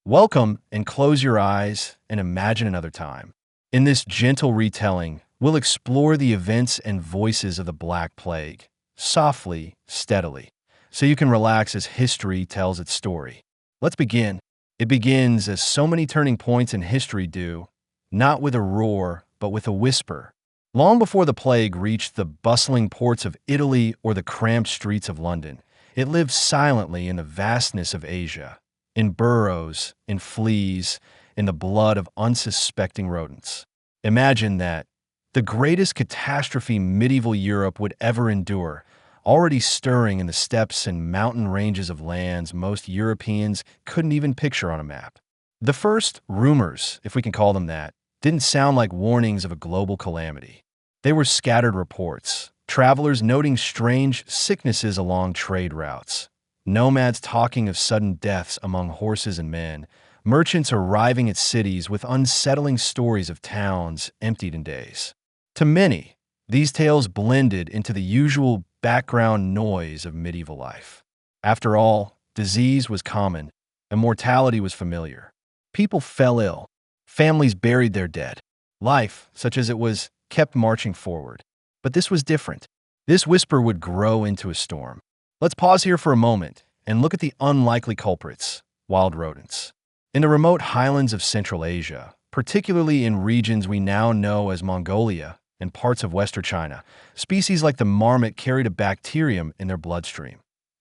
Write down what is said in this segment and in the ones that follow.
Welcome and close your eyes and imagine another time. In this gentle retelling, we'll explore the events and voices of the Black Plague, softly, steadily, so you can relax as history tells its story. Let's begin. It begins as so many turning points in history do, not with a roar, but with a whisper. Long before the plague reached the bustling ports of Italy or the cramped streets of London, it lived silently in the vastness of Asia, in burrows, in fleas, in the blood of unsuspecting rodents. Imagine that, the greatest catastrophe medieval Europe would ever endure, already stirring in the steppes and mountain ranges of lands most Europeans couldn't even picture on a map. The first rumors, if we can call them that, didn't sound like warnings of a global calamity. They were scattered reports, travelers noting strange sicknesses along trade routes, nomads talking of sudden deaths among horses and men, merchants arriving at cities with unsettling stories of towns emptied in days. To many, these tales blended into the usual background noise of medieval life. After all, disease was common, and mortality was familiar. People fell ill, families buried their dead. Life, such as it was, kept marching forward. But this was different. This whisper would grow into a storm. Let's pause here for a moment and look at the unlikely culprits, wild rodents. In the remote highlands of Central Asia, particularly in regions we now know as Mongolia and parts of Western China, species like the marmot carried a bacterium in their bloodstream,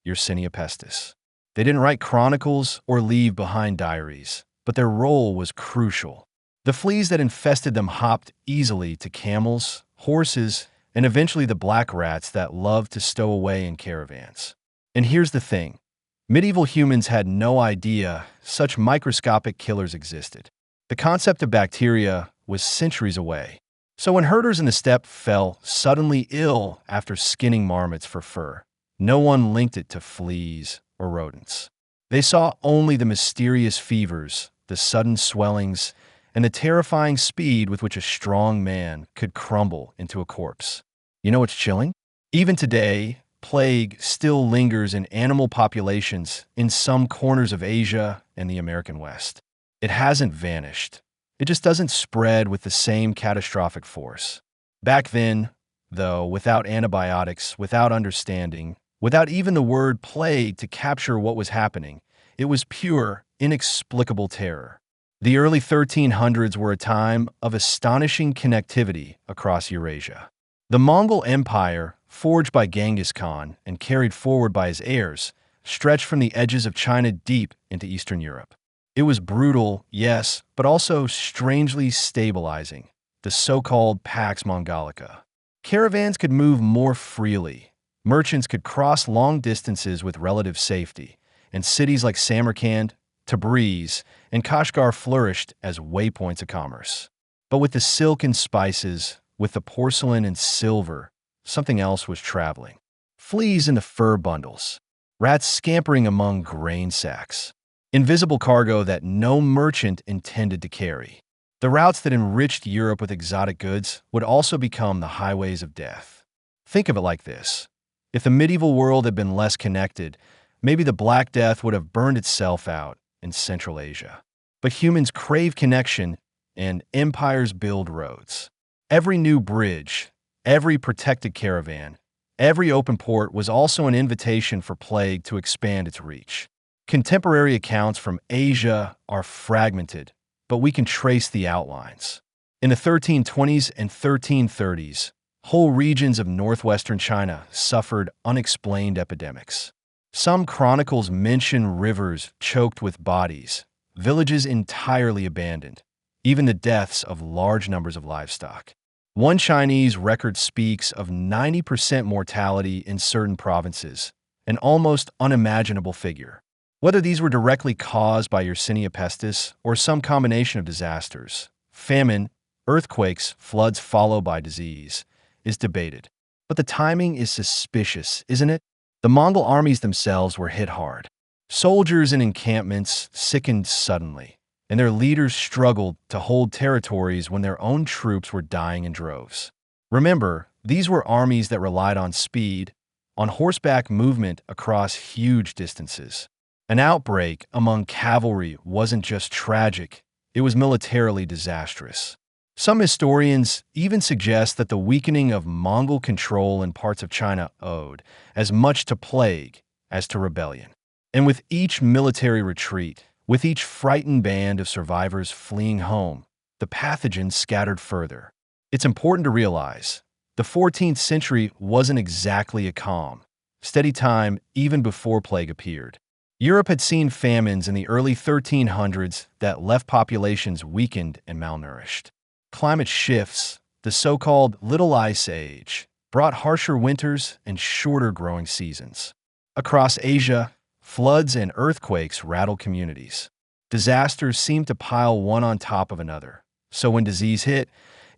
Yersinia pestis. They didn't write chronicles or leave behind diaries, but their role was crucial. The fleas that infested them hopped easily to camels, horses, and eventually the black rats that loved to stow away in caravans. And here's the thing. Medieval humans had no idea such microscopic killers existed. The concept of bacteria was centuries away. So when herders in the steppe fell suddenly ill after skinning marmots for fur, no one linked it to fleas or rodents. They saw only the mysterious fevers, the sudden swellings, and the terrifying speed with which a strong man could crumble into a corpse. You know what's chilling? Even today, plague still lingers in animal populations in some corners of Asia and the American West. It hasn't vanished. It just doesn't spread with the same catastrophic force. Back then, though, without antibiotics, without understanding, without even the word plague to capture what was happening, it was pure, inexplicable terror. The early 1300s were a time of astonishing connectivity across Eurasia. The Mongol Empire, forged by Genghis Khan and carried forward by his heirs, stretched from the edges of China deep into Eastern Europe. It was brutal, yes, but also strangely stabilizing, the so-called Pax Mongolica. Caravans could move more freely, merchants could cross long distances with relative safety, and cities like Samarkand, Tabriz, and Kashgar flourished as waypoints of commerce. But with the silk and spices, with the porcelain and silver, something else was traveling. Fleas in the fur bundles, rats scampering among grain sacks, invisible cargo that no merchant intended to carry. The routes that enriched Europe with exotic goods would also become the highways of death. Think of it like this. If the medieval world had been less connected, maybe the Black Death would have burned itself out in Central Asia. But humans crave connection, and empires build roads. Every new bridge, every protected caravan, every open port was also an invitation for plague to expand its reach. Contemporary accounts from Asia are fragmented, but we can trace the outlines. In the 1320s and 1330s, whole regions of northwestern China suffered unexplained epidemics. Some chronicles mention rivers choked with bodies, villages entirely abandoned, even the deaths of large numbers of livestock. One Chinese record speaks of 90% mortality in certain provinces, an almost unimaginable figure. Whether these were directly caused by Yersinia pestis or some combination of disasters, famine, earthquakes, floods followed by disease, is debated. But the timing is suspicious, isn't it? The Mongol armies themselves were hit hard. Soldiers in encampments sickened suddenly, and their leaders struggled to hold territories when their own troops were dying in droves. Remember, these were armies that relied on speed, on horseback movement across huge distances. An outbreak among cavalry wasn't just tragic, it was militarily disastrous. Some historians even suggest that the weakening of Mongol control in parts of China owed as much to plague as to rebellion. And with each military retreat, with each frightened band of survivors fleeing home, the pathogen scattered further. It's important to realize the 14th century wasn't exactly a calm, steady time even before plague appeared. Europe had seen famines in the early 1300s that left populations weakened and malnourished. Climate shifts, the so-called Little Ice Age, brought harsher winters and shorter growing seasons. Across Asia, floods and earthquakes rattled communities. Disasters seemed to pile one on top of another. So when disease hit,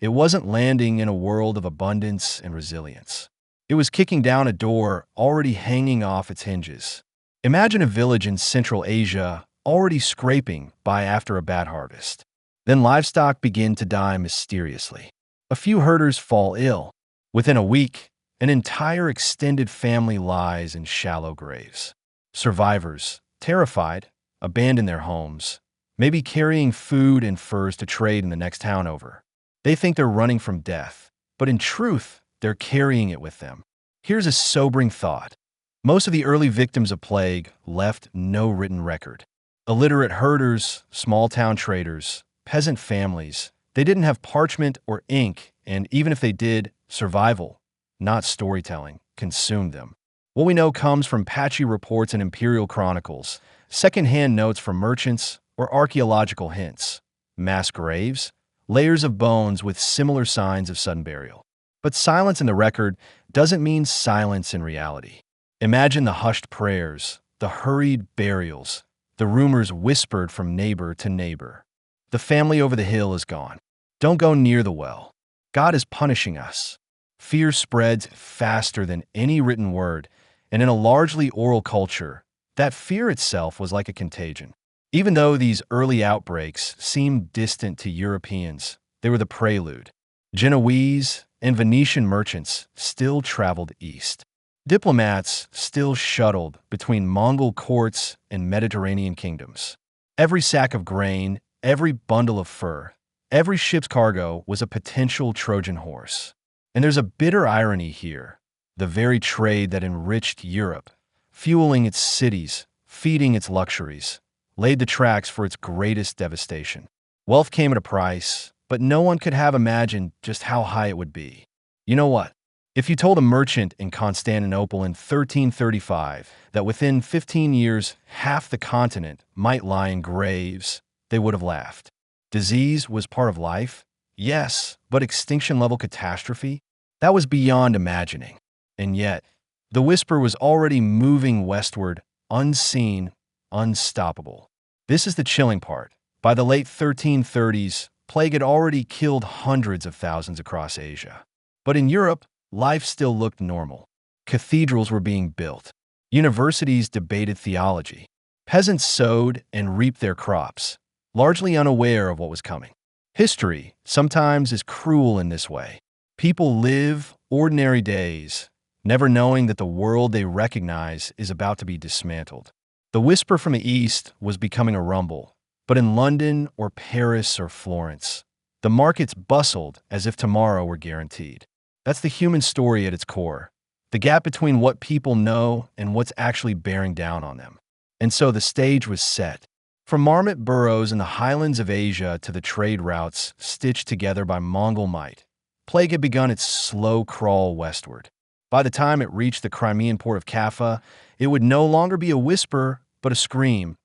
it wasn't landing in a world of abundance and resilience. It was kicking down a door already hanging off its hinges. Imagine a village in Central Asia already scraping by after a bad harvest. Then livestock begin to die mysteriously. A few herders fall ill. Within a week, an entire extended family lies in shallow graves. Survivors, terrified, abandon their homes, maybe carrying food and furs to trade in the next town over. They think they're running from death, but in truth, they're carrying it with them. Here's a sobering thought. Most of the early victims of plague left no written record. Illiterate herders, small-town traders, peasant families, they didn't have parchment or ink, and even if they did, survival, not storytelling, consumed them. What we know comes from patchy reports and imperial chronicles, second-hand notes from merchants, or archaeological hints. Mass graves, layers of bones with similar signs of sudden burial. But silence in the record doesn't mean silence in reality. Imagine the hushed prayers, the hurried burials, the rumors whispered from neighbor to neighbor. The family over the hill is gone. Don't go near the well. God is punishing us. Fear spreads faster than any written word, and in a largely oral culture, that fear itself was like a contagion. Even though these early outbreaks seemed distant to Europeans, they were the prelude. Genoese and Venetian merchants still traveled east. Diplomats still shuttled between Mongol courts and Mediterranean kingdoms. Every sack of grain, every bundle of fur, every ship's cargo was a potential Trojan horse. And there's a bitter irony here. The very trade that enriched Europe, fueling its cities, feeding its luxuries, laid the tracks for its greatest devastation. Wealth came at a price, but no one could have imagined just how high it would be. You know what? If you told a merchant in Constantinople in 1335 that within 15 years half the continent might lie in graves, they would have laughed. Disease was part of life? Yes, but extinction-level catastrophe? That was beyond imagining. And yet, the whisper was already moving westward, unseen, unstoppable. This is the chilling part. By the late 1330s, plague had already killed hundreds of thousands across Asia. But in Europe, life still looked normal. Cathedrals were being built. Universities debated theology. Peasants sowed and reaped their crops, largely unaware of what was coming. History sometimes is cruel in this way. People live ordinary days, never knowing that the world they recognize is about to be dismantled. The whisper from the east was becoming a rumble, but in London or Paris or Florence, the markets bustled as if tomorrow were guaranteed. That's the human story at its core, the gap between what people know and what's actually bearing down on them. And so the stage was set. From marmot burrows in the highlands of Asia to the trade routes stitched together by Mongol might, plague had begun its slow crawl westward. By the time it reached the Crimean port of Kaffa, it would no longer be a whisper, but a scream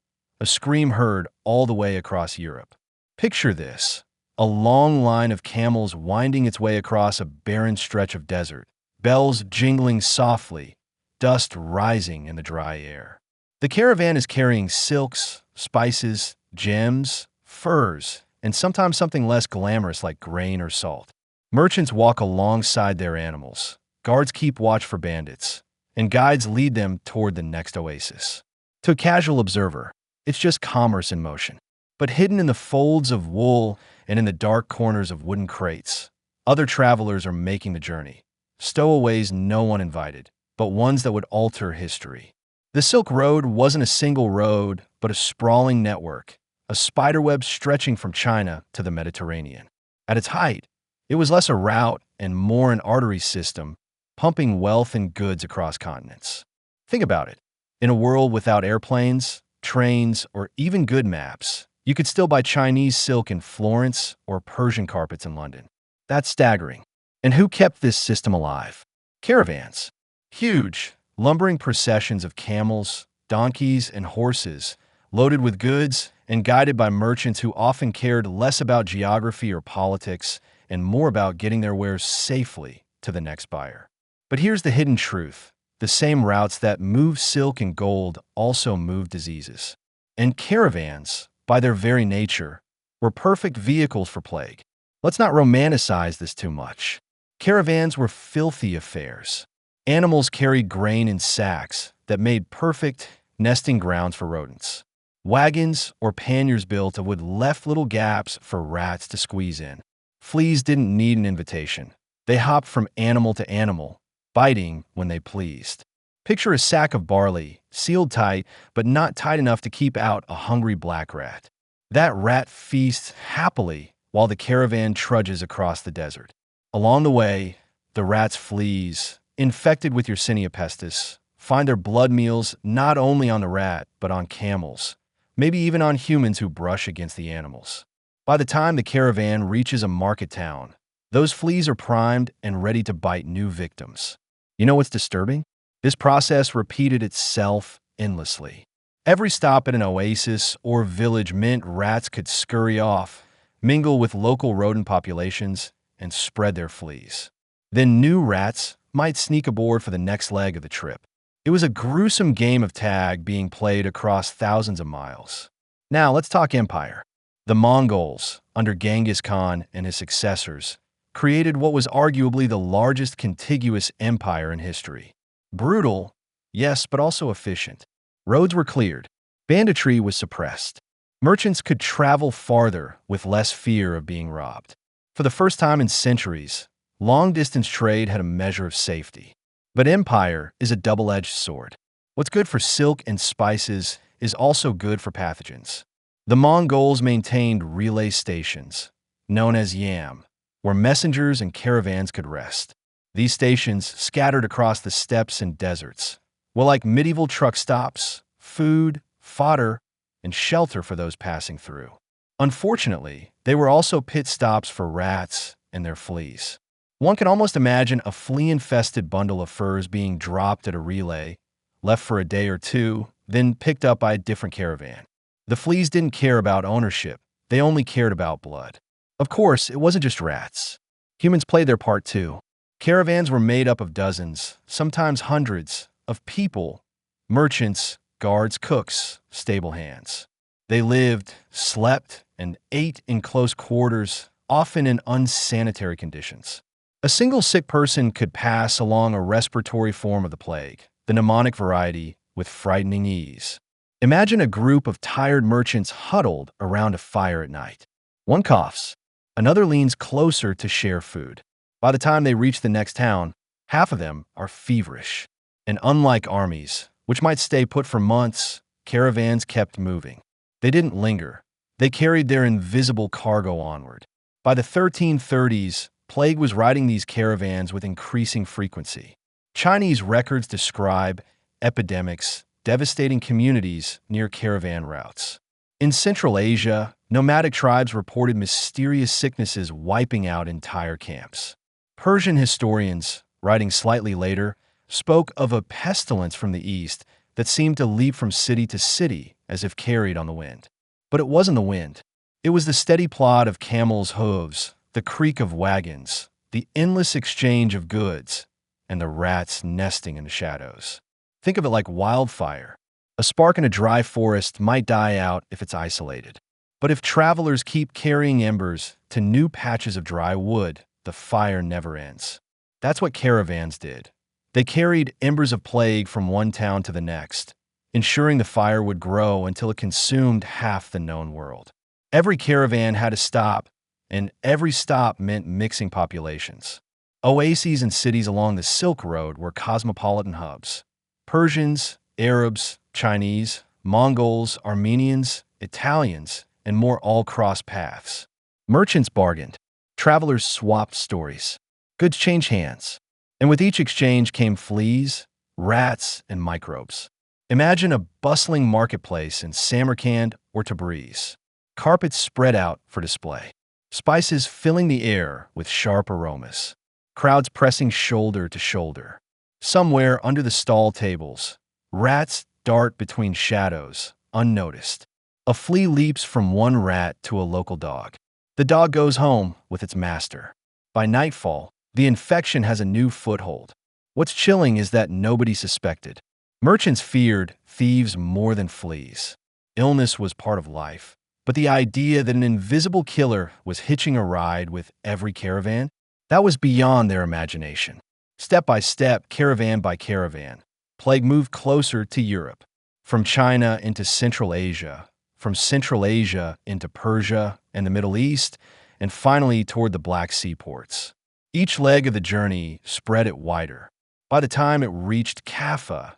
heard all the way across Europe. Picture this. A long line of camels winding its way across a barren stretch of desert, bells jingling softly, dust rising in the dry air. The caravan is carrying silks, spices, gems, furs, and sometimes something less glamorous like grain or salt. Merchants walk alongside their animals, guards keep watch for bandits, and guides lead them toward the next oasis. To a casual observer, it's just commerce in motion. But hidden in the folds of wool and in the dark corners of wooden crates, other travelers are making the journey. Stowaways no one invited, but ones that would alter history. The Silk Road wasn't a single road, but a sprawling network, a spiderweb stretching from China to the Mediterranean. At its height, it was less a route and more an artery system, pumping wealth and goods across continents. Think about it. In a world without airplanes, trains, or even good maps, you could still buy Chinese silk in Florence or Persian carpets in London. That's staggering. And who kept this system alive? Caravans. Huge, lumbering processions of camels, donkeys, and horses, loaded with goods and guided by merchants who often cared less about geography or politics and more about getting their wares safely to the next buyer. But here's the hidden truth. The same routes that move silk and gold also move diseases. And caravans, by their very nature, were perfect vehicles for plague. Let's not romanticize this too much. Caravans were filthy affairs. Animals carried grain in sacks that made perfect nesting grounds for rodents. Wagons or panniers built with left little gaps for rats to squeeze in. Fleas didn't need an invitation. They hopped from animal to animal, biting when they pleased. Picture a sack of barley, sealed tight, but not tight enough to keep out a hungry black rat. That rat feasts happily while the caravan trudges across the desert. Along the way, the rat's fleas, infected with Yersinia pestis, find their blood meals not only on the rat, but on camels, maybe even on humans who brush against the animals. By the time the caravan reaches a market town, those fleas are primed and ready to bite new victims. You know what's disturbing? This process repeated itself endlessly. Every stop at an oasis or village meant rats could scurry off, mingle with local rodent populations, and spread their fleas. Then new rats might sneak aboard for the next leg of the trip. It was a gruesome game of tag being played across thousands of miles. Now let's talk empire. The Mongols, under Genghis Khan and his successors, created what was arguably the largest contiguous empire in history. Brutal, yes, but also efficient. Roads were cleared. Banditry was suppressed. Merchants could travel farther with less fear of being robbed. For the first time in centuries, long-distance trade had a measure of safety. But empire is a double-edged sword. What's good for silk and spices is also good for pathogens. The Mongols maintained relay stations, known as yam, where messengers and caravans could rest. These stations scattered across the steppes and deserts were like medieval truck stops, food, fodder, and shelter for those passing through. Unfortunately, they were also pit stops for rats and their fleas. One can almost imagine a flea-infested bundle of furs being dropped at a relay, left for a day or two, then picked up by a different caravan. The fleas didn't care about ownership. They only cared about blood. Of course, it wasn't just rats. Humans played their part too. Caravans were made up of dozens, sometimes hundreds, of people, merchants, guards, cooks, stable hands. They lived, slept, and ate in close quarters, often in unsanitary conditions. A single sick person could pass along a respiratory form of the plague, the pneumonic variety, with frightening ease. Imagine a group of tired merchants huddled around a fire at night. One coughs, another leans closer to share food. By the time they reach the next town, half of them are feverish. And unlike armies, which might stay put for months, caravans kept moving. They didn't linger. They carried their invisible cargo onward. By the 1330s, plague was riding these caravans with increasing frequency. Chinese records describe epidemics devastating communities near caravan routes. In Central Asia, nomadic tribes reported mysterious sicknesses wiping out entire camps. Persian historians, writing slightly later, spoke of a pestilence from the east that seemed to leap from city to city as if carried on the wind. But it wasn't the wind. It was the steady plod of camels' hooves, the creak of wagons, the endless exchange of goods, and the rats nesting in the shadows. Think of it like wildfire. A spark in a dry forest might die out if it's isolated. But if travelers keep carrying embers to new patches of dry wood, the fire never ends. That's what caravans did. They carried embers of plague from one town to the next, ensuring the fire would grow until it consumed half the known world. Every caravan had a stop, and every stop meant mixing populations. Oases and cities along the Silk Road were cosmopolitan hubs. Persians, Arabs, Chinese, Mongols, Armenians, Italians, and more all crossed paths. Merchants bargained. Travelers swapped stories. Goods changed hands. And with each exchange came fleas, rats, and microbes. Imagine a bustling marketplace in Samarkand or Tabriz. Carpets spread out for display. Spices filling the air with sharp aromas. Crowds pressing shoulder to shoulder. Somewhere under the stall tables, rats dart between shadows, unnoticed. A flea leaps from one rat to a local dog. The dog goes home with its master. By nightfall, the infection has a new foothold. What's chilling is that nobody suspected. Merchants feared thieves more than fleas. Illness was part of life, but the idea that an invisible killer was hitching a ride with every caravan, that was beyond their imagination. Step by step, caravan by caravan, plague moved closer to Europe. From China into Central Asia, from Central Asia into Persia and the Middle East, and finally toward the Black Sea ports. Each leg of the journey spread it wider. By the time it reached Kaffa,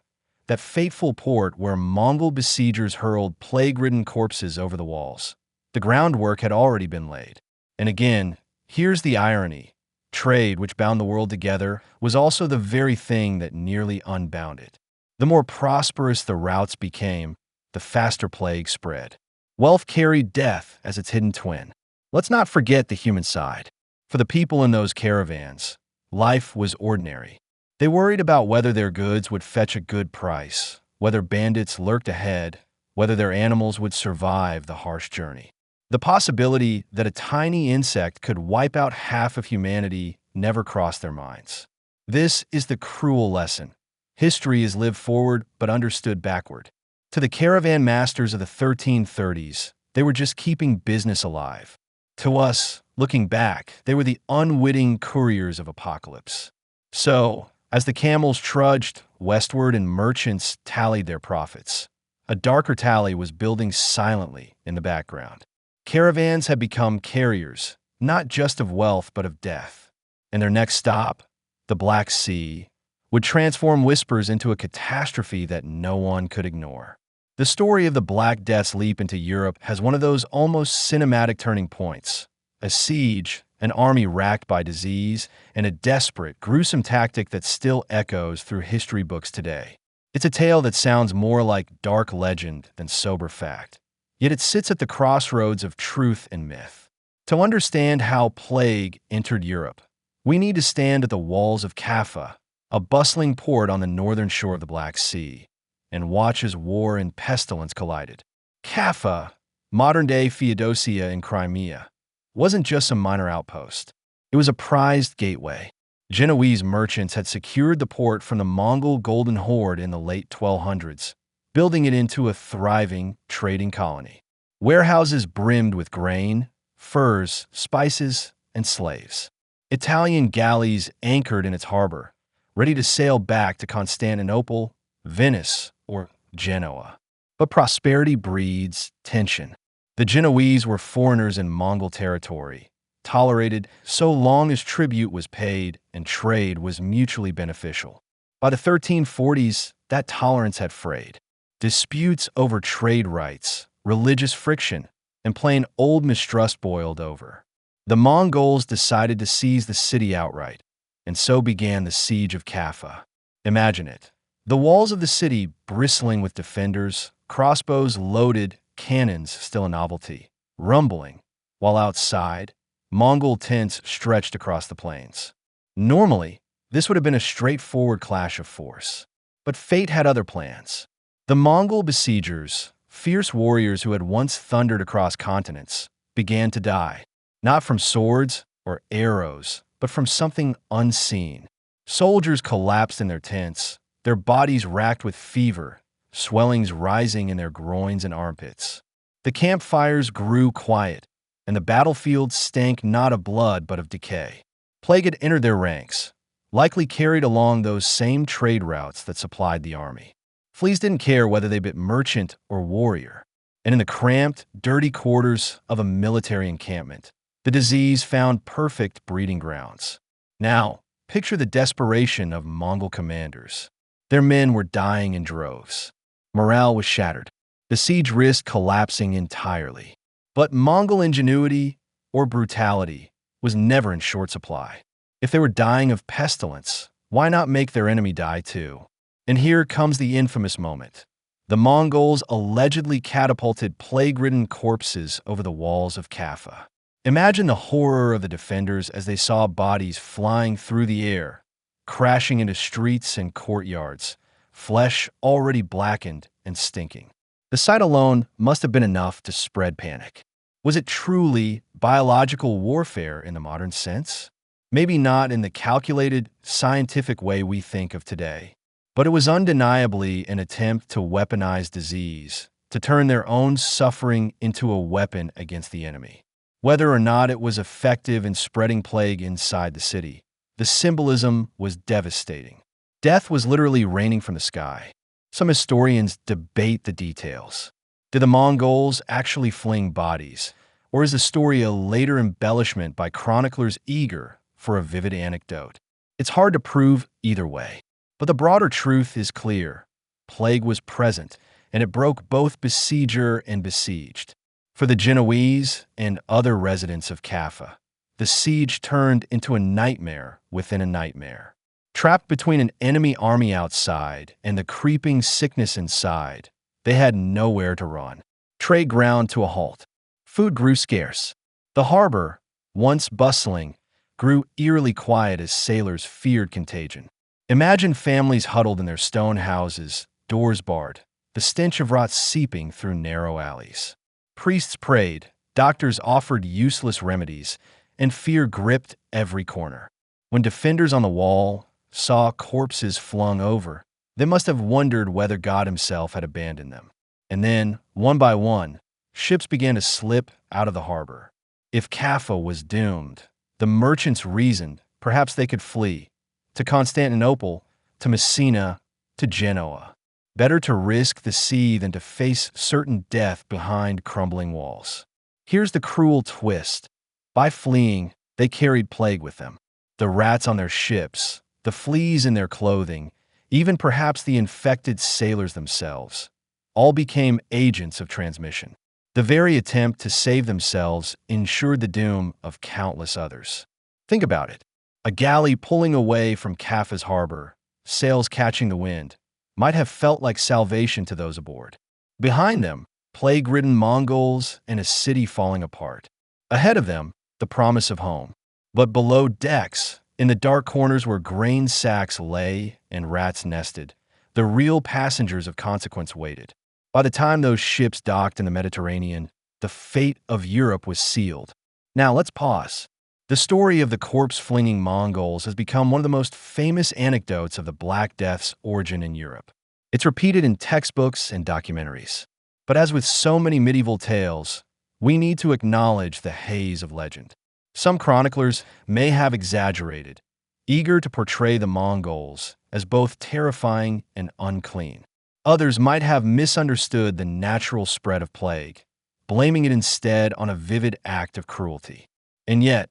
that fateful port where Mongol besiegers hurled plague-ridden corpses over the walls, the groundwork had already been laid. And again, here's the irony. Trade, which bound the world together, was also the very thing that nearly unbound it. The more prosperous the routes became, the faster plague spread. Wealth carried death as its hidden twin. Let's not forget the human side. For the people in those caravans, life was ordinary. They worried about whether their goods would fetch a good price, whether bandits lurked ahead, whether their animals would survive the harsh journey. The possibility that a tiny insect could wipe out half of humanity never crossed their minds. This is the cruel lesson. History is lived forward but understood backward. To the caravan masters of the 1330s, they were just keeping business alive. To us, looking back, they were the unwitting couriers of apocalypse. So, as the camels trudged westward and merchants tallied their profits, a darker tally was building silently in the background. Caravans had become carriers, not just of wealth but of death. And their next stop, the Black Sea, would transform whispers into a catastrophe that no one could ignore. The story of the Black Death's leap into Europe has one of those almost cinematic turning points. A siege, an army racked by disease, and a desperate, gruesome tactic that still echoes through history books today. It's a tale that sounds more like dark legend than sober fact. Yet it sits at the crossroads of truth and myth. To understand how plague entered Europe, we need to stand at the walls of Kaffa, a bustling port on the northern shore of the Black Sea, and watch as war and pestilence collided. Kaffa, modern-day Feodosia in Crimea, wasn't just some minor outpost. It was a prized gateway. Genoese merchants had secured the port from the Mongol Golden Horde in the late 1200s, building it into a thriving trading colony. Warehouses brimmed with grain, furs, spices, and slaves. Italian galleys anchored in its harbor, ready to sail back to Constantinople, Venice, or Genoa. But prosperity breeds tension. The Genoese were foreigners in Mongol territory, tolerated so long as tribute was paid and trade was mutually beneficial. By the 1340s, that tolerance had frayed. Disputes over trade rights, religious friction, and plain old mistrust boiled over. The Mongols decided to seize the city outright, and so began the siege of Kaffa. Imagine it. The walls of the city bristling with defenders, crossbows loaded, cannons still a novelty, rumbling, while outside, Mongol tents stretched across the plains. Normally, this would have been a straightforward clash of force. But fate had other plans. The Mongol besiegers, fierce warriors who had once thundered across continents, began to die, not from swords or arrows, but from something unseen. Soldiers collapsed in their tents, their bodies racked with fever, swellings rising in their groins and armpits. The campfires grew quiet, and the battlefield stank not of blood but of decay. Plague had entered their ranks, likely carried along those same trade routes that supplied the army. Fleas didn't care whether they bit merchant or warrior, and in the cramped, dirty quarters of a military encampment, the disease found perfect breeding grounds. Now, picture the desperation of Mongol commanders. Their men were dying in droves. Morale was shattered. The siege risked collapsing entirely. But Mongol ingenuity or brutality was never in short supply. If they were dying of pestilence, why not make their enemy die too? And here comes the infamous moment. The Mongols allegedly catapulted plague-ridden corpses over the walls of Kaffa. Imagine the horror of the defenders as they saw bodies flying through the air, crashing into streets and courtyards, flesh already blackened and stinking. The sight alone must have been enough to spread panic. Was it truly biological warfare in the modern sense? Maybe not in the calculated, scientific way we think of today. But it was undeniably an attempt to weaponize disease, to turn their own suffering into a weapon against the enemy. Whether or not it was effective in spreading plague inside the city, the symbolism was devastating. Death was literally raining from the sky. Some historians debate the details. Did the Mongols actually fling bodies, or is the story a later embellishment by chroniclers eager for a vivid anecdote? It's hard to prove either way. But the broader truth is clear. Plague was present, and it broke both besieger and besieged. For the Genoese and other residents of Kaffa, the siege turned into a nightmare within a nightmare. Trapped between an enemy army outside and the creeping sickness inside, they had nowhere to run. Trade ground to a halt. Food grew scarce. The harbor, once bustling, grew eerily quiet as sailors feared contagion. Imagine families huddled in their stone houses, doors barred, the stench of rot seeping through narrow alleys. Priests prayed, doctors offered useless remedies, and fear gripped every corner. When defenders on the wall saw corpses flung over, they must have wondered whether God himself had abandoned them. And then, one by one, ships began to slip out of the harbor. If Kaffa was doomed, the merchants reasoned perhaps they could flee to Constantinople, to Messina, to Genoa. Better to risk the sea than to face certain death behind crumbling walls. Here's the cruel twist. By fleeing, they carried plague with them. The rats on their ships, the fleas in their clothing, even perhaps the infected sailors themselves, all became agents of transmission. The very attempt to save themselves ensured the doom of countless others. Think about it. A galley pulling away from Kaffa's harbor, sails catching the wind, might have felt like salvation to those aboard. Behind them, plague-ridden Mongols and a city falling apart. Ahead of them, the promise of home. But below decks, in the dark corners where grain sacks lay and rats nested, the real passengers of consequence waited. By the time those ships docked in the Mediterranean, the fate of Europe was sealed. Now let's pause. The story of the corpse-flinging Mongols has become one of the most famous anecdotes of the Black Death's origin in Europe. It's repeated in textbooks and documentaries. But as with so many medieval tales, we need to acknowledge the haze of legend. Some chroniclers may have exaggerated, eager to portray the Mongols as both terrifying and unclean. Others might have misunderstood the natural spread of plague, blaming it instead on a vivid act of cruelty. And yet,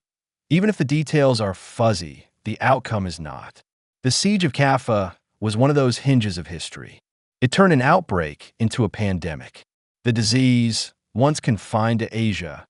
even if the details are fuzzy, the outcome is not. The siege of Kaffa was one of those hinges of history. It turned an outbreak into a pandemic. The disease, once confined to Asia,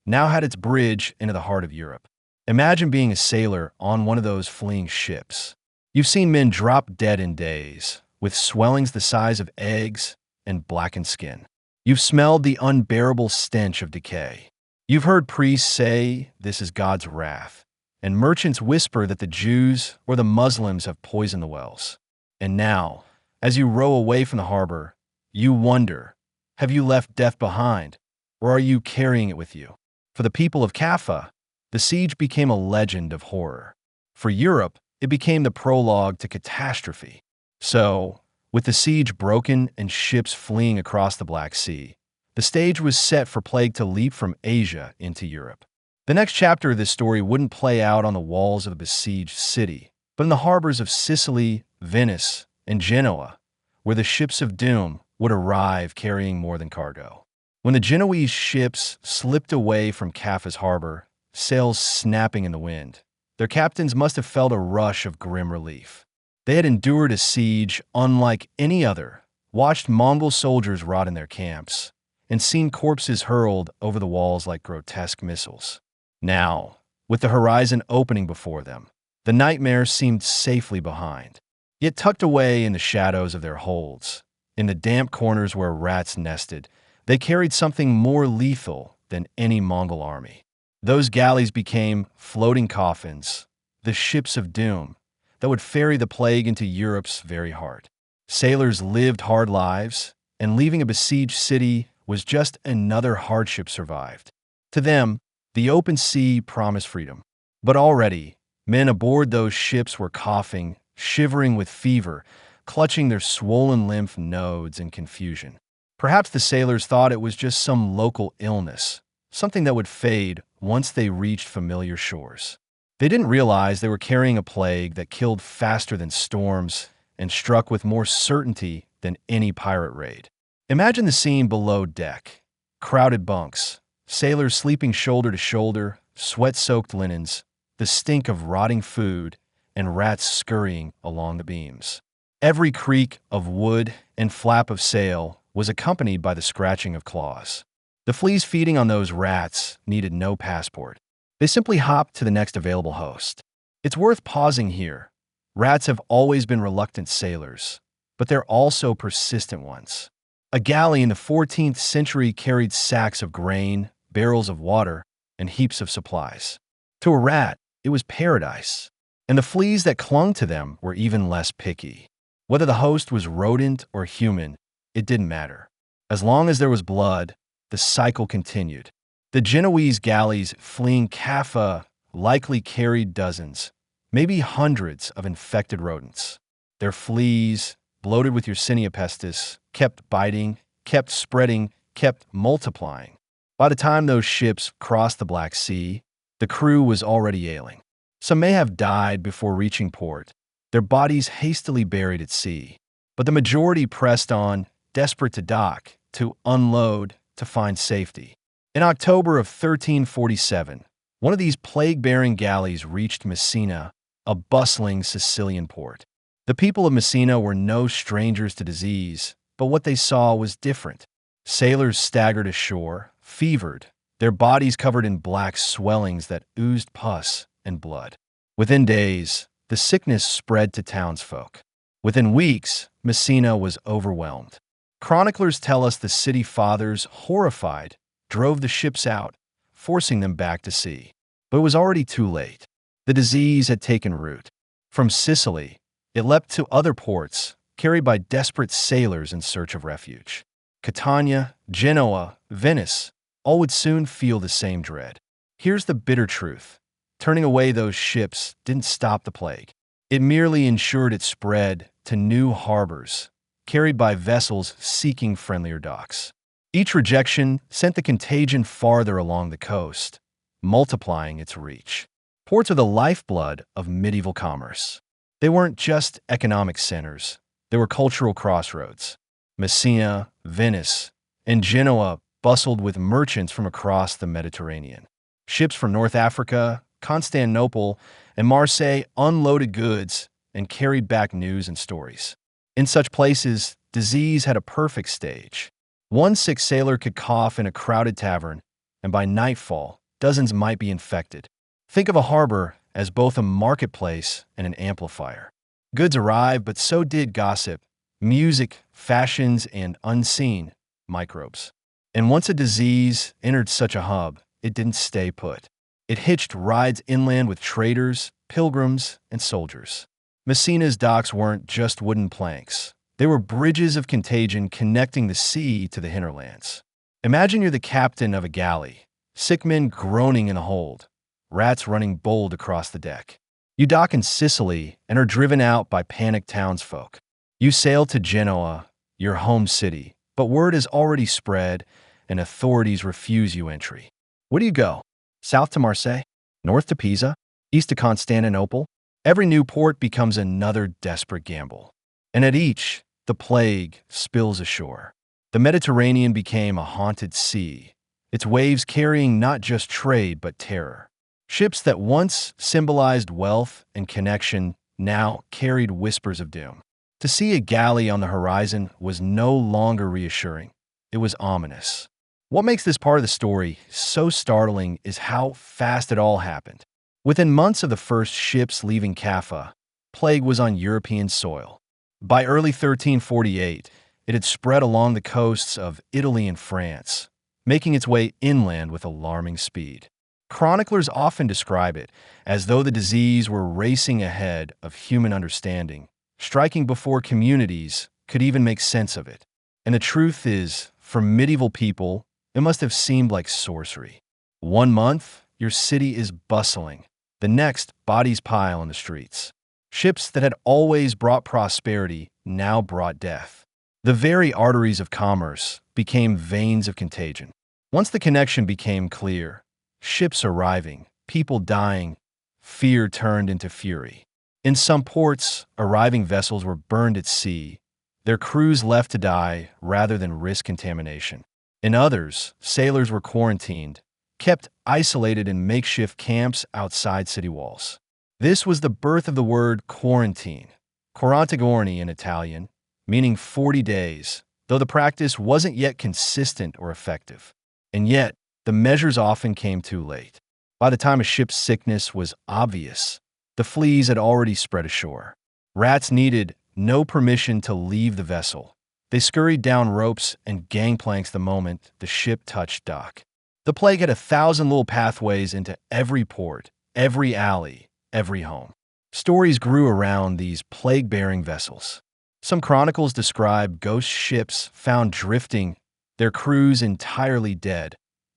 now had its bridge into the heart of Europe. Imagine being a sailor on one of those fleeing ships. You've seen men drop dead in days, with swellings the size of eggs and blackened skin. You've smelled the unbearable stench of decay. You've heard priests say this is God's wrath, and merchants whisper that the Jews or the Muslims have poisoned the wells. And now, as you row away from the harbor, you wonder, have you left death behind, or are you carrying it with you? For the people of Kaffa, the siege became a legend of horror. For Europe, it became the prologue to catastrophe. So, with the siege broken and ships fleeing across the Black Sea, the stage was set for plague to leap from Asia into Europe. The next chapter of this story wouldn't play out on the walls of a besieged city, but in the harbors of Sicily, Venice, and Genoa, where the ships of doom would arrive carrying more than cargo. When the Genoese ships slipped away from Kaffa's harbor, sails snapping in the wind, their captains must have felt a rush of grim relief. They had endured a siege unlike any other, watched Mongol soldiers rot in their camps, and seen corpses hurled over the walls like grotesque missiles. Now, with the horizon opening before them, the nightmare seemed safely behind, yet tucked away in the shadows of their holds. In the damp corners where rats nested, they carried something more lethal than any Mongol army. Those galleys became floating coffins, the ships of doom that would ferry the plague into Europe's very heart. Sailors lived hard lives, and leaving a besieged city was just another hardship survived. To them, the open sea promised freedom. But already, men aboard those ships were coughing, shivering with fever, clutching their swollen lymph nodes in confusion. Perhaps the sailors thought it was just some local illness, something that would fade once they reached familiar shores. They didn't realize they were carrying a plague that killed faster than storms and struck with more certainty than any pirate raid. Imagine the scene below deck. Crowded bunks, sailors sleeping shoulder to shoulder, sweat-soaked linens, the stink of rotting food, and rats scurrying along the beams. Every creak of wood and flap of sail was accompanied by the scratching of claws. The fleas feeding on those rats needed no passport. They simply hopped to the next available host. It's worth pausing here. Rats have always been reluctant sailors, but they're also persistent ones. A galley in the 14th century carried sacks of grain, barrels of water, and heaps of supplies. To a rat, it was paradise, and the fleas that clung to them were even less picky. Whether the host was rodent or human, it didn't matter. As long as there was blood, the cycle continued. The Genoese galleys fleeing Kaffa likely carried dozens, maybe hundreds of infected rodents. Their fleas, bloated with Yersinia pestis, kept biting, kept spreading, kept multiplying. By the time those ships crossed the Black Sea, the crew was already ailing. Some may have died before reaching port, their bodies hastily buried at sea. But the majority pressed on, desperate to dock, to unload, to find safety. In October of 1347, one of these plague-bearing galleys reached Messina, a bustling Sicilian port. The people of Messina were no strangers to disease, but what they saw was different. Sailors staggered ashore, fevered, their bodies covered in black swellings that oozed pus and blood. Within days, the sickness spread to townsfolk. Within weeks, Messina was overwhelmed. Chroniclers tell us the city fathers, horrified, drove the ships out, forcing them back to sea. But it was already too late. The disease had taken root. From Sicily, it leapt to other ports, carried by desperate sailors in search of refuge. Catania, Genoa, Venice, all would soon feel the same dread. Here's the bitter truth. Turning away those ships didn't stop the plague. It merely ensured its spread to new harbors, carried by vessels seeking friendlier docks. Each rejection sent the contagion farther along the coast, multiplying its reach. Ports are the lifeblood of medieval commerce. They weren't just economic centers, they were cultural crossroads. Messina, Venice, and Genoa bustled with merchants from across the Mediterranean. Ships from North Africa, Constantinople, and Marseille unloaded goods and carried back news and stories. In such places, disease had a perfect stage. One sick sailor could cough in a crowded tavern, and by nightfall, dozens might be infected. Think of a harbor as both a marketplace and an amplifier. Goods arrived, but so did gossip, music, fashions, and unseen microbes. And once a disease entered such a hub, it didn't stay put. It hitched rides inland with traders, pilgrims, and soldiers. Messina's docks weren't just wooden planks. They were bridges of contagion connecting the sea to the hinterlands. Imagine you're the captain of a galley, sick men groaning in the hold, rats running bold across the deck. You dock in Sicily and are driven out by panicked townsfolk. You sail to Genoa, your home city, but word has already spread and authorities refuse you entry. Where do you go? South to Marseille? North to Pisa? East to Constantinople? Every new port becomes another desperate gamble. And at each, the plague spills ashore. The Mediterranean became a haunted sea, its waves carrying not just trade but terror. Ships that once symbolized wealth and connection now carried whispers of doom. To see a galley on the horizon was no longer reassuring. It was ominous. What makes this part of the story so startling is how fast it all happened. Within months of the first ships leaving Kaffa, plague was on European soil. By early 1348, it had spread along the coasts of Italy and France, making its way inland with alarming speed. Chroniclers often describe it as though the disease were racing ahead of human understanding, striking before communities could even make sense of it. And the truth is, for medieval people, it must have seemed like sorcery. 1 month, your city is bustling. The next, bodies pile on the streets. Ships that had always brought prosperity now brought death. The very arteries of commerce became veins of contagion. Once the connection became clear, ships arriving, people dying, fear turned into fury. In some ports, arriving vessels were burned at sea, their crews left to die rather than risk contamination. In others, sailors were quarantined, kept isolated in makeshift camps outside city walls. This was the birth of the word quarantine, quarantigorni in Italian, meaning 40 days, though the practice wasn't yet consistent or effective. And yet, the measures often came too late. By the time a ship's sickness was obvious, the fleas had already spread ashore. Rats needed no permission to leave the vessel. They scurried down ropes and gangplanks the moment the ship touched dock. The plague had 1,000 little pathways into every port, every alley, every home. Stories grew around these plague-bearing vessels. Some chronicles describe ghost ships found drifting, their crews entirely dead,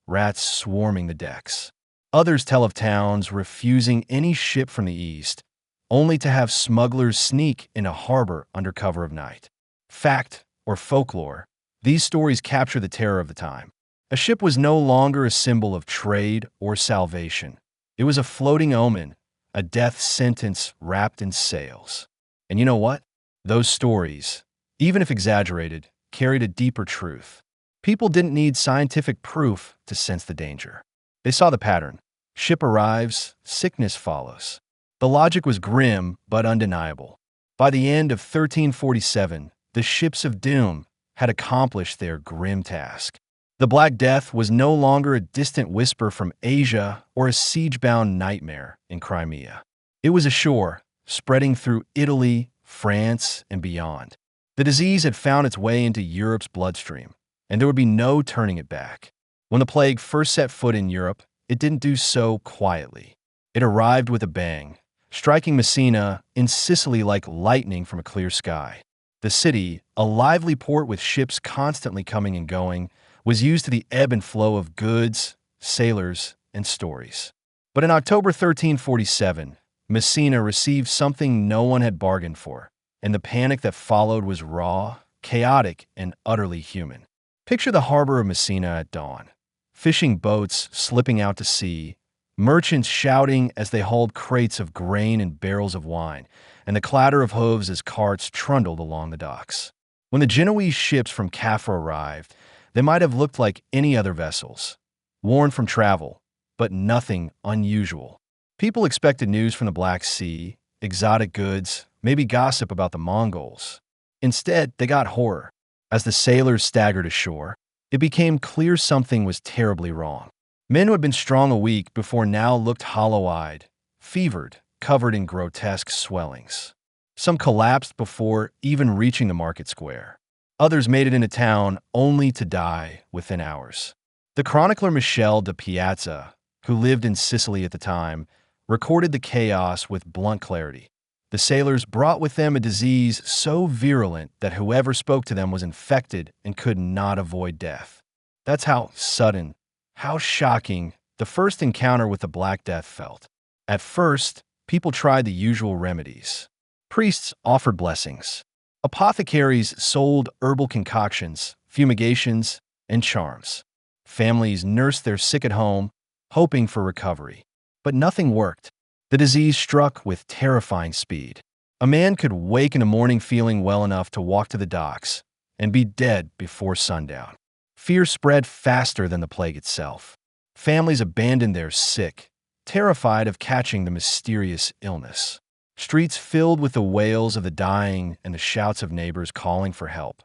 rats swarming the decks. Others tell of towns refusing any ship from the east, only to have smugglers sneak into harbor under cover of night. Fact or folklore, these stories capture the terror of the time. A ship was no longer a symbol of trade or salvation. It was a floating omen, a death sentence wrapped in sails. And you know what? Those stories, even if exaggerated, carried a deeper truth. People didn't need scientific proof to sense the danger. They saw the pattern. Ship arrives, sickness follows. The logic was grim but undeniable. By the end of 1347, the ships of doom had accomplished their grim task. The Black Death was no longer a distant whisper from Asia or a siege-bound nightmare in Crimea. It was ashore, spreading through Italy, France, and beyond. The disease had found its way into Europe's bloodstream, and there would be no turning it back. When the plague first set foot in Europe, it didn't do so quietly. It arrived with a bang, striking Messina in Sicily like lightning from a clear sky. The city, a lively port with ships constantly coming and going, was used to the ebb and flow of goods, sailors, and stories. But in October 1347, Messina received something no one had bargained for, and the panic that followed was raw, chaotic, and utterly human. Picture the harbor of Messina at dawn. Fishing boats slipping out to sea, merchants shouting as they hauled crates of grain and barrels of wine, and the clatter of hooves as carts trundled along the docks. When the Genoese ships from Kaffa arrived, they might have looked like any other vessels, worn from travel, but nothing unusual. People expected news from the Black Sea, exotic goods, maybe gossip about the Mongols. Instead, they got horror. As the sailors staggered ashore, it became clear something was terribly wrong. Men who had been strong a week before now looked hollow-eyed, fevered, covered in grotesque swellings. Some collapsed before even reaching the market square. Others made it into town only to die within hours. The chronicler Michel de Piazza, who lived in Sicily at the time, recorded the chaos with blunt clarity. The sailors brought with them a disease so virulent that whoever spoke to them was infected and could not avoid death. That's how sudden, how shocking the first encounter with the Black Death felt. At first, people tried the usual remedies. Priests offered blessings. Apothecaries sold herbal concoctions, fumigations, and charms. Families nursed their sick at home, hoping for recovery. But nothing worked. The disease struck with terrifying speed. A man could wake in the morning feeling well enough to walk to the docks and be dead before sundown. Fear spread faster than the plague itself. Families abandoned their sick, terrified of catching the mysterious illness. streets filled with the wails of the dying and the shouts of neighbors calling for help,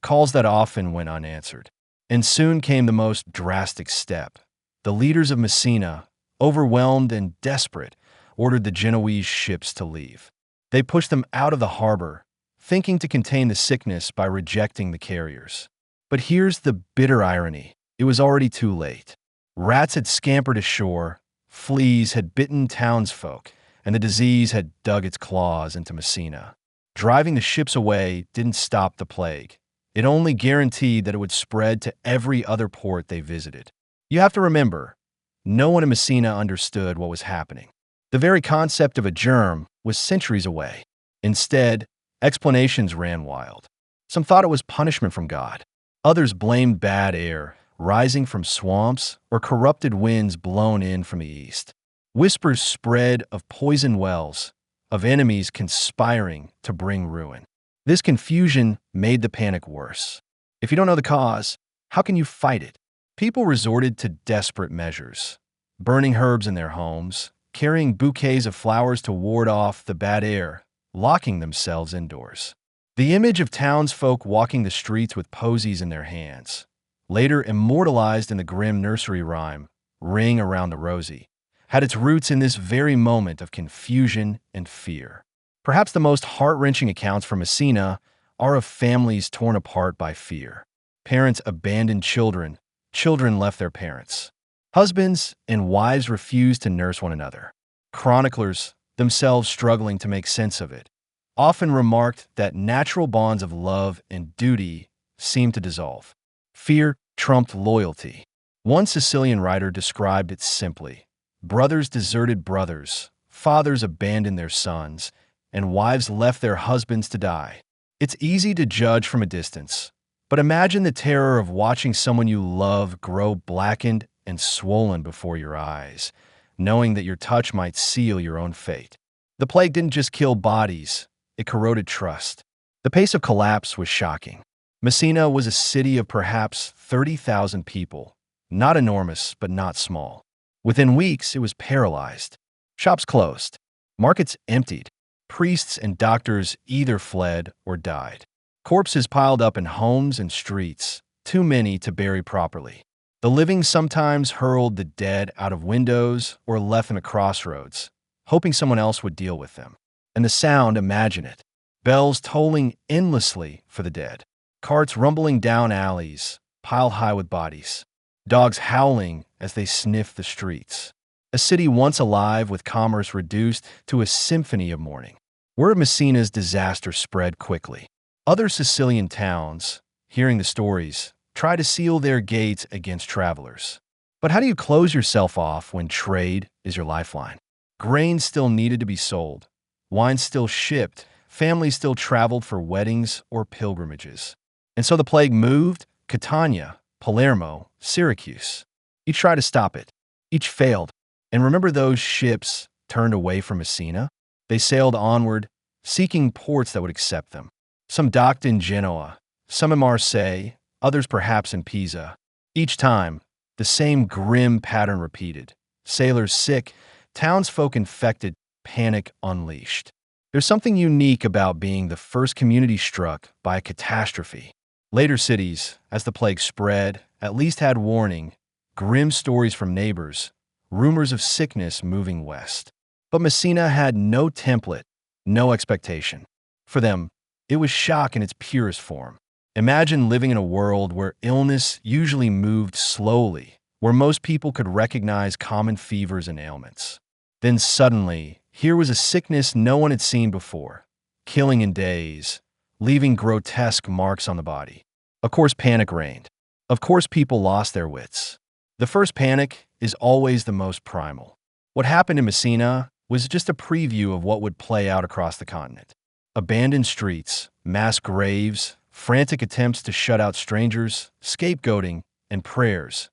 calls that often went unanswered. And soon came the most drastic step. The leaders of Messina, overwhelmed and desperate, ordered the Genoese ships to leave. They pushed them out of the harbor, thinking to contain the sickness by rejecting the carriers. But here's the bitter irony. It was already too late. Rats had scampered ashore, fleas had bitten townsfolk, and the disease had dug its claws into Messina. Driving the ships away didn't stop the plague. It only guaranteed that it would spread to every other port they visited. You have to remember, no one in Messina understood what was happening. The very concept of a germ was centuries away. Instead, explanations ran wild. Some thought it was punishment from God. Others blamed bad air, rising from swamps, or corrupted winds blown in from the east. Whispers spread of poison wells, of enemies conspiring to bring ruin. This confusion made the panic worse. If you don't know the cause, how can you fight it? People resorted to desperate measures, burning herbs in their homes, carrying bouquets of flowers to ward off the bad air, locking themselves indoors. The image of townsfolk walking the streets with posies in their hands, later immortalized in the grim nursery rhyme, Ring Around the Rosie, had its roots in this very moment of confusion and fear. Perhaps the most heart-wrenching accounts from Messina are of families torn apart by fear. Parents abandoned children, children left their parents. Husbands and wives refused to nurse one another. Chroniclers, themselves struggling to make sense of it, often remarked that natural bonds of love and duty seemed to dissolve. Fear trumped loyalty. One Sicilian writer described it simply: brothers deserted brothers, fathers abandoned their sons, and wives left their husbands to die. It's easy to judge from a distance, but imagine the terror of watching someone you love grow blackened and swollen before your eyes, knowing that your touch might seal your own fate. The plague didn't just kill bodies, it corroded trust. The pace of collapse was shocking. Messina was a city of perhaps 30,000 people, not enormous but not small. Within weeks, it was paralyzed. Shops closed. Markets emptied. Priests and doctors either fled or died. Corpses piled up in homes and streets, too many to bury properly. The living sometimes hurled the dead out of windows or left them at crossroads, hoping someone else would deal with them. And the sound, imagine it. Bells tolling endlessly for the dead. Carts rumbling down alleys, pile high with bodies. Dogs howling as they sniffed the streets. A city once alive with commerce reduced to a symphony of mourning. Word of Messina's disaster spread quickly. Other Sicilian towns, hearing the stories, try to seal their gates against travelers. But how do you close yourself off when trade is your lifeline? Grain still needed to be sold. Wine still shipped. Families still traveled for weddings or pilgrimages. And so the plague moved Catania, Palermo, Syracuse. Each tried to stop it. Each failed. And remember those ships turned away from Messina? They sailed onward, seeking ports that would accept them. Some docked in Genoa, some in Marseille, others perhaps in Pisa. Each time, the same grim pattern repeated. Sailors sick, townsfolk infected, panic unleashed. There's something unique about being the first community struck by a catastrophe. Later cities, as the plague spread, at least had warning, grim stories from neighbors, rumors of sickness moving west. But Messina had no template, no expectation. For them, it was shock in its purest form. Imagine living in a world where illness usually moved slowly, where most people could recognize common fevers and ailments. Then suddenly, here was a sickness no one had seen before, killing in days, leaving grotesque marks on the body. Of course, panic reigned. Of course, people lost their wits. The first panic is always the most primal. What happened in Messina was just a preview of what would play out across the continent. Abandoned streets, mass graves, frantic attempts to shut out strangers, scapegoating, and prayers.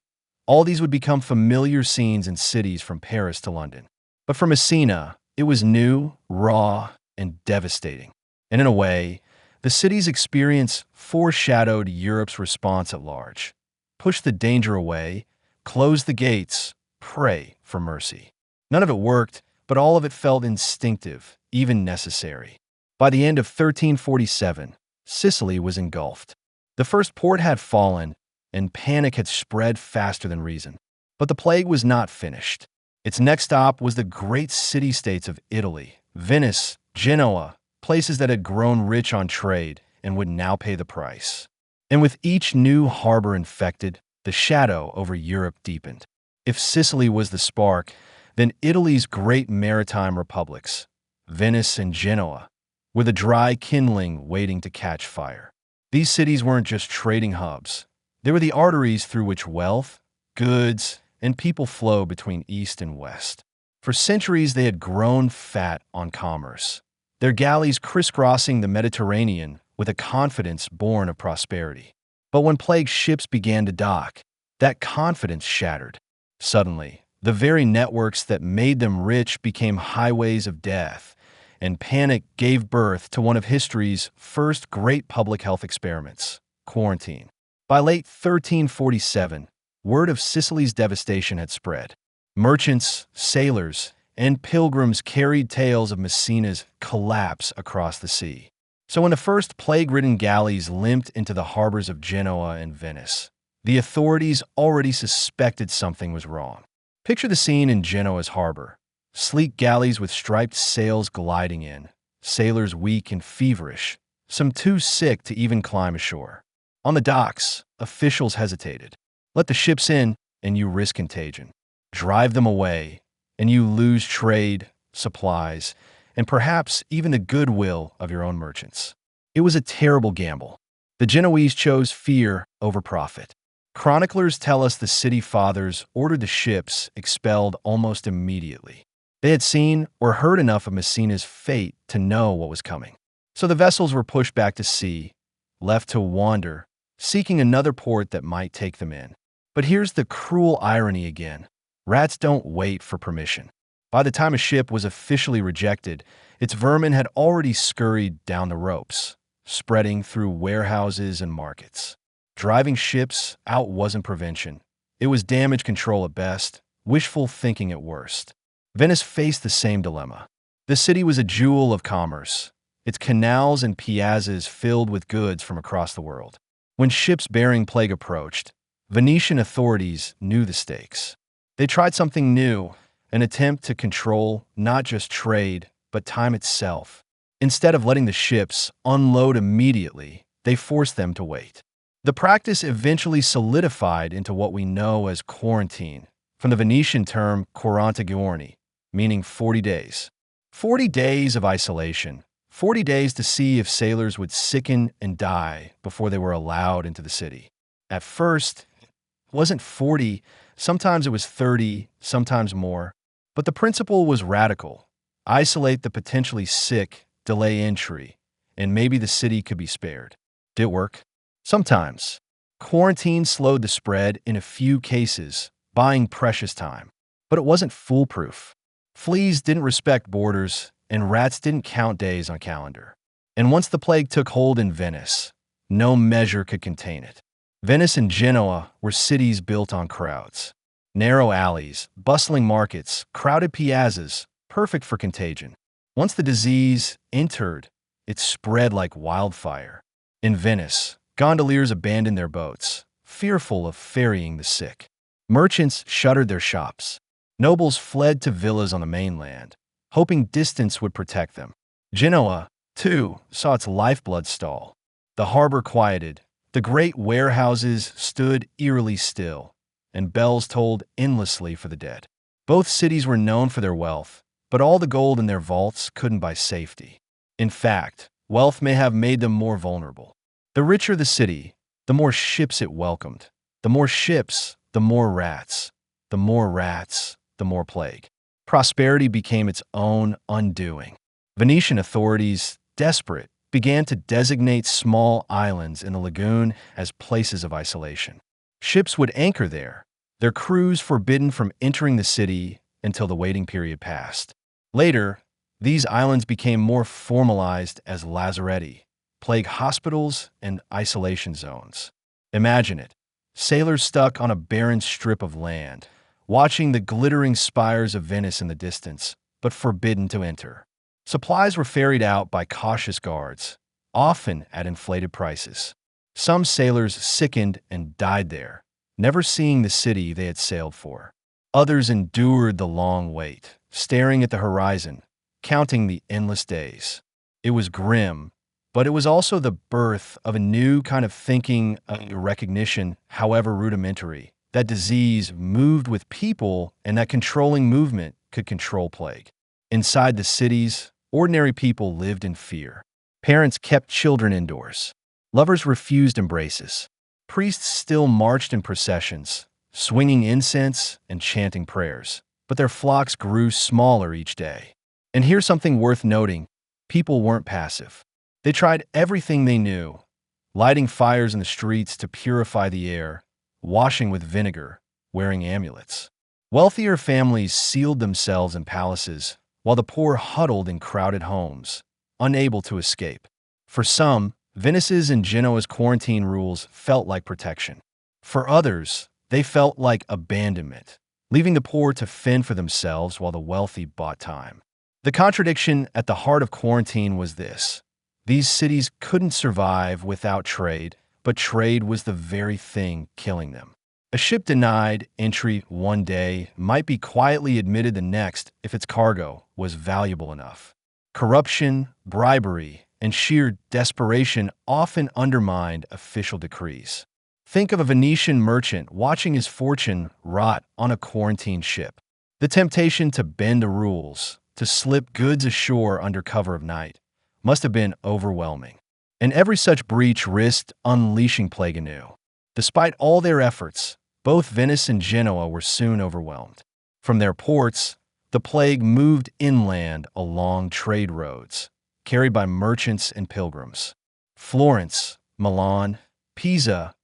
All these would become familiar scenes in cities from Paris to London. But for Messina, it was new, raw, and devastating. And in a way, the city's experience foreshadowed Europe's response at large. Push the danger away, close the gates, pray for mercy. None of it worked, but all of it felt instinctive, even necessary. By the end of 1347, Sicily was engulfed. The first port had fallen, and panic had spread faster than reason. But the plague was not finished. Its next stop was the great city-states of Italy, Venice, Genoa, places that had grown rich on trade and would now pay the price. And with each new harbor infected, the shadow over Europe deepened. If Sicily was the spark, then Italy's great maritime republics, Venice and Genoa, were the dry kindling waiting to catch fire. These cities weren't just trading hubs. They were the arteries through which wealth, goods, and people flow between East and West. For centuries, they had grown fat on commerce, their galleys crisscrossing the Mediterranean with a confidence born of prosperity. But when plague ships began to dock, that confidence shattered. Suddenly, the very networks that made them rich became highways of death, and panic gave birth to one of history's first great public health experiments, quarantine. By late 1347, word of Sicily's devastation had spread. Merchants, sailors, and pilgrims carried tales of Messina's collapse across the sea. So when the first plague-ridden galleys limped into the harbors of Genoa and Venice, the authorities already suspected something was wrong. Picture the scene in Genoa's harbor. Sleek galleys with striped sails gliding in, sailors weak and feverish, some too sick to even climb ashore. On the docks, officials hesitated. Let the ships in, and you risk contagion. Drive them away, and you lose trade, supplies, and perhaps even the goodwill of your own merchants. It was a terrible gamble. The Genoese chose fear over profit. Chroniclers tell us the city fathers ordered the ships expelled almost immediately. They had seen or heard enough of Messina's fate to know what was coming. So the vessels were pushed back to sea, left to wander, seeking another port that might take them in. But here's the cruel irony again. Rats don't wait for permission. By the time a ship was officially rejected, its vermin had already scurried down the ropes, spreading through warehouses and markets. Driving ships out wasn't prevention. It was damage control at best, wishful thinking at worst. Venice faced the same dilemma. The city was a jewel of commerce, its canals and piazzas filled with goods from across the world. When ships bearing plague approached, Venetian authorities knew the stakes. They tried something new, an attempt to control not just trade, but time itself. Instead of letting the ships unload immediately, they forced them to wait. The practice eventually solidified into what we know as quarantine, from the Venetian term quaranta giorni, meaning 40 days. 40 days of isolation, 40 days to see if sailors would sicken and die before they were allowed into the city. At first, it wasn't 40, sometimes it was 30, sometimes more. But the principle was radical. Isolate the potentially sick, delay entry, and maybe the city could be spared. Did it work? Sometimes. Quarantine slowed the spread in a few cases, buying precious time. But it wasn't foolproof. Fleas didn't respect borders, and rats didn't count days on a calendar. And once the plague took hold in Venice, no measure could contain it. Venice and Genoa were cities built on crowds. Narrow alleys, bustling markets, crowded piazzas, perfect for contagion. Once the disease entered, it spread like wildfire. In Venice, gondoliers abandoned their boats, fearful of ferrying the sick. Merchants shuttered their shops. Nobles fled to villas on the mainland, hoping distance would protect them. Genoa, too, saw its lifeblood stall. The harbor quieted, the great warehouses stood eerily still, and bells tolled endlessly for the dead. Both cities were known for their wealth, but all the gold in their vaults couldn't buy safety. In fact, wealth may have made them more vulnerable. The richer the city, the more ships it welcomed. The more ships, the more rats. The more rats, the more plague. Prosperity became its own undoing. Venetian authorities, desperate, began to designate small islands in the lagoon as places of isolation. Ships would anchor there, their crews forbidden from entering the city until the waiting period passed. Later, these islands became more formalized as lazaretti, plague hospitals, and isolation zones. Imagine it. Sailors stuck on a barren strip of land, watching the glittering spires of Venice in the distance, but forbidden to enter. Supplies were ferried out by cautious guards, often at inflated prices. Some sailors sickened and died there, never seeing the city they had sailed for. Others endured the long wait, staring at the horizon, counting the endless days. It was grim, but it was also the birth of a new kind of thinking, a recognition, however rudimentary, that disease moved with people and that controlling movement could control plague. Inside the cities, ordinary people lived in fear. Parents kept children indoors. Lovers refused embraces. Priests still marched in processions, swinging incense and chanting prayers, but their flocks grew smaller each day. And here's something worth noting. People weren't passive. They tried everything they knew, lighting fires in the streets to purify the air, washing with vinegar, wearing amulets. Wealthier families sealed themselves in palaces, while the poor huddled in crowded homes, unable to escape. For some, Venice's and Genoa's quarantine rules felt like protection. For others, they felt like abandonment, leaving the poor to fend for themselves while the wealthy bought time. The contradiction at the heart of quarantine was this. These cities couldn't survive without trade, but trade was the very thing killing them. A ship denied entry one day might be quietly admitted the next if its cargo was valuable enough. Corruption, bribery, and sheer desperation often undermined official decrees. Think of a Venetian merchant watching his fortune rot on a quarantined ship. The temptation to bend the rules, to slip goods ashore under cover of night, must have been overwhelming. And every such breach risked unleashing plague anew. Despite all their efforts, both Venice and Genoa were soon overwhelmed. From their ports, the plague moved inland along trade roads, carried by merchants and pilgrims. Florence, Milan, Pisa,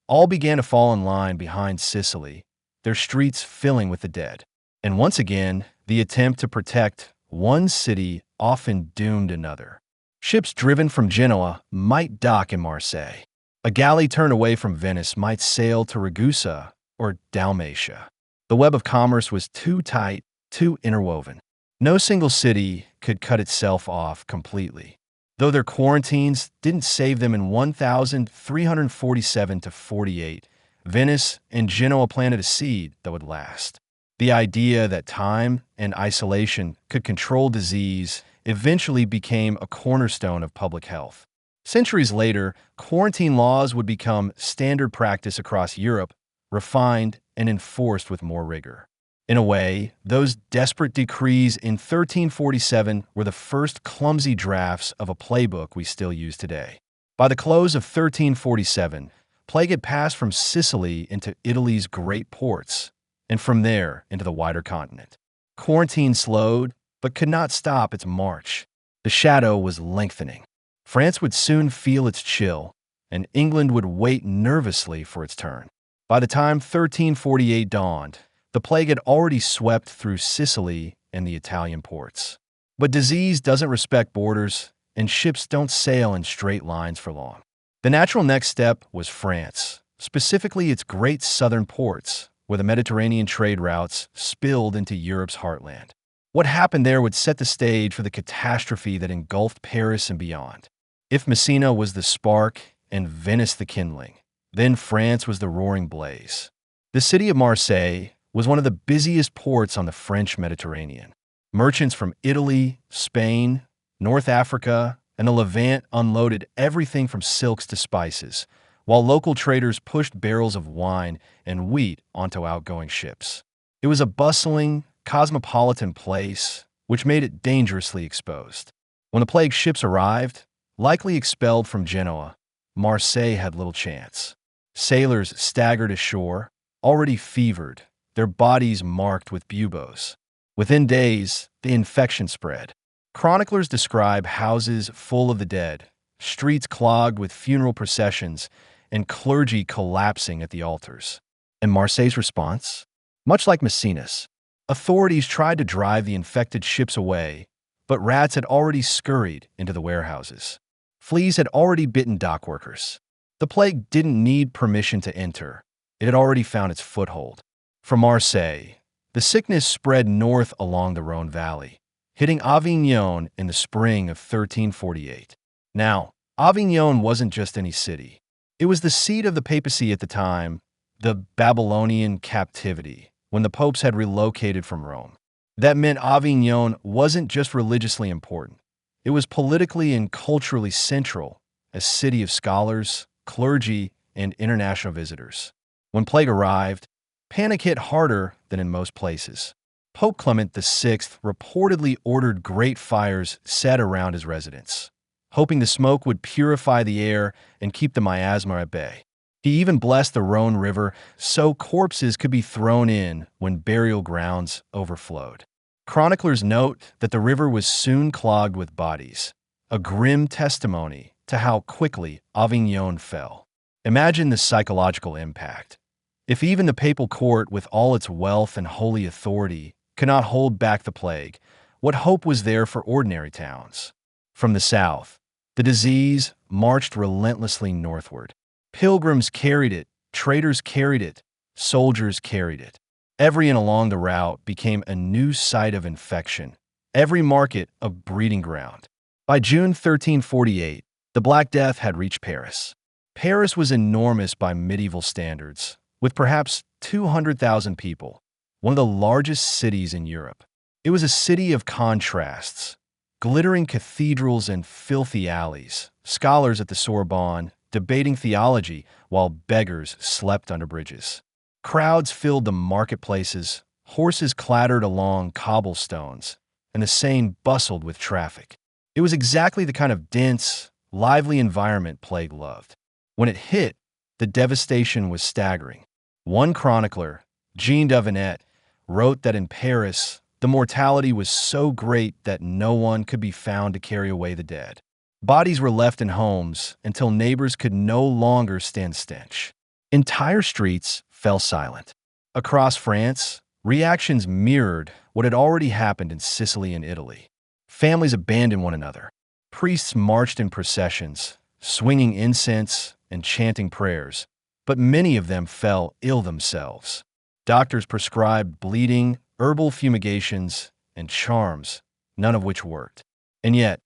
all began to fall in line behind Sicily, their streets filling with the dead. And once again, the attempt to protect one city often doomed another. Ships driven from Genoa might dock in Marseille. A galley turned away from Venice might sail to Ragusa or Dalmatia. The web of commerce was too tight, too interwoven. No single city could cut itself off completely. Though their quarantines didn't save them in 1347 to 48, Venice and Genoa planted a seed that would last. The idea that time and isolation could control disease eventually became a cornerstone of public health. Centuries later, quarantine laws would become standard practice across Europe, refined and enforced with more rigor. In a way, those desperate decrees in 1347 were the first clumsy drafts of a playbook we still use today. By the close of 1347, plague had passed from Sicily into Italy's great ports, and from there into the wider continent. Quarantine slowed, but could not stop its march. The shadow was lengthening. France would soon feel its chill, and England would wait nervously for its turn. By the time 1348 dawned, the plague had already swept through Sicily and the Italian ports. But disease doesn't respect borders, and ships don't sail in straight lines for long. The natural next step was France, specifically its great southern ports, where the Mediterranean trade routes spilled into Europe's heartland. What happened there would set the stage for the catastrophe that engulfed Paris and beyond. If Messina was the spark and Venice the kindling, then France was the roaring blaze. The city of Marseille was one of the busiest ports on the French Mediterranean. Merchants from Italy, Spain, North Africa, and the Levant unloaded everything from silks to spices, while local traders pushed barrels of wine and wheat onto outgoing ships. It was a bustling, cosmopolitan place, which made it dangerously exposed. When the plague ships arrived, likely expelled from Genoa, Marseille had little chance. Sailors staggered ashore, already fevered, their bodies marked with buboes. Within days, the infection spread. Chroniclers describe houses full of the dead, streets clogged with funeral processions, and clergy collapsing at the altars. And Marseille's response? Much like Messina's, authorities tried to drive the infected ships away, but rats had already scurried into the warehouses. Fleas had already bitten dockworkers. The plague didn't need permission to enter. It had already found its foothold. From Marseille, the sickness spread north along the Rhone Valley, hitting Avignon in the spring of 1348. Now, Avignon wasn't just any city. It was the seat of the papacy at the time, the Babylonian captivity, when the popes had relocated from Rome. That meant Avignon wasn't just religiously important. It was politically and culturally central, a city of scholars, clergy, and international visitors. When plague arrived, panic hit harder than in most places. Pope Clement VI reportedly ordered great fires set around his residence, hoping the smoke would purify the air and keep the miasma at bay. He even blessed the Rhone River so corpses could be thrown in when burial grounds overflowed. Chroniclers note that the river was soon clogged with bodies, a grim testimony to how quickly Avignon fell. Imagine the psychological impact. If even the papal court, with all its wealth and holy authority, could not hold back the plague, what hope was there for ordinary towns? From the south, the disease marched relentlessly northward. Pilgrims carried it, traders carried it, soldiers carried it. Every inn along the route became a new site of infection, every market a breeding ground. By June 1348, the Black Death had reached Paris. Paris was enormous by medieval standards, with perhaps 200,000 people, one of the largest cities in Europe. It was a city of contrasts, glittering cathedrals and filthy alleys, scholars at the Sorbonne debating theology while beggars slept under bridges. Crowds filled the marketplaces, horses clattered along cobblestones, and the Seine bustled with traffic. It was exactly the kind of dense, lively environment plague loved. When it hit, the devastation was staggering. One chronicler, Jean de Venette, wrote that in Paris, the mortality was so great that no one could be found to carry away the dead. Bodies were left in homes until neighbors could no longer stand stench. Entire streets fell silent. Across France, reactions mirrored what had already happened in Sicily and Italy. Families abandoned one another. Priests marched in processions, swinging incense and chanting prayers, but many of them fell ill themselves. Doctors prescribed bleeding, herbal fumigations, and charms, none of which worked. And yet,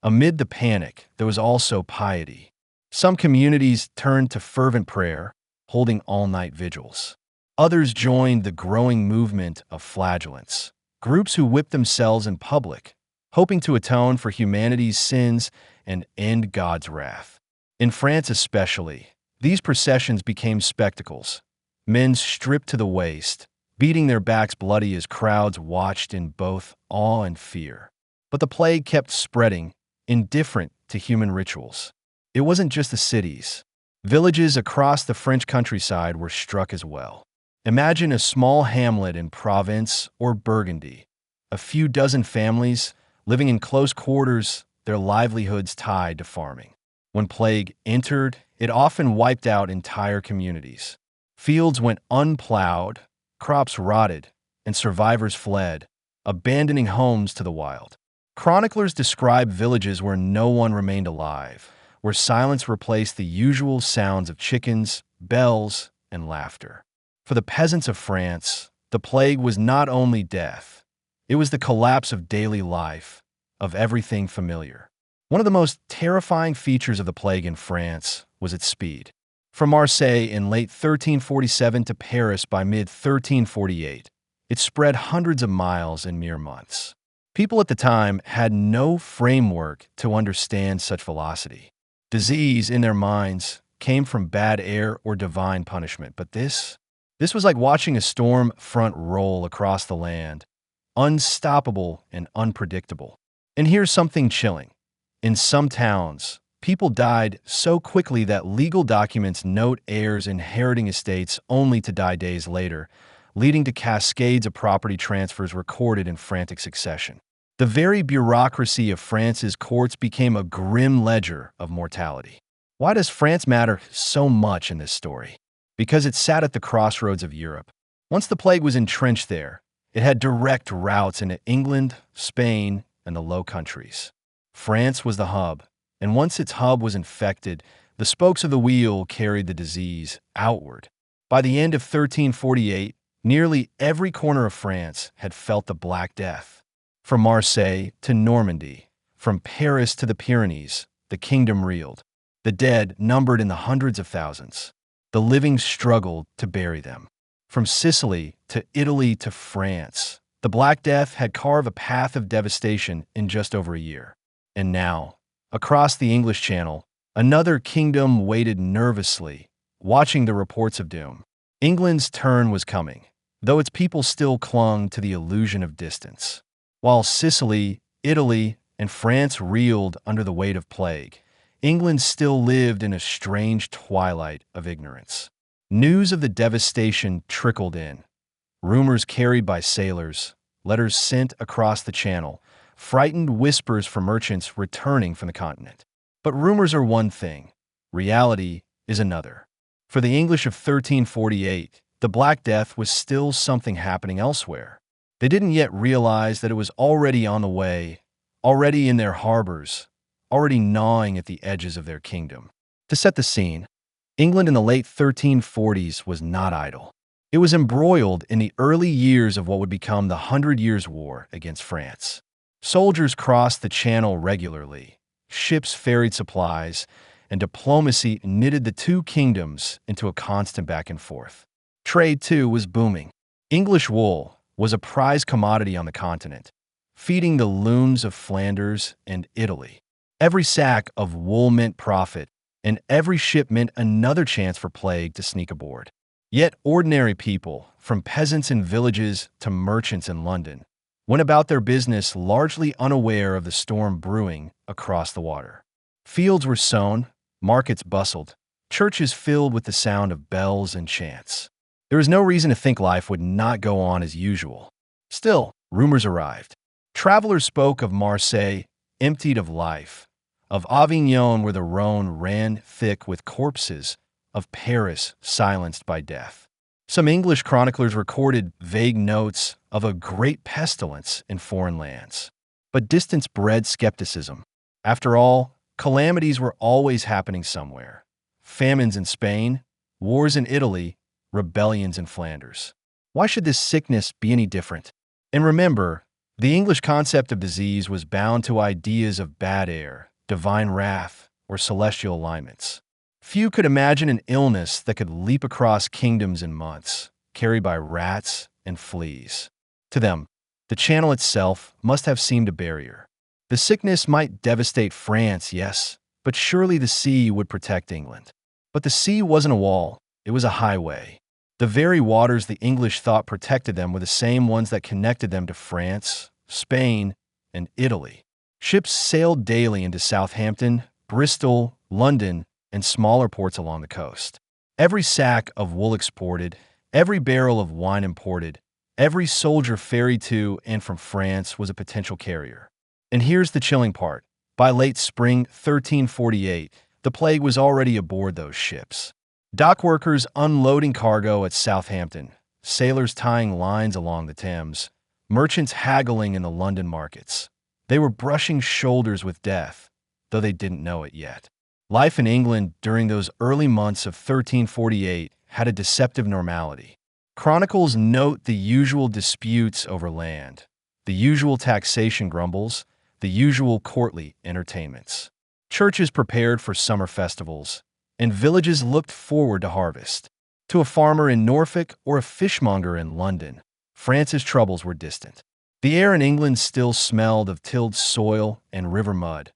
amid the panic, there was also piety. Some communities turned to fervent prayer, holding all-night vigils. Others joined the growing movement of flagellants, groups who whipped themselves in public, hoping to atone for humanity's sins and end God's wrath. In France especially, these processions became spectacles. Men stripped to the waist, beating their backs bloody as crowds watched in both awe and fear. But the plague kept spreading, indifferent to human rituals. It wasn't just the cities. Villages across the French countryside were struck as well. Imagine a small hamlet in Provence or Burgundy. A few dozen families living in close quarters, their livelihoods tied to farming. When plague entered, it often wiped out entire communities. Fields went unplowed, crops rotted, and survivors fled, abandoning homes to the wild. Chroniclers describe villages where no one remained alive, where silence replaced the usual sounds of chickens, bells, and laughter. For the peasants of France, the plague was not only death, it was the collapse of daily life, of everything familiar. One of the most terrifying features of the plague in France was its speed. From Marseille in late 1347 to Paris by mid-1348, it spread hundreds of miles in mere months. People at the time had no framework to understand such velocity. Disease, in their minds, came from bad air or divine punishment, but this was like watching a storm front roll across the land, unstoppable and unpredictable. And here's something chilling. In some towns, people died so quickly that legal documents note heirs inheriting estates only to die days later, leading to cascades of property transfers recorded in frantic succession. The very bureaucracy of France's courts became a grim ledger of mortality. Why does France matter so much in this story? Because it sat at the crossroads of Europe. Once the plague was entrenched there, it had direct routes into England, Spain, and the Low Countries. France was the hub, and once its hub was infected, the spokes of the wheel carried the disease outward. By the end of 1348, nearly every corner of France had felt the Black Death. From Marseille to Normandy, from Paris to the Pyrenees, the kingdom reeled. The dead numbered in the hundreds of thousands. The living struggled to bury them. From Sicily to Italy to France, the Black Death had carved a path of devastation in just over a year. And now, across the English Channel, another kingdom waited nervously, watching the reports of doom. England's turn was coming, though its people still clung to the illusion of distance. While Sicily, Italy, and France reeled under the weight of plague, England still lived in a strange twilight of ignorance. News of the devastation trickled in. Rumors carried by sailors, letters sent across the channel, frightened whispers from merchants returning from the continent. But rumors are one thing, reality is another. For the English of 1348, the Black Death was still something happening elsewhere. They didn't yet realize that it was already on the way, already in their harbors, already gnawing at the edges of their kingdom. To set the scene, England in the late 1340s was not idle. It was embroiled in the early years of what would become the 100 Years' War against France. Soldiers crossed the Channel regularly, ships ferried supplies, and diplomacy knitted the two kingdoms into a constant back and forth. Trade, too, was booming. English wool was a prized commodity on the continent, feeding the looms of Flanders and Italy. Every sack of wool meant profit, and every ship meant another chance for plague to sneak aboard. Yet ordinary people, from peasants in villages to merchants in London, went about their business largely unaware of the storm brewing across the water. Fields were sown, markets bustled, churches filled with the sound of bells and chants. There was no reason to think life would not go on as usual. Still, rumors arrived. Travelers spoke of Marseille, emptied of life, of Avignon where the Rhone ran thick with corpses, of Paris silenced by death. Some English chroniclers recorded vague notes of a great pestilence in foreign lands. But distance bred skepticism. After all, calamities were always happening somewhere. Famines in Spain, wars in Italy, rebellions in Flanders. Why should this sickness be any different? And remember, the English concept of disease was bound to ideas of bad air, divine wrath, or celestial alignments. Few could imagine an illness that could leap across kingdoms in months, carried by rats and fleas. To them, the Channel itself must have seemed a barrier. The sickness might devastate France, yes, but surely the sea would protect England. But the sea wasn't a wall, it was a highway. The very waters the English thought protected them were the same ones that connected them to France, Spain, and Italy. Ships sailed daily into Southampton, Bristol, London, and smaller ports along the coast. Every sack of wool exported, every barrel of wine imported, every soldier ferried to and from France was a potential carrier. And here's the chilling part. By late spring 1348, the plague was already aboard those ships. Dock workers unloading cargo at Southampton, sailors tying lines along the Thames, merchants haggling in the London markets. They were brushing shoulders with death, though they didn't know it yet. Life in England during those early months of 1348 had a deceptive normality. Chronicles note the usual disputes over land, the usual taxation grumbles, the usual courtly entertainments. Churches prepared for summer festivals, and villages looked forward to harvest. To a farmer in Norfolk or a fishmonger in London, France's troubles were distant. The air in England still smelled of tilled soil and river mud,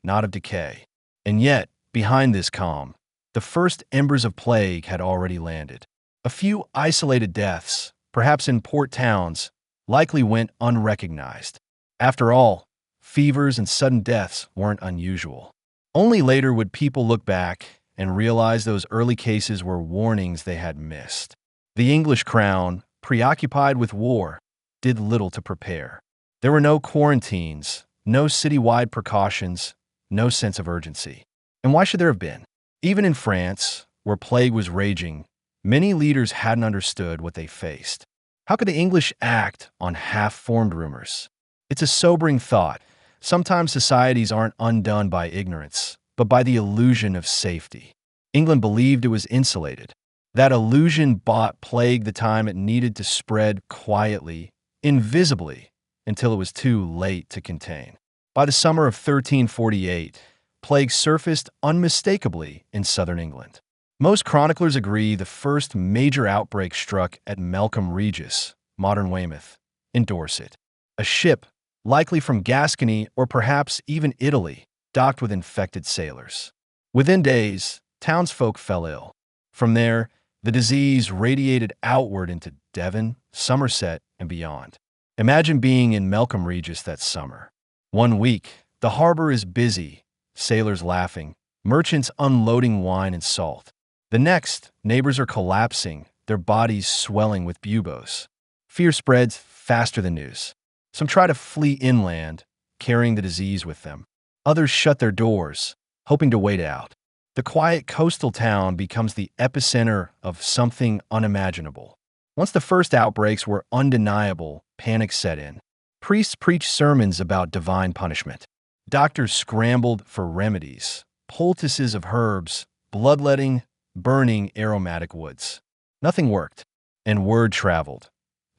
not of decay. And yet, behind this calm, the first embers of plague had already landed. A few isolated deaths, perhaps in port towns, likely went unrecognized. After all, fevers and sudden deaths weren't unusual. Only later would people look back and realize those early cases were warnings they had missed. The English crown, preoccupied with war, did little to prepare. There were no quarantines, no citywide precautions, no sense of urgency. And why should there have been? Even in France, where plague was raging, many leaders hadn't understood what they faced. How could the English act on half-formed rumors? It's a sobering thought. Sometimes societies aren't undone by ignorance, but by the illusion of safety. England believed it was insulated. That illusion bought plague the time it needed to spread quietly, invisibly, until it was too late to contain. By the summer of 1348, plague surfaced unmistakably in southern England. Most chroniclers agree the first major outbreak struck at Melcombe Regis, modern Weymouth, in Dorset. A ship, likely from Gascony or perhaps even Italy, docked with infected sailors. Within days, townsfolk fell ill. From there, the disease radiated outward into Devon, Somerset, and beyond. Imagine being in Melcombe Regis that summer. One week, the harbor is busy, sailors laughing, merchants unloading wine and salt. The next, neighbors are collapsing, their bodies swelling with buboes. Fear spreads faster than news. Some try to flee inland, carrying the disease with them. Others shut their doors, hoping to wait it out. The quiet coastal town becomes the epicenter of something unimaginable. Once the first outbreaks were undeniable, panic set in. Priests preached sermons about divine punishment. Doctors scrambled for remedies, poultices of herbs, bloodletting, burning aromatic woods. Nothing worked, and word traveled.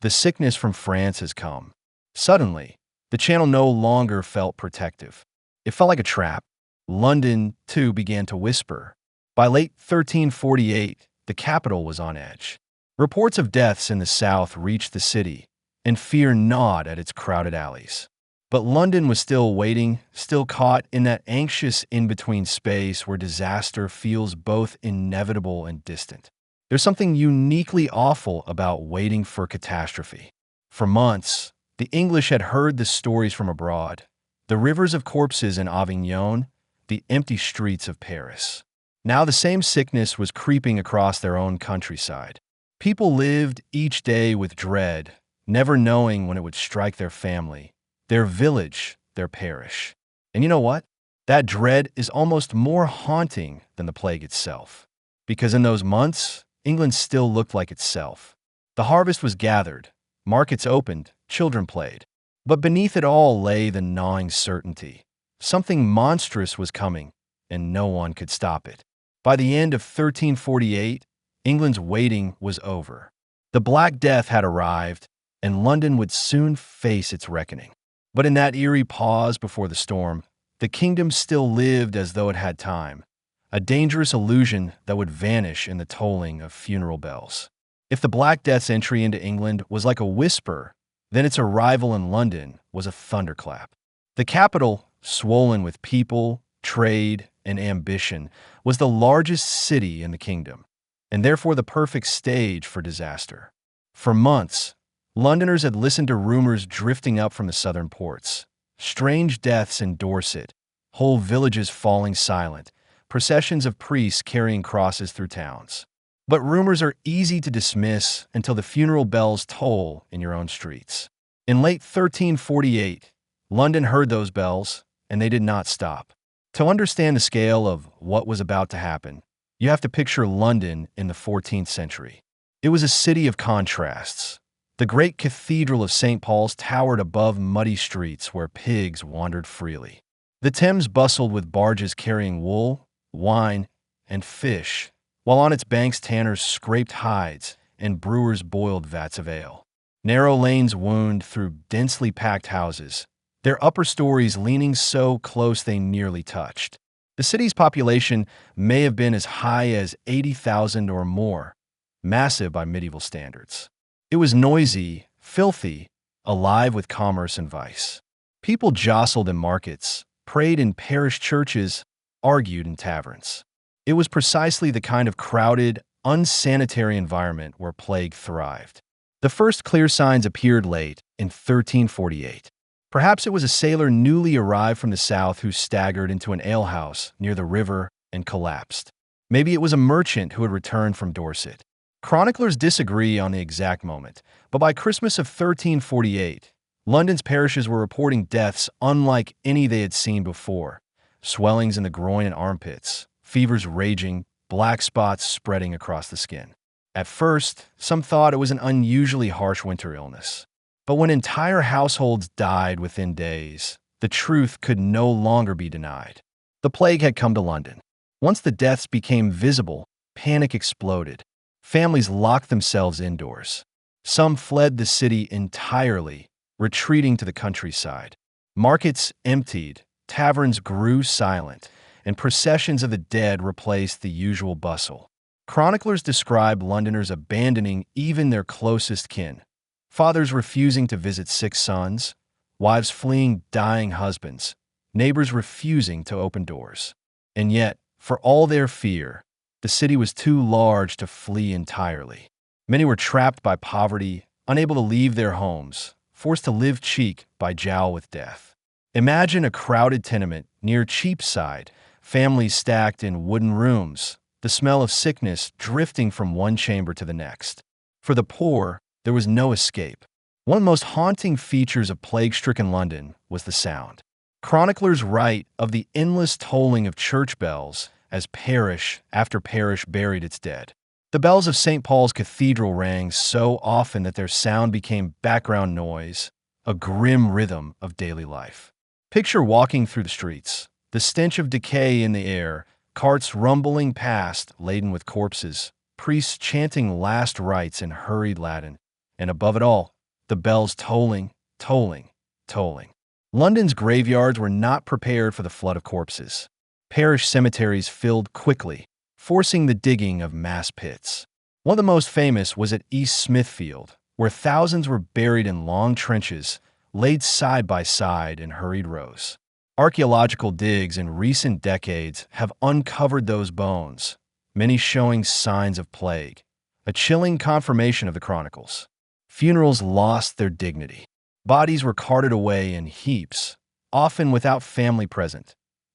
The sickness from France has come. Suddenly, the channel no longer felt protective. It felt like a trap. London, too, began to whisper. By late 1348, the capital was on edge. Reports of deaths in the south reached the city, and fear gnawed at its crowded alleys. But London was still waiting, still caught in that anxious in-between space where disaster feels both inevitable and distant. There's something uniquely awful about waiting for catastrophe. For months, the English had heard the stories from abroad, the rivers of corpses in Avignon, the empty streets of Paris. Now the same sickness was creeping across their own countryside. People lived each day with dread, never knowing when it would strike their family, their village, their parish. And you know what? That dread is almost more haunting than the plague itself. Because in those months, England still looked like itself. The harvest was gathered, markets opened, children played. But beneath it all lay the gnawing certainty. Something monstrous was coming, and no one could stop it. By the end of 1348, England's waiting was over. The Black Death had arrived, and London would soon face its reckoning. But in that eerie pause before the storm, the kingdom still lived as though it had time, a dangerous illusion that would vanish in the tolling of funeral bells. If the Black Death's entry into England was like a whisper, then its arrival in London was a thunderclap. The capital, swollen with people, trade, and ambition, was the largest city in the kingdom, and therefore the perfect stage for disaster. For months, Londoners had listened to rumors drifting up from the southern ports. Strange deaths in Dorset, whole villages falling silent, processions of priests carrying crosses through towns. But rumors are easy to dismiss until the funeral bells toll in your own streets. In late 1348, London heard those bells, and they did not stop. To understand the scale of what was about to happen, you have to picture London in the 14th century. It was a city of contrasts. The great cathedral of St. Paul's towered above muddy streets where pigs wandered freely. The Thames bustled with barges carrying wool, wine, and fish, while on its banks tanners scraped hides and brewers boiled vats of ale. Narrow lanes wound through densely packed houses, their upper stories leaning so close they nearly touched. The city's population may have been as high as 80,000 or more, massive by medieval standards. It was noisy, filthy, alive with commerce and vice. People jostled in markets, prayed in parish churches, argued in taverns. It was precisely the kind of crowded, unsanitary environment where plague thrived. The first clear signs appeared late in 1348. Perhaps it was a sailor newly arrived from the south who staggered into an alehouse near the river and collapsed. Maybe it was a merchant who had returned from Dorset. Chroniclers disagree on the exact moment, but by Christmas of 1348, London's parishes were reporting deaths unlike any they had seen before. Swellings in the groin and armpits, fevers raging, black spots spreading across the skin. At first, some thought it was an unusually harsh winter illness. But when entire households died within days, the truth could no longer be denied. The plague had come to London. Once the deaths became visible, panic exploded. Families locked themselves indoors. Some fled the city entirely, retreating to the countryside. Markets emptied, taverns grew silent, and processions of the dead replaced the usual bustle. Chroniclers describe Londoners abandoning even their closest kin, fathers refusing to visit sick sons, wives fleeing dying husbands, neighbors refusing to open doors. And yet, for all their fear, the city was too large to flee entirely. Many were trapped by poverty, unable to leave their homes, forced to live cheek by jowl with death. Imagine a crowded tenement near Cheapside, families stacked in wooden rooms, the smell of sickness drifting from one chamber to the next. For the poor, there was no escape. One of the most haunting features of plague-stricken London was the sound. Chroniclers write of the endless tolling of church bells as parish after parish buried its dead. The bells of St. Paul's Cathedral rang so often that their sound became background noise, a grim rhythm of daily life. Picture walking through the streets, the stench of decay in the air, carts rumbling past laden with corpses, priests chanting last rites in hurried Latin, and above it all, the bells tolling, tolling, tolling. London's graveyards were not prepared for the flood of corpses. Parish cemeteries filled quickly, forcing the digging of mass pits. One of the most famous was at East Smithfield, where thousands were buried in long trenches, laid side by side in hurried rows. Archaeological digs in recent decades have uncovered those bones, many showing signs of plague, a chilling confirmation of the chronicles. Funerals lost their dignity. Bodies were carted away in heaps, often without family present,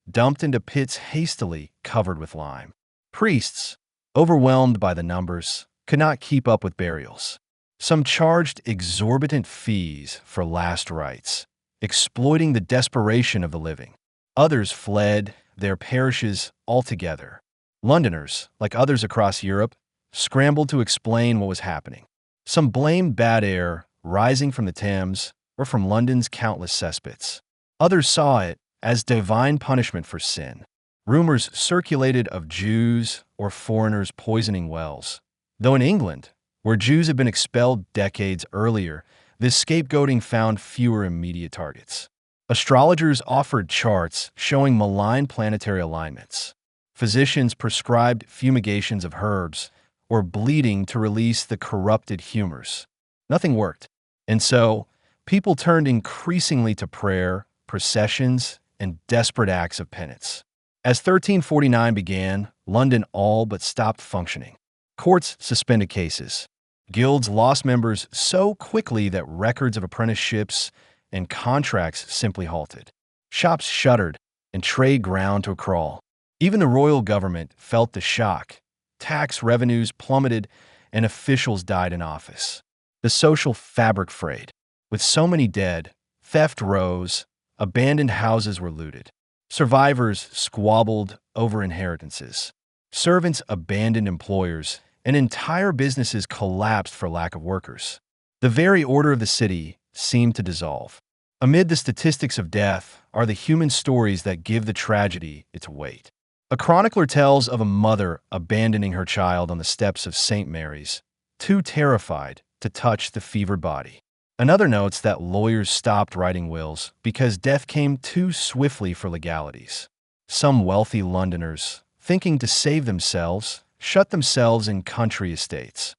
dumped into pits hastily covered with lime. Priests, overwhelmed by the numbers, could not keep up with burials. Some charged exorbitant fees for last rites, exploiting the desperation of the living. Others fled their parishes altogether. Londoners, like others across Europe, scrambled to explain what was happening. Some blamed bad air rising from the Thames or from London's countless cesspits. Others saw it as divine punishment for sin. Rumors circulated of Jews or foreigners poisoning wells, though in England, where Jews had been expelled decades earlier, this scapegoating found fewer immediate targets. Astrologers offered charts showing malign planetary alignments. Physicians prescribed fumigations of herbs or bleeding to release the corrupted humors. Nothing worked. And so, people turned increasingly to prayer, processions, and desperate acts of penance. As 1349 began, London all but stopped functioning. Courts suspended cases. Guilds lost members so quickly that records of apprenticeships and contracts simply halted. Shops shuttered and trade ground to a crawl. Even the royal government felt the shock. Tax revenues plummeted and officials died in office. The social fabric frayed. With so many dead, theft rose, abandoned houses were looted. Survivors squabbled over inheritances. Servants abandoned employers, and entire businesses collapsed for lack of workers. The very order of the city seemed to dissolve. Amid the statistics of death are the human stories that give the tragedy its weight. A chronicler tells of a mother abandoning her child on the steps of St. Mary's, too terrified to touch the fevered body. Another notes that lawyers stopped writing wills because death came too swiftly for legalities. Some wealthy Londoners, thinking to save themselves, shut themselves in country estates,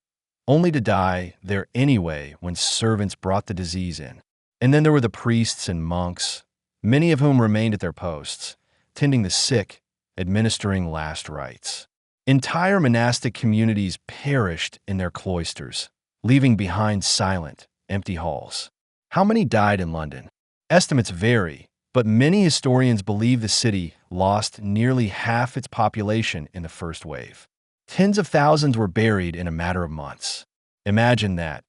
only to die there anyway when servants brought the disease in. And then there were the priests and monks, many of whom remained at their posts, tending the sick, administering last rites. Entire monastic communities perished in their cloisters, leaving behind silent, empty halls. How many died in London? Estimates vary, but many historians believe the city lost nearly half its population in the first wave. Tens of thousands were buried in a matter of months. Imagine that.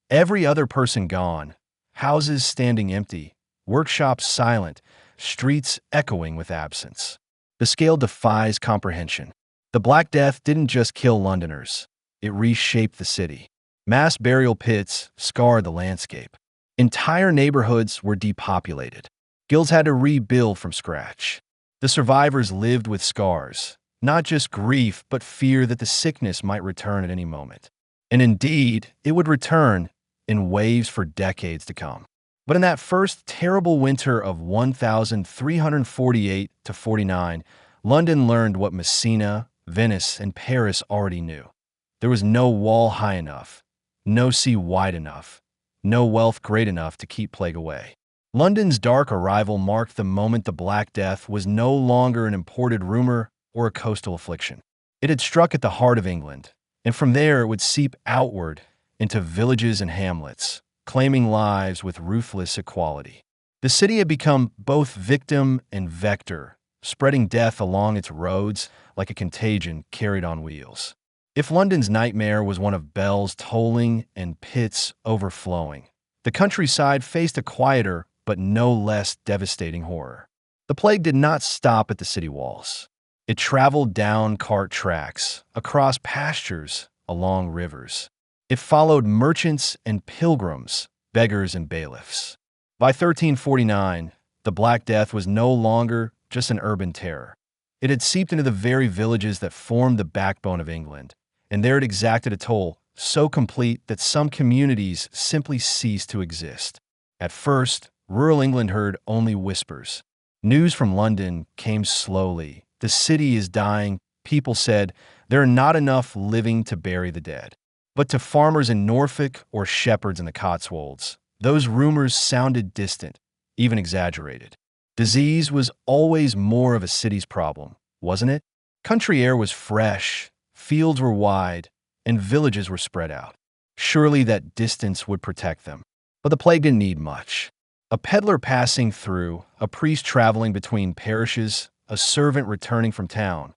Every other person gone, houses standing empty, workshops silent, streets echoing with absence. The scale defies comprehension. The Black Death didn't just kill Londoners. It reshaped the city. Mass burial pits scarred the landscape. Entire neighborhoods were depopulated. Guilds had to rebuild from scratch. The survivors lived with scars, not just grief, but fear that the sickness might return at any moment. And indeed, it would return in waves for decades to come. But in that first terrible winter of 1348 to 49, London learned what Messina, Venice, and Paris already knew. There was no wall high enough, no sea wide enough, no wealth great enough to keep plague away. London's dark arrival marked the moment the Black Death was no longer an imported rumor or a coastal affliction. It had struck at the heart of England, and from there it would seep outward into villages and hamlets, claiming lives with ruthless equality. The city had become both victim and vector, spreading death along its roads like a contagion carried on wheels. If London's nightmare was one of bells tolling and pits overflowing, the countryside faced a quieter but no less devastating horror. The plague did not stop at the city walls. It traveled down cart tracks, across pastures, along rivers. It followed merchants and pilgrims, beggars and bailiffs. By 1349, the Black Death was no longer just an urban terror. It had seeped into the very villages that formed the backbone of England, and there it exacted a toll so complete that some communities simply ceased to exist. At first, rural England heard only whispers. News from London came slowly. The city is dying, people said. There are not enough living to bury the dead. But to farmers in Norfolk or shepherds in the Cotswolds, those rumors sounded distant, even exaggerated. Disease was always more of a city's problem, wasn't it? Country air was fresh, fields were wide, and villages were spread out. Surely that distance would protect them. But the plague didn't need much. A peddler passing through, a priest traveling between parishes, a servant returning from town.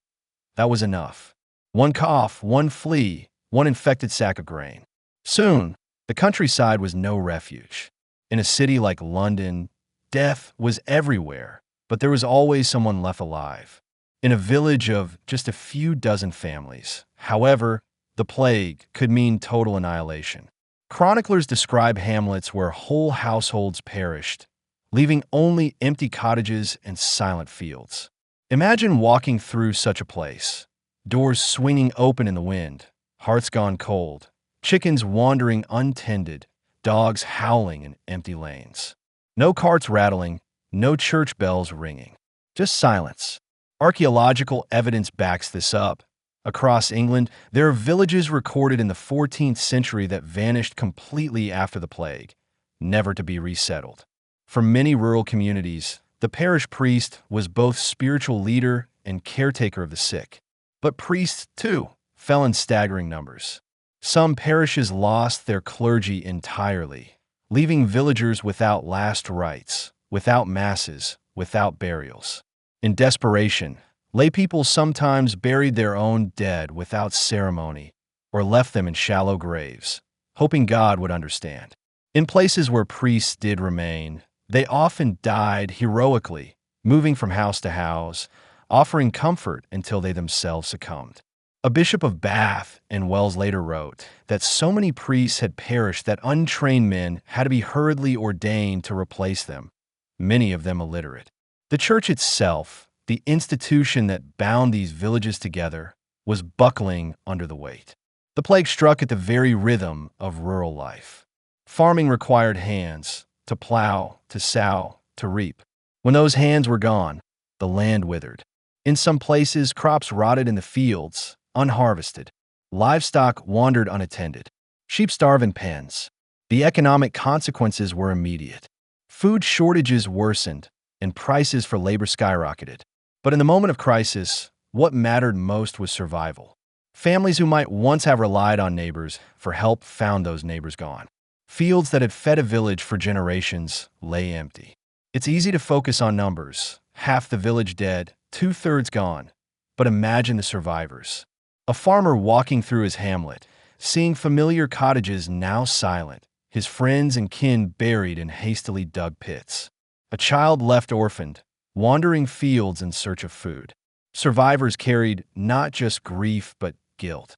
That was enough. One cough, one flea, one infected sack of grain. Soon, the countryside was no refuge. In a city like London, death was everywhere, but there was always someone left alive. In a village of just a few dozen families, however, the plague could mean total annihilation. Chroniclers describe hamlets where whole households perished, leaving only empty cottages and silent fields. Imagine walking through such a place, doors swinging open in the wind, hearts gone cold, chickens wandering untended, dogs howling in empty lanes. No carts rattling, no church bells ringing, just silence. Archaeological evidence backs this up. Across England, there are villages recorded in the 14th century that vanished completely after the plague, never to be resettled. For many rural communities, the parish priest was both spiritual leader and caretaker of the sick. But priests, too, fell in staggering numbers. Some parishes lost their clergy entirely, leaving villagers without last rites, without masses, without burials. In desperation, laypeople sometimes buried their own dead without ceremony or left them in shallow graves, hoping God would understand. In places where priests did remain, they often died heroically, moving from house to house, offering comfort until they themselves succumbed. A bishop of Bath and Wells later wrote that so many priests had perished that untrained men had to be hurriedly ordained to replace them, many of them illiterate. The church itself, the institution that bound these villages together, was buckling under the weight. The plague struck at the very rhythm of rural life. Farming required hands, to plow, to sow, to reap. When those hands were gone, the land withered. In some places, crops rotted in the fields, unharvested. Livestock wandered unattended. Sheep starved in pens. The economic consequences were immediate. Food shortages worsened, and prices for labor skyrocketed. But in the moment of crisis, what mattered most was survival. Families who might once have relied on neighbors for help found those neighbors gone. Fields that had fed a village for generations lay empty. It's easy to focus on numbers. Half the village dead, 2/3 gone. But imagine the survivors. A farmer walking through his hamlet, seeing familiar cottages now silent, his friends and kin buried in hastily dug pits. A child left orphaned, wandering fields in search of food. Survivors carried not just grief but guilt.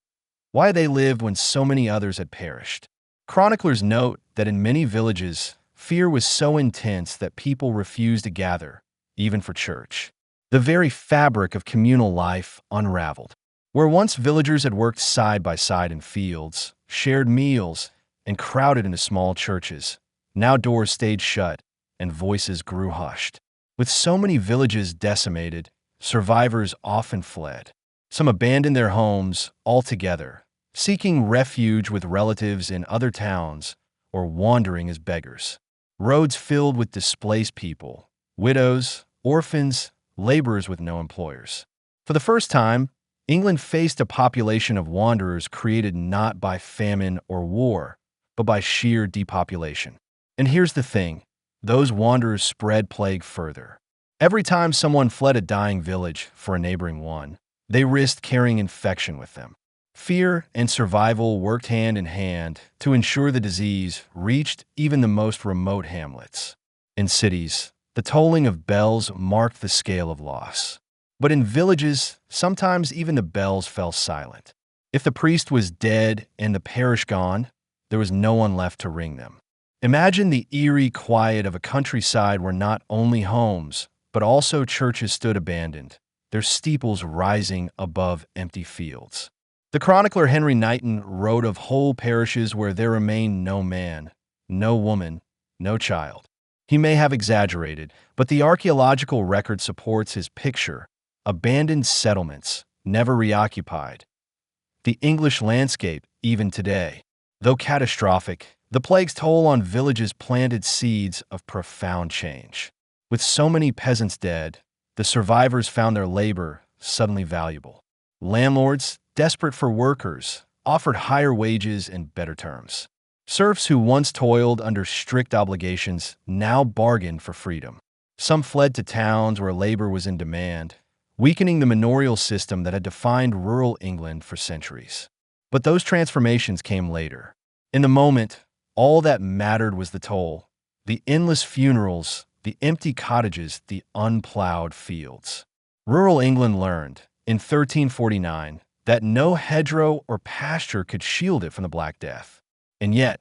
Why they lived when so many others had perished. Chroniclers note that in many villages, fear was so intense that people refused to gather, even for church. The very fabric of communal life unraveled. Where once villagers had worked side by side in fields, shared meals, and crowded into small churches, Now doors stayed shut, and voices grew hushed. With so many villages decimated, survivors often fled. Some abandoned their homes altogether, seeking refuge with relatives in other towns or wandering as beggars. Roads filled with displaced people, widows, orphans, laborers with no employers. For the first time, England faced a population of wanderers created not by famine or war, but by sheer depopulation. And here's the thing, those wanderers spread plague further. Every time someone fled a dying village for a neighboring one, they risked carrying infection with them. Fear and survival worked hand in hand to ensure the disease reached even the most remote hamlets. In cities, the tolling of bells marked the scale of loss. But in villages, sometimes even the bells fell silent. If the priest was dead and the parish gone, there was no one left to ring them. Imagine the eerie quiet of a countryside where not only homes, but also churches stood abandoned, their steeples rising above empty fields. The chronicler Henry Knighton wrote of whole parishes where there remained no man, no woman, no child. He may have exaggerated, but the archaeological record supports his picture: abandoned settlements, never reoccupied. The English landscape, even today. Though catastrophic, the plague's toll on villages planted seeds of profound change. With so many peasants dead, the survivors found their labor suddenly valuable. Landlords, desperate for workers, offered higher wages and better terms. Serfs who once toiled under strict obligations now bargained for freedom. Some fled to towns where labor was in demand, weakening the manorial system that had defined rural England for centuries. But those transformations came later. In the moment, all that mattered was the toll, the endless funerals, the empty cottages, the unplowed fields. Rural England learned, in 1349, that no hedgerow or pasture could shield it from the Black Death. And yet,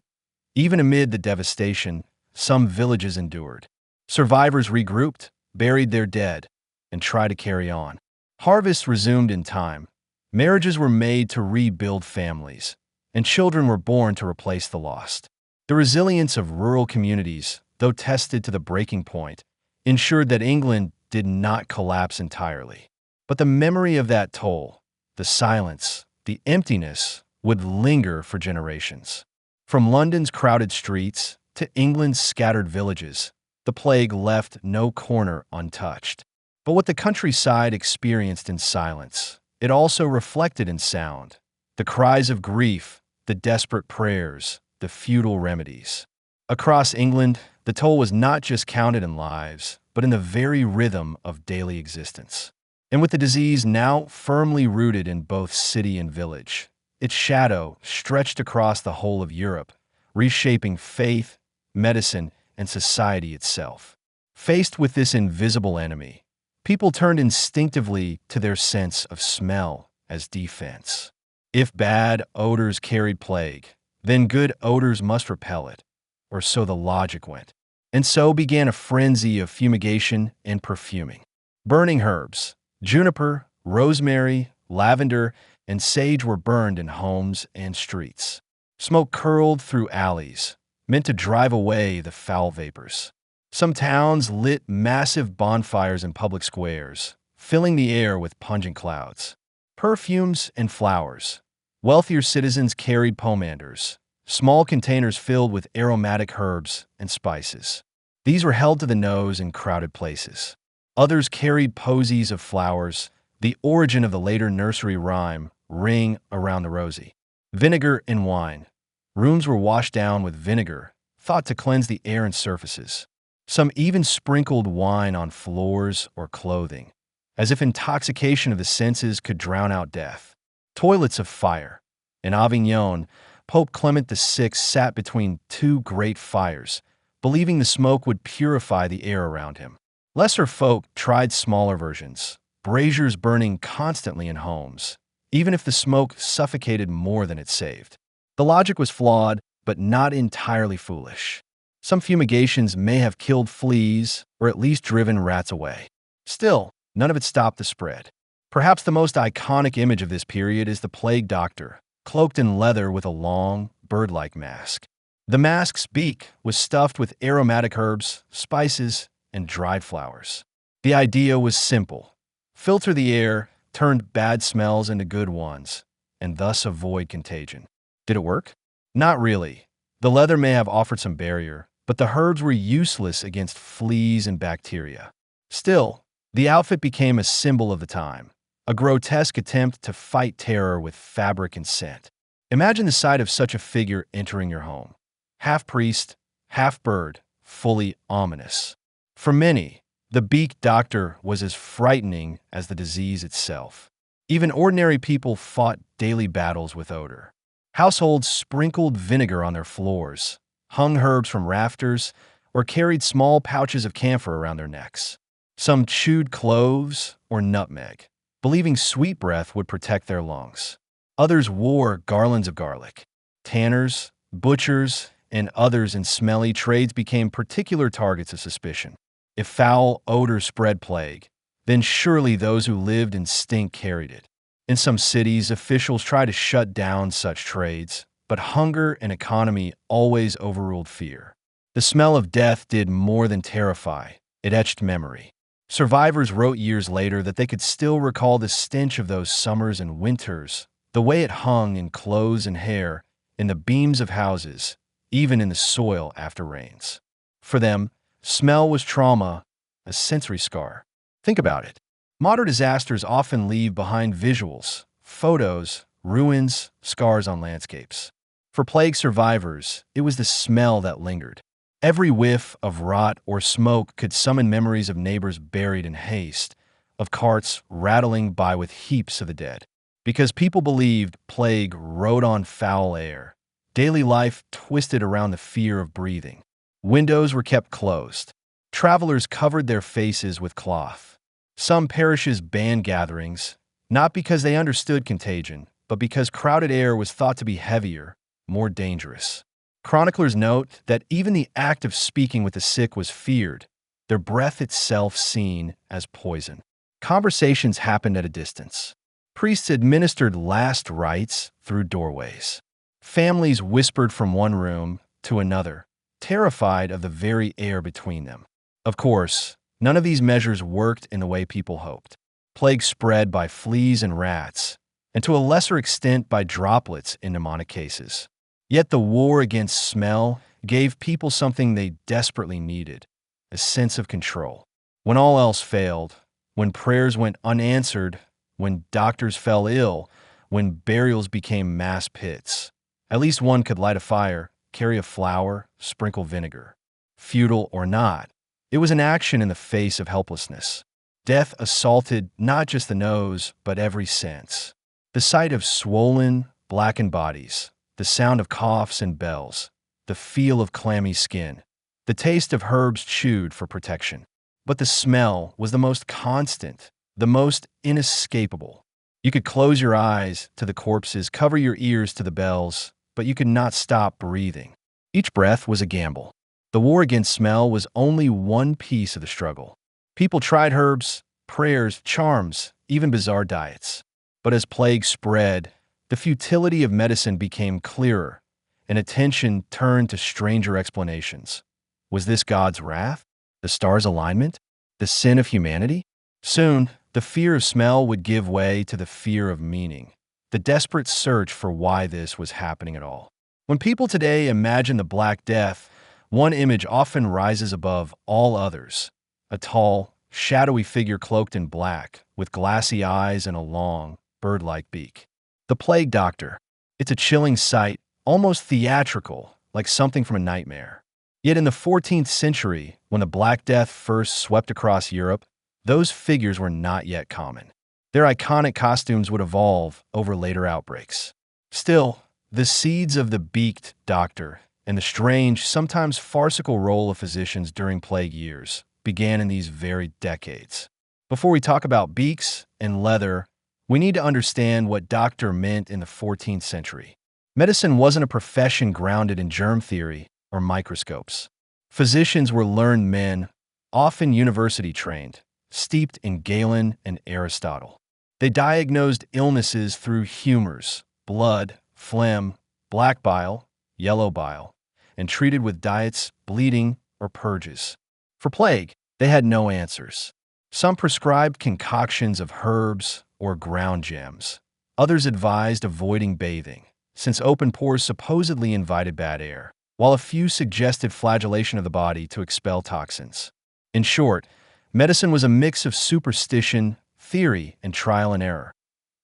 even amid the devastation, some villages endured. Survivors regrouped, buried their dead, and tried to carry on. Harvests resumed in time. Marriages were made to rebuild families, and children were born to replace the lost. The resilience of rural communities, though tested to the breaking point, ensured that England did not collapse entirely. But the memory of that toll, the silence, the emptiness, would linger for generations. From London's crowded streets to England's scattered villages, the plague left no corner untouched. But what the countryside experienced in silence, it also reflected in sound. The cries of grief, the desperate prayers, the futile remedies. Across England, the toll was not just counted in lives, but in the very rhythm of daily existence. And with the disease now firmly rooted in both city and village, its shadow stretched across the whole of Europe, reshaping faith, medicine, and society itself. Faced with this invisible enemy, people turned instinctively to their sense of smell as defense. If bad odors carried plague, then good odors must repel it, or so the logic went. And so began a frenzy of fumigation and perfuming. Burning herbs, juniper, rosemary, lavender, and sage were burned in homes and streets. Smoke curled through alleys, meant to drive away the foul vapors. Some towns lit massive bonfires in public squares, filling the air with pungent clouds. Perfumes and flowers. Wealthier citizens carried pomanders, small containers filled with aromatic herbs and spices. These were held to the nose in crowded places. Others carried posies of flowers, the origin of the later nursery rhyme, ring around the rosy. Vinegar and wine. Rooms were washed down with vinegar, thought to cleanse the air and surfaces. Some even sprinkled wine on floors or clothing, as if intoxication of the senses could drown out death. Toilets of fire. In Avignon, Pope Clement VI sat between two great fires, believing the smoke would purify the air around him. Lesser folk tried smaller versions, braziers burning constantly in homes, even if the smoke suffocated more than it saved. The logic was flawed, but not entirely foolish. Some fumigations may have killed fleas or at least driven rats away. Still, none of it stopped the spread. Perhaps the most iconic image of this period is the plague doctor, cloaked in leather with a long, bird-like mask. The mask's beak was stuffed with aromatic herbs, spices, and dried flowers. The idea was simple: filter the air, turn bad smells into good ones, and thus avoid contagion. Did it work? Not really. The leather may have offered some barrier, but the herbs were useless against fleas and bacteria. Still, the outfit became a symbol of the time, a grotesque attempt to fight terror with fabric and scent. Imagine the sight of such a figure entering your home. Half priest, half bird, fully ominous. For many, the beaked doctor was as frightening as the disease itself. Even ordinary people fought daily battles with odor. Households sprinkled vinegar on their floors, hung herbs from rafters, or carried small pouches of camphor around their necks. Some chewed cloves or nutmeg, believing sweet breath would protect their lungs. Others wore garlands of garlic. Tanners, butchers, and others in smelly trades became particular targets of suspicion. If foul odor spread plague, then surely those who lived in stink carried it. In some cities, officials tried to shut down such trades, but hunger and economy always overruled fear. The smell of death did more than terrify, it etched memory. Survivors wrote years later that they could still recall the stench of those summers and winters, the way it hung in clothes and hair, in the beams of houses, even in the soil after rains. For them, smell was trauma, a sensory scar. Think about it. Modern disasters often leave behind visuals, photos, ruins, scars on landscapes. For plague survivors, it was the smell that lingered. Every whiff of rot or smoke could summon memories of neighbors buried in haste, of carts rattling by with heaps of the dead. Because people believed plague rode on foul air, daily life twisted around the fear of breathing. Windows were kept closed. Travelers covered their faces with cloth. Some parishes banned gatherings, not because they understood contagion, but because crowded air was thought to be heavier, more dangerous. Chroniclers note that even the act of speaking with the sick was feared, their breath itself seen as poison. Conversations happened at a distance. Priests administered last rites through doorways. Families whispered from one room to another, terrified of the very air between them. Of course, none of these measures worked in the way people hoped. Plague spread by fleas and rats, and to a lesser extent by droplets in pneumonic cases. Yet the war against smell gave people something they desperately needed: a sense of control. When all else failed, when prayers went unanswered, when doctors fell ill, when burials became mass pits, at least one could light a fire, carry a flower, sprinkle vinegar. Futile or not, it was an action in the face of helplessness. Death assaulted not just the nose, but every sense. The sight of swollen, blackened bodies, the sound of coughs and bells, the feel of clammy skin, the taste of herbs chewed for protection. But the smell was the most constant, the most inescapable. You could close your eyes to the corpses, cover your ears to the bells, but you could not stop breathing. Each breath was a gamble. The war against smell was only one piece of the struggle. People tried herbs, prayers, charms, even bizarre diets. But as plague spread, the futility of medicine became clearer, and attention turned to stranger explanations. Was this God's wrath? The stars' alignment? The sin of humanity? Soon, the fear of smell would give way to the fear of meaning, the desperate search for why this was happening at all. When people today imagine the Black Death, one image often rises above all others: a tall, shadowy figure cloaked in black, with glassy eyes and a long, bird-like beak. The plague doctor. It's a chilling sight, almost theatrical, like something from a nightmare. Yet in the 14th century, when the Black Death first swept across Europe, those figures were not yet common. Their iconic costumes would evolve over later outbreaks. Still, the seeds of the beaked doctor and the strange, sometimes farcical role of physicians during plague years began in these very decades. Before we talk about beaks and leather, we need to understand what doctor meant in the 14th century. Medicine wasn't a profession grounded in germ theory or microscopes. Physicians were learned men, often university-trained, steeped in Galen and Aristotle. They diagnosed illnesses through humors, blood, phlegm, black bile, yellow bile, and treated with diets, bleeding, or purges. For plague, they had no answers. Some prescribed concoctions of herbs or ground gems. Others advised avoiding bathing, since open pores supposedly invited bad air, while a few suggested flagellation of the body to expel toxins. In short, medicine was a mix of superstition, theory, and trial and error.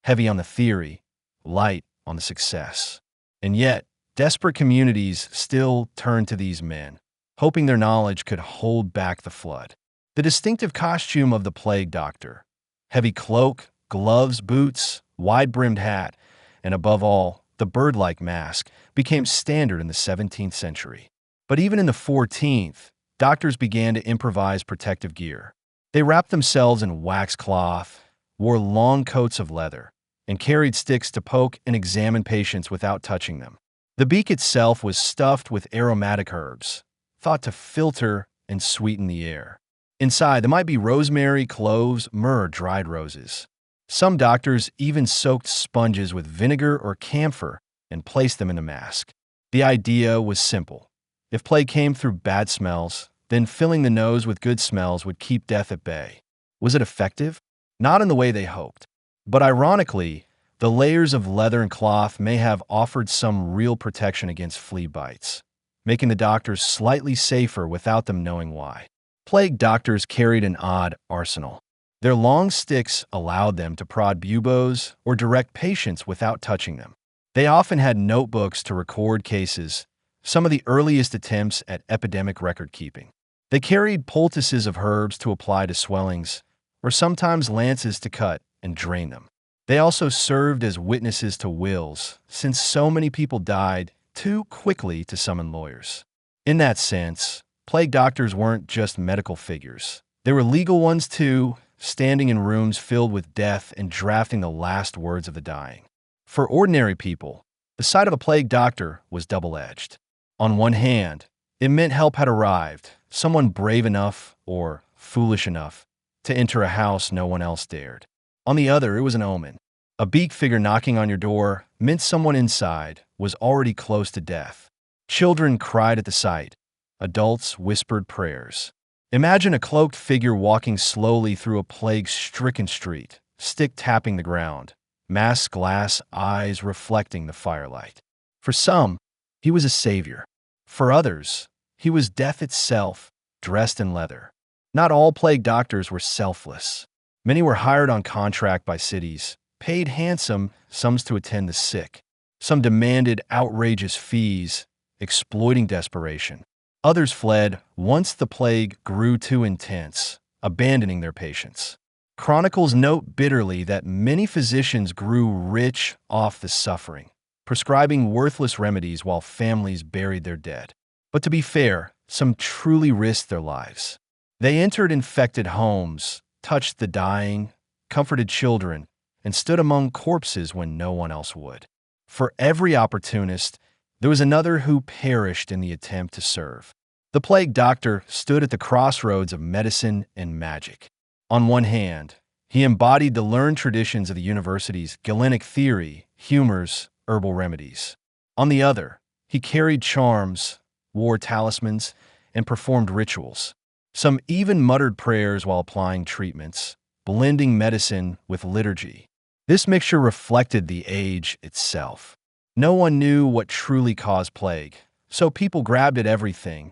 Heavy on the theory, light on the success. And yet, desperate communities still turned to these men, hoping their knowledge could hold back the flood. The distinctive costume of the plague doctor, heavy cloak, gloves, boots, wide-brimmed hat, and above all, the bird-like mask, became standard in the 17th century. But even in the 14th, doctors began to improvise protective gear. They wrapped themselves in wax cloth, wore long coats of leather, and carried sticks to poke and examine patients without touching them. The beak itself was stuffed with aromatic herbs, thought to filter and sweeten the air. Inside, there might be rosemary, cloves, myrrh, dried roses. Some doctors even soaked sponges with vinegar or camphor and placed them in the mask. The idea was simple. If plague came through bad smells, then filling the nose with good smells would keep death at bay. Was it effective? Not in the way they hoped. But ironically, the layers of leather and cloth may have offered some real protection against flea bites, making the doctors slightly safer without them knowing why. Plague doctors carried an odd arsenal. Their long sticks allowed them to prod buboes or direct patients without touching them. They often had notebooks to record cases, some of the earliest attempts at epidemic record-keeping. They carried poultices of herbs to apply to swellings, or sometimes lances to cut and drain them. They also served as witnesses to wills, since so many people died too quickly to summon lawyers. In that sense, plague doctors weren't just medical figures. They were legal ones too, standing in rooms filled with death and drafting the last words of the dying. For ordinary people, the sight of a plague doctor was double-edged. On one hand, it meant help had arrived, someone brave enough or foolish enough to enter a house no one else dared. On the other, it was an omen. A beak figure knocking on your door meant someone inside was already close to death. Children cried at the sight. Adults whispered prayers. Imagine a cloaked figure walking slowly through a plague-stricken street, stick tapping the ground, masked glass eyes reflecting the firelight. For some, he was a savior. For others, he was death itself, dressed in leather. Not all plague doctors were selfless. Many were hired on contract by cities, paid handsome sums to attend the sick. Some demanded outrageous fees, exploiting desperation. Others fled once the plague grew too intense, abandoning their patients. Chronicles note bitterly that many physicians grew rich off the suffering, prescribing worthless remedies while families buried their dead. But to be fair, some truly risked their lives. They entered infected homes, touched the dying, comforted children, and stood among corpses when no one else would. For every opportunist, there was another who perished in the attempt to serve. The plague doctor stood at the crossroads of medicine and magic. On one hand, he embodied the learned traditions of the university's Galenic theory, humors, herbal remedies. On the other, he carried charms, wore talismans, and performed rituals. Some even muttered prayers while applying treatments, blending medicine with liturgy. This mixture reflected the age itself. No one knew what truly caused plague, so people grabbed at everything: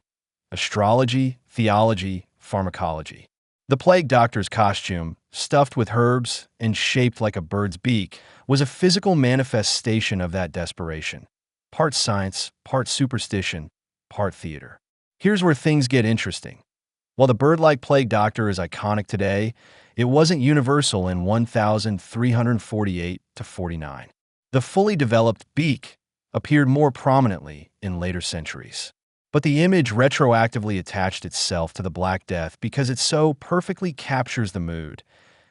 astrology, theology, pharmacology. The plague doctor's costume, stuffed with herbs and shaped like a bird's beak, was a physical manifestation of that desperation. Part science, part superstition, part theater. Here's where things get interesting. While the bird-like plague doctor is iconic today, it wasn't universal in 1348 to 49. The fully developed beak appeared more prominently in later centuries. But the image retroactively attached itself to the Black Death because it so perfectly captures the mood: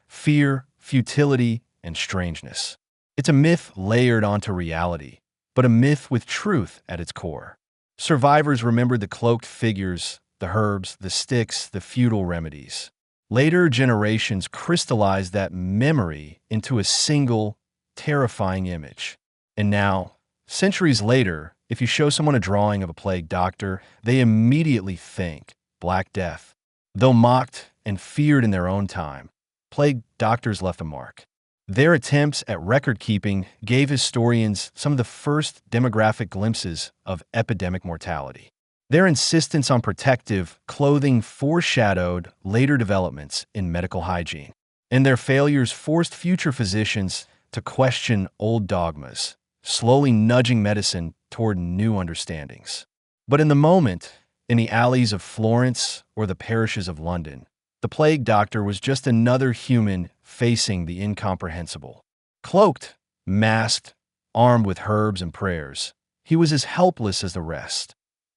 fear, futility, and strangeness. It's a myth layered onto reality, but a myth with truth at its core. Survivors remembered the cloaked figures, the herbs, the sticks, the feudal remedies. Later generations crystallized that memory into a single, terrifying image. And now, centuries later, If you show someone a drawing of a plague doctor, they immediately think Black Death. Though mocked and feared in their own time, plague doctors left a mark. Their attempts at record-keeping gave historians some of the first demographic glimpses of epidemic mortality. Their insistence on protective clothing foreshadowed later developments in medical hygiene, and their failures forced future physicians to question old dogmas, slowly nudging medicine toward new understandings. But in the moment, in the alleys of Florence or the parishes of London, the plague doctor was just another human facing the incomprehensible. Cloaked, masked, armed with herbs and prayers, he was as helpless as the rest,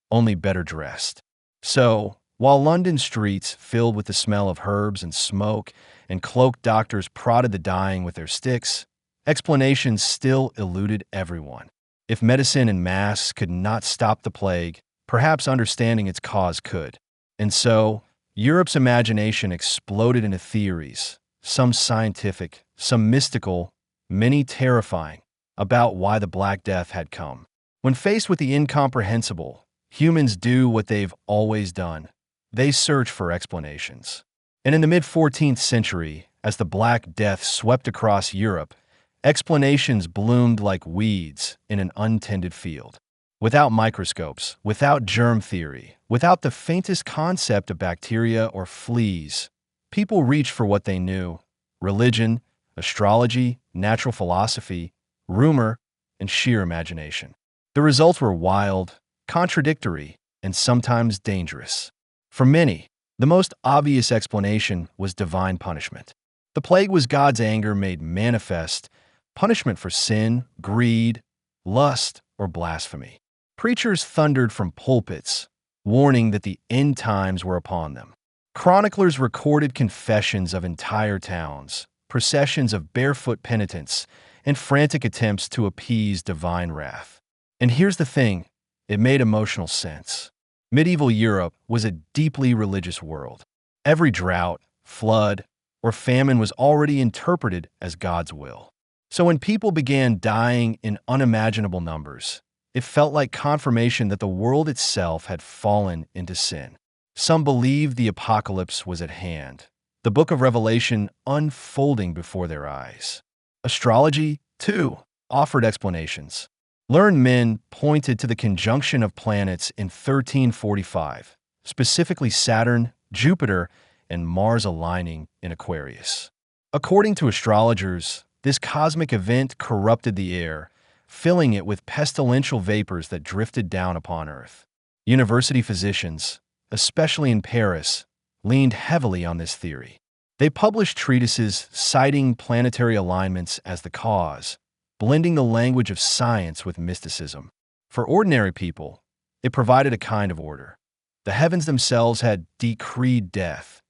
only better dressed. So, while London streets filled with the smell of herbs and smoke, and cloaked doctors prodded the dying with their sticks, explanations still eluded everyone. If medicine and masks could not stop the plague, perhaps understanding its cause could. And so, Europe's imagination exploded into theories, some scientific, some mystical, many terrifying, about why the Black Death had come. When faced with the incomprehensible, humans do what they've always done. They search for explanations. And in the mid-14th century, as the Black Death swept across Europe, explanations bloomed like weeds in an untended field. Without microscopes, without germ theory, without the faintest concept of bacteria or fleas, people reached for what they knew: religion, astrology, natural philosophy, rumor, and sheer imagination. The results were wild, contradictory, and sometimes dangerous. For many, the most obvious explanation was divine punishment. The plague was God's anger made manifest, punishment for sin, greed, lust, or blasphemy. Preachers thundered from pulpits, warning that the end times were upon them. Chroniclers recorded confessions of entire towns, processions of barefoot penitents, and frantic attempts to appease divine wrath. And here's the thing, it made emotional sense. Medieval Europe was a deeply religious world. Every drought, flood, or famine was already interpreted as God's will. So when people began dying in unimaginable numbers, it felt like confirmation that the world itself had fallen into sin. Some believed the apocalypse was at hand, the book of Revelation unfolding before their eyes. Astrology, too, offered explanations. Learned men pointed to the conjunction of planets in 1345, specifically Saturn, Jupiter, and Mars aligning in Aquarius. According to astrologers, this cosmic event corrupted the air, filling it with pestilential vapors that drifted down upon Earth. University physicians, especially in Paris, leaned heavily on this theory. They published treatises citing planetary alignments as the cause, blending the language of science with mysticism. For ordinary people, it provided a kind of order. The heavens themselves had decreed death,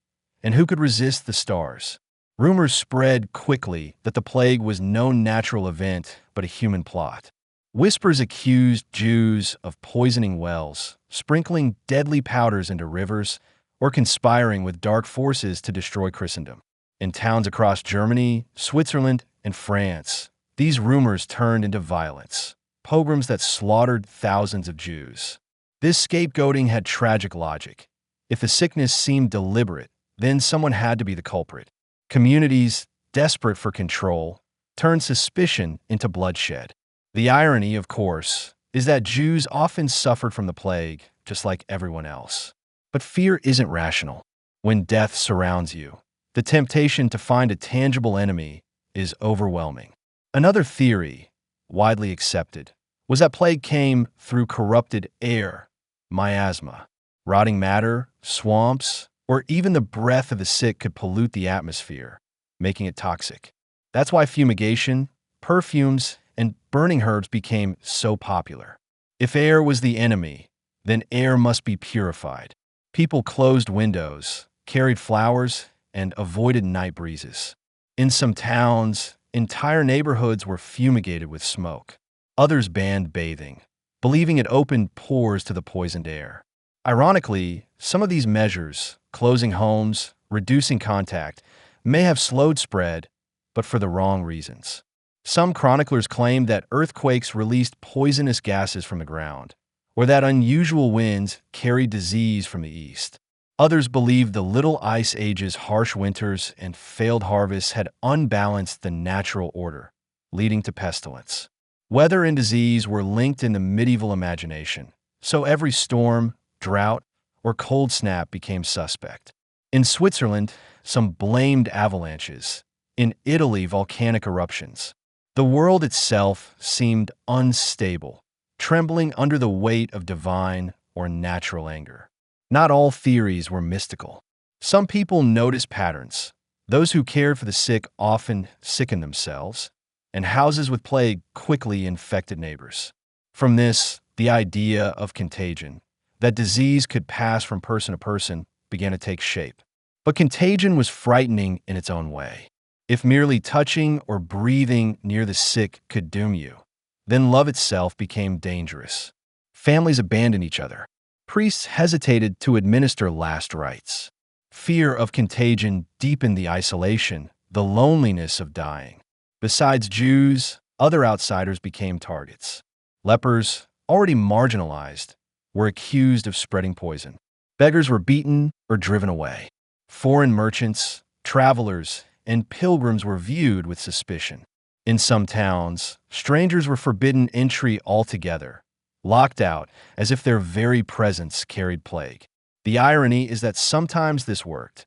and who could resist the stars? Rumors spread quickly that the plague was no natural event but a human plot. Whispers accused Jews of poisoning wells, sprinkling deadly powders into rivers, or conspiring with dark forces to destroy Christendom. In towns across Germany, Switzerland, and France, these rumors turned into violence, pogroms that slaughtered thousands of Jews. This scapegoating had tragic logic. If the sickness seemed deliberate, then someone had to be the culprit. Communities, desperate for control, turned suspicion into bloodshed. The irony, of course, is that Jews often suffered from the plague, just like everyone else. But fear isn't rational. When death surrounds you, the temptation to find a tangible enemy is overwhelming. Another theory, widely accepted, was that plague came through corrupted air, miasma. Rotting matter, swamps, or even the breath of the sick could pollute the atmosphere, making it toxic. That's why fumigation, perfumes, and burning herbs became so popular. If air was the enemy, then air must be purified. People closed windows, carried flowers, and avoided night breezes. In some towns, entire neighborhoods were fumigated with smoke. Others banned bathing, believing it opened pores to the poisoned air. Ironically, some of these measures, closing homes, reducing contact, may have slowed spread, but for the wrong reasons. Some chroniclers claim that earthquakes released poisonous gases from the ground, or that unusual winds carried disease from the east. Others believed the Little Ice Age's harsh winters and failed harvests had unbalanced the natural order, leading to pestilence. Weather and disease were linked in the medieval imagination, so every storm, drought, or cold snap became suspect. In Switzerland, some blamed avalanches. In Italy, volcanic eruptions. The world itself seemed unstable, trembling under the weight of divine or natural anger. Not all theories were mystical. Some people noticed patterns. Those who cared for the sick often sickened themselves, and houses with plague quickly infected neighbors. From this, the idea of contagion, that disease could pass from person to person, began to take shape. But contagion was frightening in its own way. If merely touching or breathing near the sick could doom you, then love itself became dangerous. Families abandoned each other. Priests hesitated to administer last rites. Fear of contagion deepened the isolation, the loneliness of dying. Besides Jews, other outsiders became targets. Lepers, already marginalized, were accused of spreading poison. Beggars were beaten or driven away. Foreign merchants, travelers, and pilgrims were viewed with suspicion. In some towns, strangers were forbidden entry altogether, locked out as if their very presence carried plague. The irony is that sometimes this worked.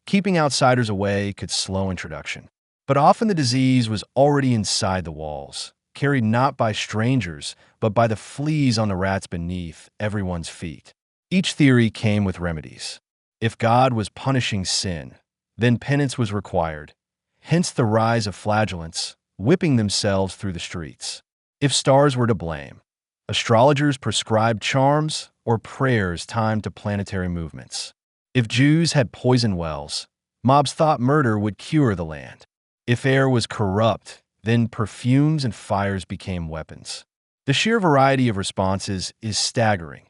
Keeping outsiders away could slow introduction. But often the disease was already inside the walls, carried not by strangers, but by the fleas on the rats beneath everyone's feet. Each theory came with remedies. If God was punishing sin, then penance was required, hence the rise of flagellants, whipping themselves through the streets. If stars were to blame, astrologers prescribed charms or prayers timed to planetary movements. If Jews had poison wells, mobs thought murder would cure the land. If air was corrupt, then perfumes and fires became weapons. The sheer variety of responses is staggering.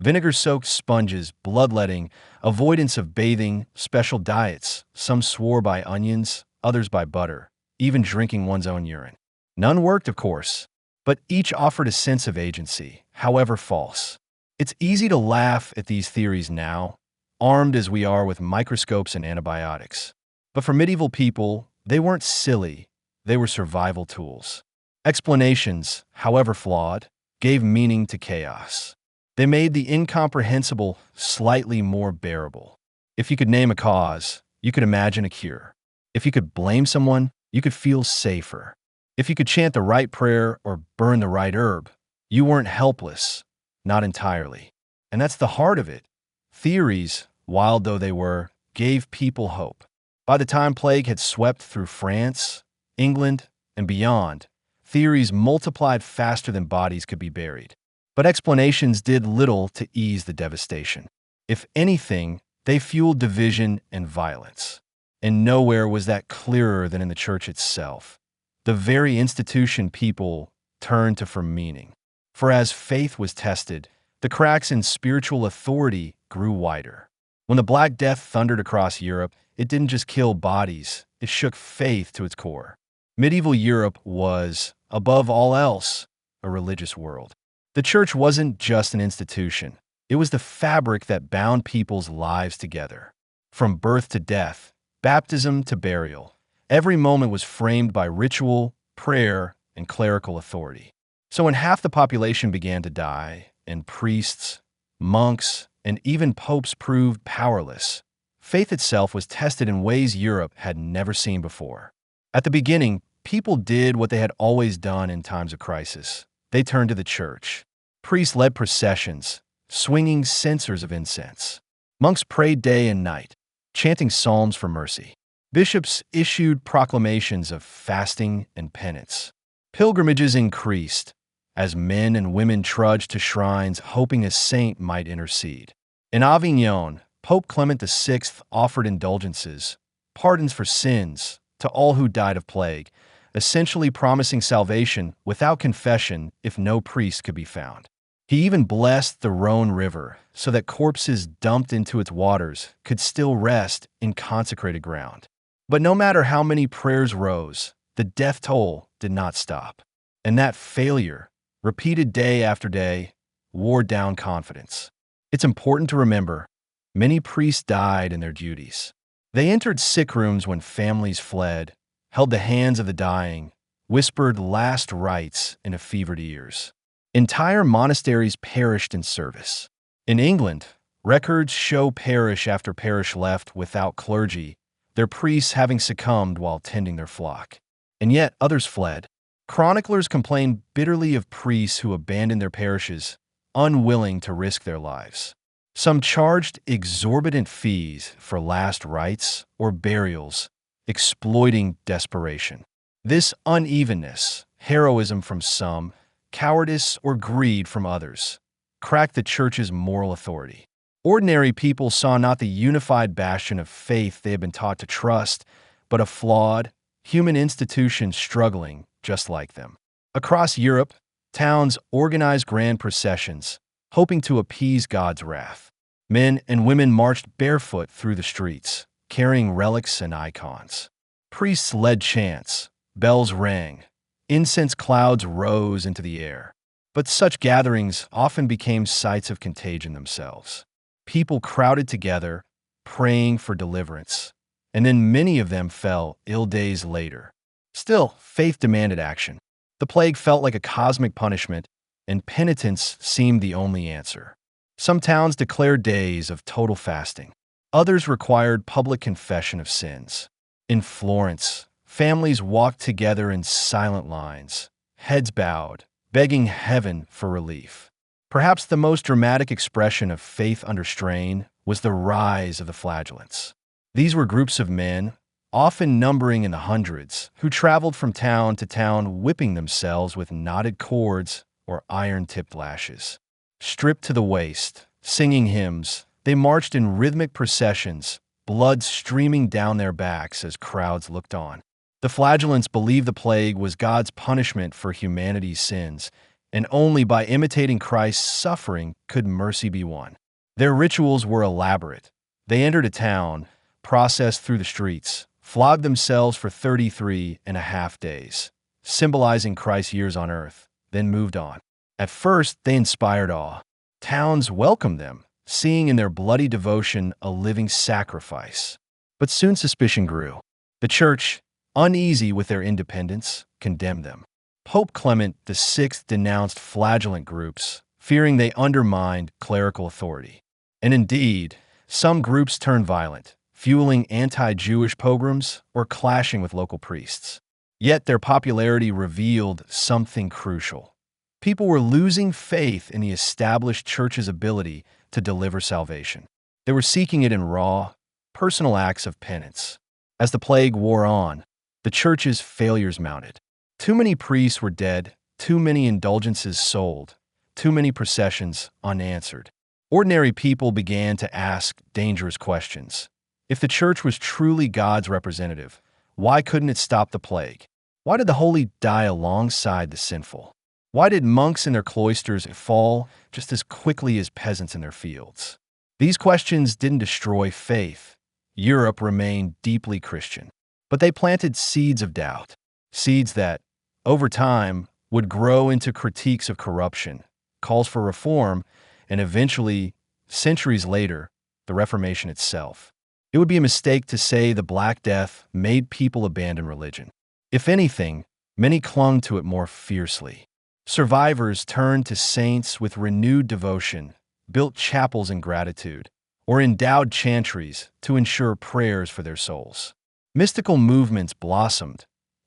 Vinegar-soaked sponges, bloodletting, avoidance of bathing, special diets. Some swore by onions, others by butter, even drinking one's own urine. None worked, of course, but each offered a sense of agency, however false. It's easy to laugh at these theories now, armed as we are with microscopes and antibiotics. But for medieval people, they weren't silly, they were survival tools. Explanations, however flawed, gave meaning to chaos. They made the incomprehensible slightly more bearable. If you could name a cause, you could imagine a cure. If you could blame someone, you could feel safer. If you could chant the right prayer or burn the right herb, you weren't helpless, not entirely. And that's the heart of it. Theories, wild though they were, gave people hope. By the time plague had swept through France, England, and beyond, theories multiplied faster than bodies could be buried. But explanations did little to ease the devastation. If anything, they fueled division and violence. And nowhere was that clearer than in the church itself, the very institution people turned to for meaning. For as faith was tested, the cracks in spiritual authority grew wider. When the Black Death thundered across Europe, it didn't just kill bodies, it shook faith to its core. Medieval Europe was, above all else, a religious world. The church wasn't just an institution. It was the fabric that bound people's lives together. From birth to death, baptism to burial, every moment was framed by ritual, prayer, and clerical authority. So when half the population began to die, and priests, monks, and even popes proved powerless, faith itself was tested in ways Europe had never seen before. At the beginning, people did what they had always done in times of crisis. They turned to the church. Priests led processions, swinging censers of incense. Monks prayed day and night, chanting psalms for mercy. Bishops issued proclamations of fasting and penance. Pilgrimages increased as men and women trudged to shrines hoping a saint might intercede. In Avignon, Pope Clement VI offered indulgences, pardons for sins, to all who died of plague, essentially promising salvation without confession if no priest could be found. He even blessed the Rhone River so that corpses dumped into its waters could still rest in consecrated ground. But no matter how many prayers rose, the death toll did not stop. And that failure, repeated day after day, wore down confidence. It's important to remember, many priests died in their duties. They entered sick rooms when families fled, held the hands of the dying, whispered last rites into fevered ears. Entire monasteries perished in service. In England, records show parish after parish left without clergy, their priests having succumbed while tending their flock. And yet others fled. Chroniclers complain bitterly of priests who abandoned their parishes, unwilling to risk their lives. Some charged exorbitant fees for last rites or burials, exploiting desperation. This unevenness, heroism from some, cowardice or greed from others, cracked the church's moral authority. Ordinary people saw not the unified bastion of faith they had been taught to trust, but a flawed, human institution struggling just like them. Across Europe, towns organized grand processions, hoping to appease God's wrath. Men and women marched barefoot through the streets, carrying relics and icons. Priests led chants, bells rang, incense clouds rose into the air. But such gatherings often became sites of contagion themselves. People crowded together, praying for deliverance, and then many of them fell ill days later. Still, faith demanded action. The plague felt like a cosmic punishment, and penitence seemed the only answer. Some towns declared days of total fasting. Others required public confession of sins. In Florence, families walked together in silent lines, heads bowed, begging heaven for relief. Perhaps the most dramatic expression of faith under strain was the rise of the flagellants. These were groups of men, often numbering in the hundreds, who traveled from town to town whipping themselves with knotted cords or iron-tipped lashes. Stripped to the waist, singing hymns, they marched in rhythmic processions, blood streaming down their backs as crowds looked on. The flagellants believed the plague was God's punishment for humanity's sins, and only by imitating Christ's suffering could mercy be won. Their rituals were elaborate. They entered a town, processed through the streets, flogged themselves for 33.5 days, symbolizing Christ's years on earth, then moved on. At first, they inspired awe. Towns welcomed them, seeing in their bloody devotion a living sacrifice. But soon suspicion grew. The church, uneasy with their independence, condemned them. Pope Clement VI denounced flagellant groups, fearing they undermined clerical authority. And indeed, some groups turned violent, fueling anti-Jewish pogroms or clashing with local priests. Yet their popularity revealed something crucial. People were losing faith in the established church's ability to deliver salvation. They were seeking it in raw, personal acts of penance. As the plague wore on, the church's failures mounted. Too many priests were dead, too many indulgences sold, too many processions unanswered. Ordinary people began to ask dangerous questions. If the church was truly God's representative, why couldn't it stop the plague? Why did the holy die alongside the sinful? Why did monks in their cloisters fall just as quickly as peasants in their fields? These questions didn't destroy faith. Europe remained deeply Christian. But they planted seeds of doubt, seeds that, over time, would grow into critiques of corruption, calls for reform, and eventually, centuries later, the Reformation itself. It would be a mistake to say the Black Death made people abandon religion. If anything, many clung to it more fiercely. Survivors turned to saints with renewed devotion, built chapels in gratitude, or endowed chantries to ensure prayers for their souls. Mystical movements blossomed,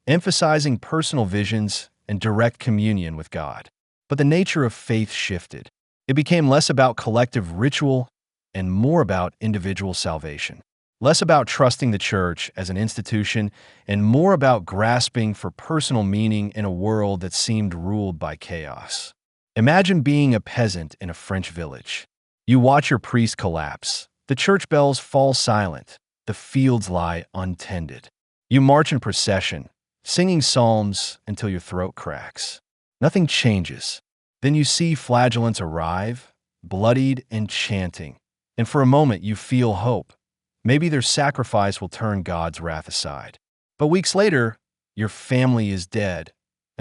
emphasizing personal visions and direct communion with God. But the nature of faith shifted. It became less about collective ritual and more about individual salvation. Less about trusting the church as an institution and more about grasping for personal meaning in a world that seemed ruled by chaos. Imagine being a peasant in a French village. You watch your priest collapse. The church bells fall silent. The fields lie untended. You march in procession, singing psalms until your throat cracks. Nothing changes. Then you see flagellants arrive, bloodied and chanting, and for a moment you feel hope. Maybe their sacrifice will turn God's wrath aside. But weeks later, your family is dead,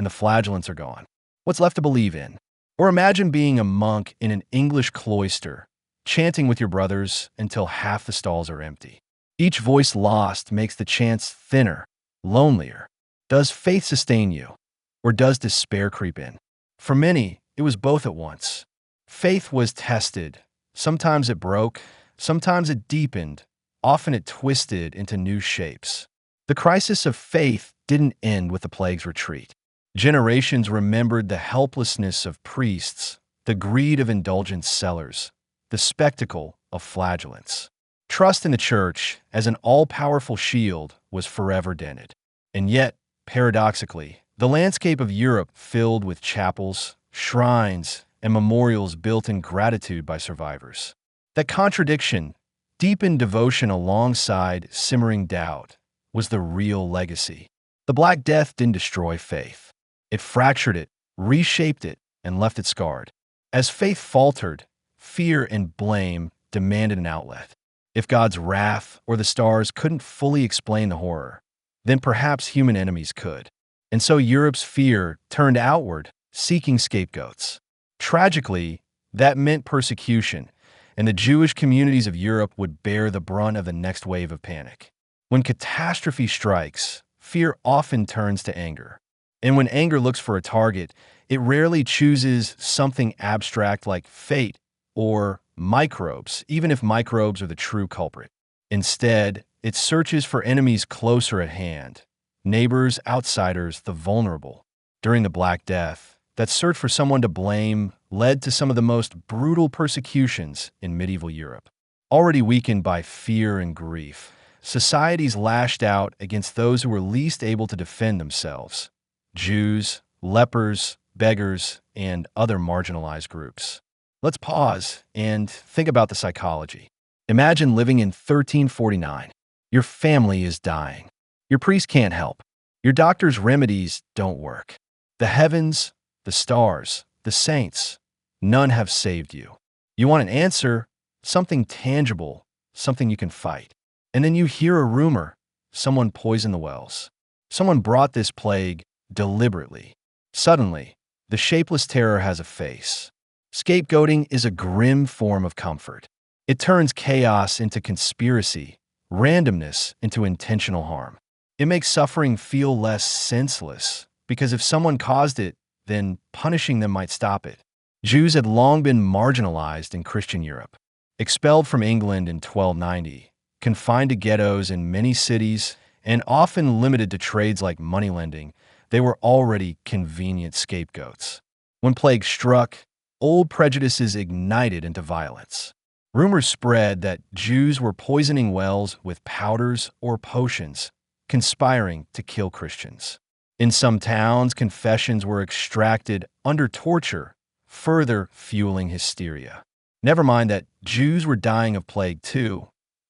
and the flagellants are gone. What's left to believe in? Or imagine being a monk in an English cloister, chanting with your brothers until half the stalls are empty. Each voice lost makes the chants thinner, lonelier. Does faith sustain you? Or does despair creep in? For many, it was both at once. Faith was tested. Sometimes it broke, sometimes it deepened, often it twisted into new shapes. The crisis of faith didn't end with the plague's retreat. Generations remembered the helplessness of priests, the greed of indulgent sellers, the spectacle of flagellants. Trust in the church as an all-powerful shield was forever dented. And yet, paradoxically, the landscape of Europe filled with chapels, shrines, and memorials built in gratitude by survivors. That contradiction, deepened devotion alongside simmering doubt, was the real legacy. The Black Death didn't destroy faith. It fractured it, reshaped it, and left it scarred. As faith faltered, fear and blame demanded an outlet. If God's wrath or the stars couldn't fully explain the horror, then perhaps human enemies could. And so Europe's fear turned outward, seeking scapegoats. Tragically, that meant persecution, and the Jewish communities of Europe would bear the brunt of the next wave of panic. When catastrophe strikes, fear often turns to anger. And when anger looks for a target, it rarely chooses something abstract like fate or microbes, even if microbes are the true culprit. Instead, it searches for enemies closer at hand, neighbors, outsiders, the vulnerable. During the Black Death, that search for someone to blame led to some of the most brutal persecutions in medieval Europe. Already weakened by fear and grief, societies lashed out against those who were least able to defend themselves: Jews, lepers, beggars, and other marginalized groups. Let's pause and think about the psychology. Imagine living in 1349. Your family is dying. Your priest can't help. Your doctor's remedies don't work. The heavens, the stars, the saints, none have saved you. You want an answer, something tangible, something you can fight. And then you hear a rumor: someone poisoned the wells. Someone brought this plague deliberately. Suddenly, the shapeless terror has a face. Scapegoating is a grim form of comfort. It turns chaos into conspiracy, randomness into intentional harm. It makes suffering feel less senseless, because if someone caused it, then punishing them might stop it. Jews had long been marginalized in Christian Europe. Expelled from England in 1290, confined to ghettos in many cities, and often limited to trades like moneylending, they were already convenient scapegoats. When plague struck, old prejudices ignited into violence. Rumors spread that Jews were poisoning wells with powders or potions, conspiring to kill Christians. In some towns, confessions were extracted under torture, further fueling hysteria. Never mind that Jews were dying of plague too.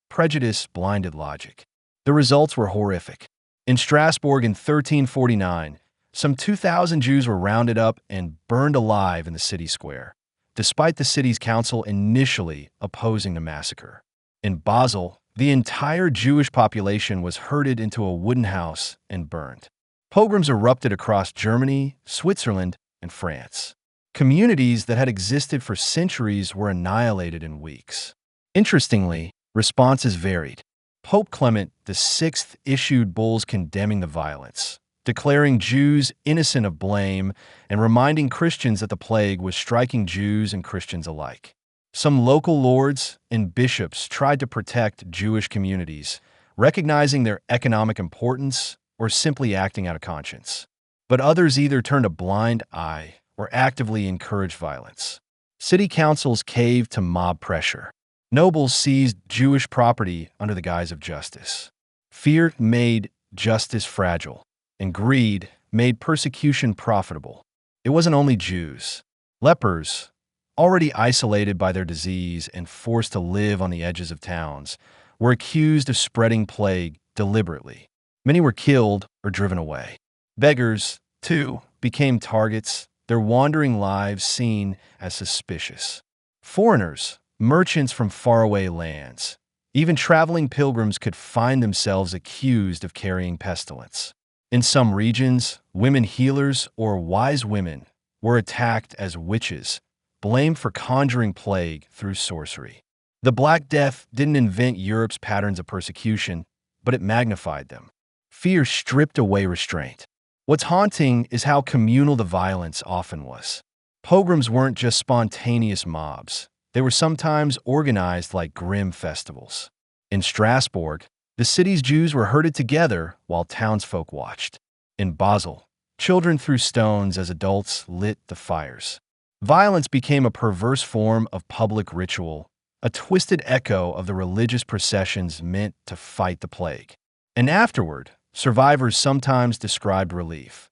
Prejudice blinded logic. The results were horrific. In Strasbourg in 1349, some 2,000 Jews were rounded up and burned alive in the city square, despite the city's council initially opposing the massacre. In Basel, the entire Jewish population was herded into a wooden house and burned. Pogroms erupted across Germany, Switzerland, and France. Communities that had existed for centuries were annihilated in weeks. Interestingly, responses varied. Pope Clement VI issued bulls condemning the violence, declaring Jews innocent of blame and reminding Christians that the plague was striking Jews and Christians alike. Some local lords and bishops tried to protect Jewish communities, recognizing their economic importance or simply acting out of conscience. But others either turned a blind eye or actively encouraged violence. City councils caved to mob pressure. Nobles seized Jewish property under the guise of justice. Fear made justice fragile, and greed made persecution profitable. It wasn't only Jews. Lepers, already isolated by their disease and forced to live on the edges of towns, were accused of spreading plague deliberately. Many were killed or driven away. Beggars, too, became targets, their wandering lives seen as suspicious. Foreigners, merchants from faraway lands, even traveling pilgrims could find themselves accused of carrying pestilence. In some regions, women healers or wise women were attacked as witches, blamed for conjuring plague through sorcery. The Black Death didn't invent Europe's patterns of persecution, but it magnified them. Fear stripped away restraint. What's haunting is how communal the violence often was. Pogroms weren't just spontaneous mobs. They were sometimes organized like grim festivals. In Strasbourg, the city's Jews were herded together while townsfolk watched. In Basel, children threw stones as adults lit the fires. Violence became a perverse form of public ritual, a twisted echo of the religious processions meant to fight the plague. And afterward, survivors sometimes described relief,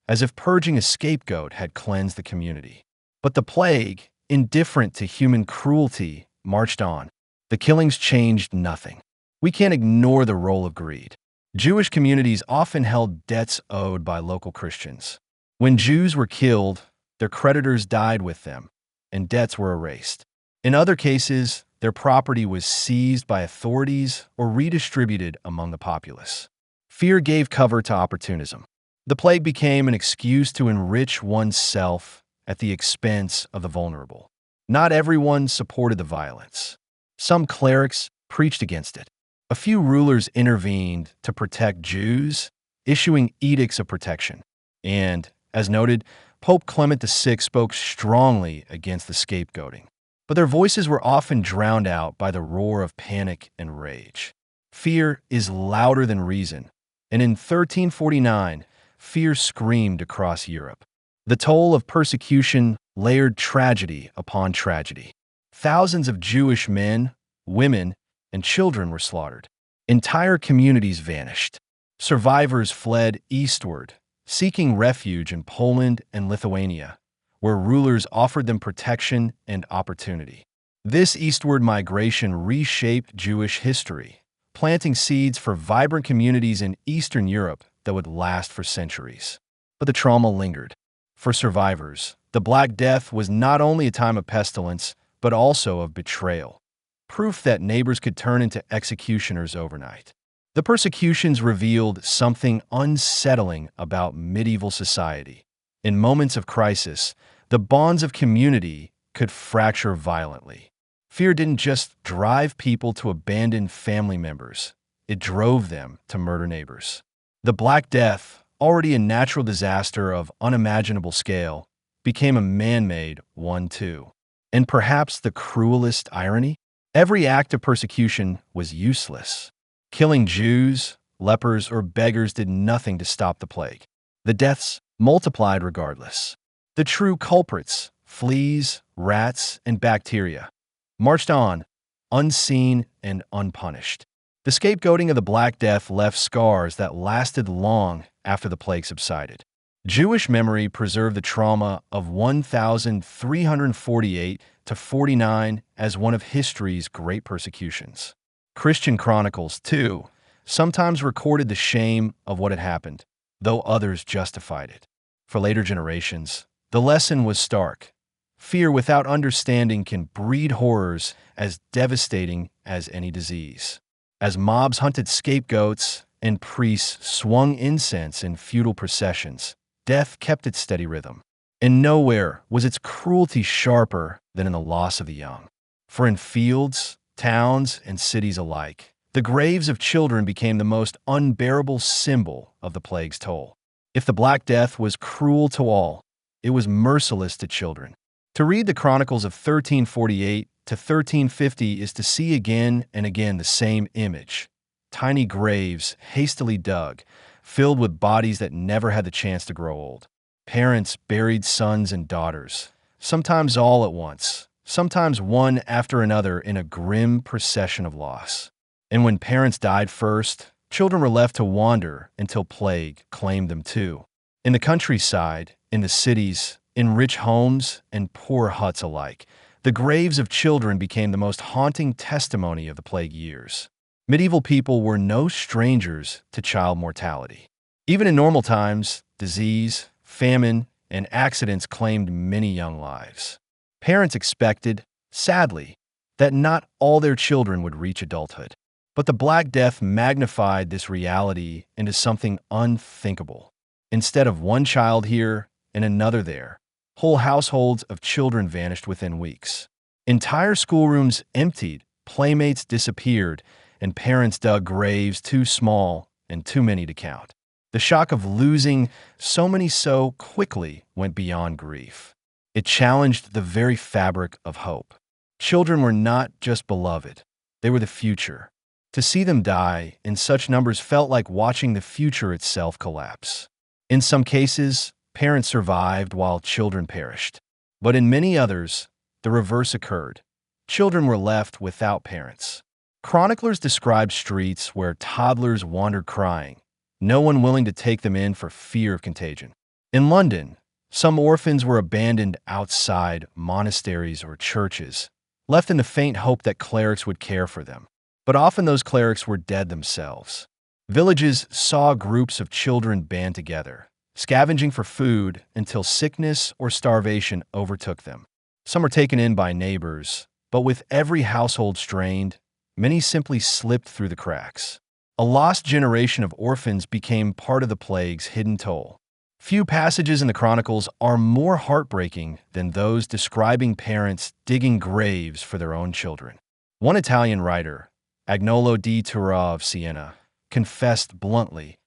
as if purging a scapegoat had cleansed the community. But the plague, indifferent to human cruelty, marched on. The killings changed nothing. We can't ignore the role of greed. Jewish communities often held debts owed by local Christians. When Jews were killed, their creditors died with them, and debts were erased. In other cases, their property was seized by authorities or redistributed among the populace. Fear gave cover to opportunism. The plague became an excuse to enrich oneself at the expense of the vulnerable. Not everyone supported the violence. Some clerics preached against it. A few rulers intervened to protect Jews, issuing edicts of protection. And, as noted, Pope Clement VI spoke strongly against the scapegoating. But their voices were often drowned out by the roar of panic and rage. Fear is louder than reason, and in 1349, fear screamed across Europe. The toll of persecution layered tragedy upon tragedy. Thousands of Jewish men, women, and children were slaughtered. Entire communities vanished. Survivors fled eastward, seeking refuge in Poland and Lithuania, where rulers offered them protection and opportunity. This eastward migration reshaped Jewish history, planting seeds for vibrant communities in Eastern Europe that would last for centuries. But the trauma lingered. For survivors, the Black Death was not only a time of pestilence, but also of betrayal, proof that neighbors could turn into executioners overnight. The persecutions revealed something unsettling about medieval society. In moments of crisis, the bonds of community could fracture violently. Fear didn't just drive people to abandon family members, it drove them to murder neighbors. The Black Death, already a natural disaster of unimaginable scale, became a man-made one too. And perhaps the cruelest irony? Every act of persecution was useless. Killing Jews, lepers, or beggars did nothing to stop the plague. The deaths multiplied regardless. The true culprits, fleas, rats, and bacteria, marched on, unseen and unpunished. The scapegoating of the Black Death left scars that lasted long after the plague subsided. Jewish memory preserved the trauma of 1348 to 49 as one of history's great persecutions. Christian chronicles, too, sometimes recorded the shame of what had happened, though others justified it. For later generations, the lesson was stark. Fear without understanding can breed horrors as devastating as any disease. As mobs hunted scapegoats and priests swung incense in feudal processions, death kept its steady rhythm. And nowhere was its cruelty sharper than in the loss of the young. For in fields, towns, and cities alike, the graves of children became the most unbearable symbol of the plague's toll. If the Black Death was cruel to all, it was merciless to children. To read the chronicles of 1348 to 1350 is to see again and again the same image. Tiny graves hastily dug, filled with bodies that never had the chance to grow old. Parents buried sons and daughters, sometimes all at once, sometimes one after another in a grim procession of loss. And when parents died first, children were left to wander until plague claimed them too. In the countryside, in the cities, in rich homes and poor huts alike, the graves of children became the most haunting testimony of the plague years. Medieval people were no strangers to child mortality. Even in normal times, disease, famine, and accidents claimed many young lives. Parents expected, sadly, that not all their children would reach adulthood. But the Black Death magnified this reality into something unthinkable. Instead of one child here and another there, whole households of children vanished within weeks. Entire schoolrooms emptied, playmates disappeared, and parents dug graves too small and too many to count. The shock of losing so many so quickly went beyond grief. It challenged the very fabric of hope. Children were not just beloved, they were the future. To see them die in such numbers felt like watching the future itself collapse. In some cases, parents survived while children perished. But in many others, the reverse occurred. Children were left without parents. Chroniclers described streets where toddlers wandered crying, no one willing to take them in for fear of contagion. In London, some orphans were abandoned outside monasteries or churches, left in the faint hope that clerics would care for them. But often those clerics were dead themselves. Villages saw groups of children band together, scavenging for food until sickness or starvation overtook them. Some were taken in by neighbors, but with every household strained, many simply slipped through the cracks. A lost generation of orphans became part of the plague's hidden toll. Few passages in the Chronicles are more heartbreaking than those describing parents digging graves for their own children. One Italian writer, Agnolo di Tura of Siena, confessed bluntly,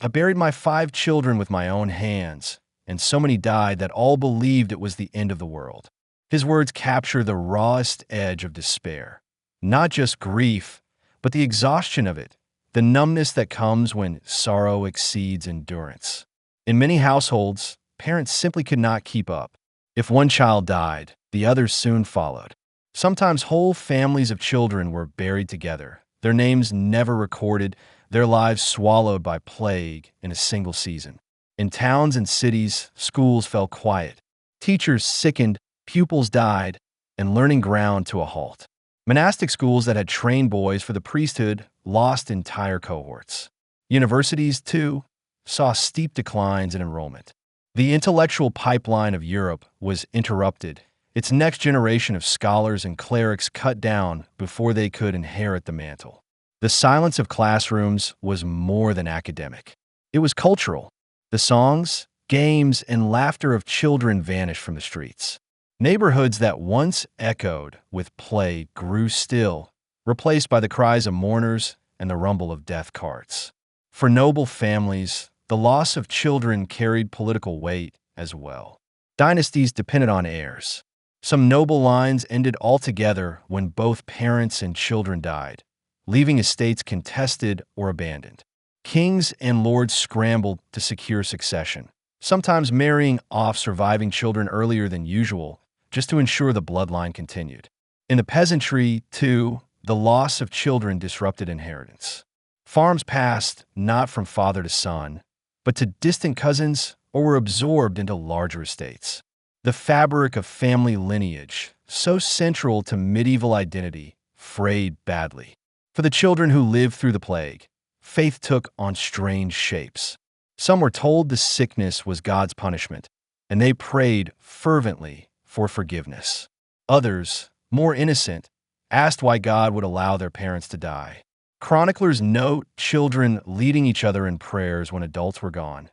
"I buried my 5 children with my own hands, and so many died that all believed it was the end of the world." His words capture the rawest edge of despair. Not just grief, but the exhaustion of it, the numbness that comes when sorrow exceeds endurance. In many households, parents simply could not keep up. If one child died, the others soon followed. Sometimes whole families of children were buried together, their names never recorded, their lives swallowed by plague in a single season. In towns and cities, schools fell quiet. Teachers sickened, pupils died, and learning ground to a halt. Monastic schools that had trained boys for the priesthood lost entire cohorts. Universities, too, saw steep declines in enrollment. The intellectual pipeline of Europe was interrupted, its next generation of scholars and clerics cut down before they could inherit the mantle. The silence of classrooms was more than academic. It was cultural. The songs, games, and laughter of children vanished from the streets. Neighborhoods that once echoed with play grew still, replaced by the cries of mourners and the rumble of death carts. For noble families, the loss of children carried political weight as well. Dynasties depended on heirs. Some noble lines ended altogether when both parents and children died, leaving estates contested or abandoned. Kings and lords scrambled to secure succession, sometimes marrying off surviving children earlier than usual, just to ensure the bloodline continued. In the peasantry, too, the loss of children disrupted inheritance. Farms passed not from father to son, but to distant cousins or were absorbed into larger estates. The fabric of family lineage, so central to medieval identity, frayed badly. For the children who lived through the plague, faith took on strange shapes. Some were told the sickness was God's punishment, and they prayed fervently for forgiveness. Others, more innocent, asked why God would allow their parents to die. Chroniclers note children leading each other in prayers when adults were gone,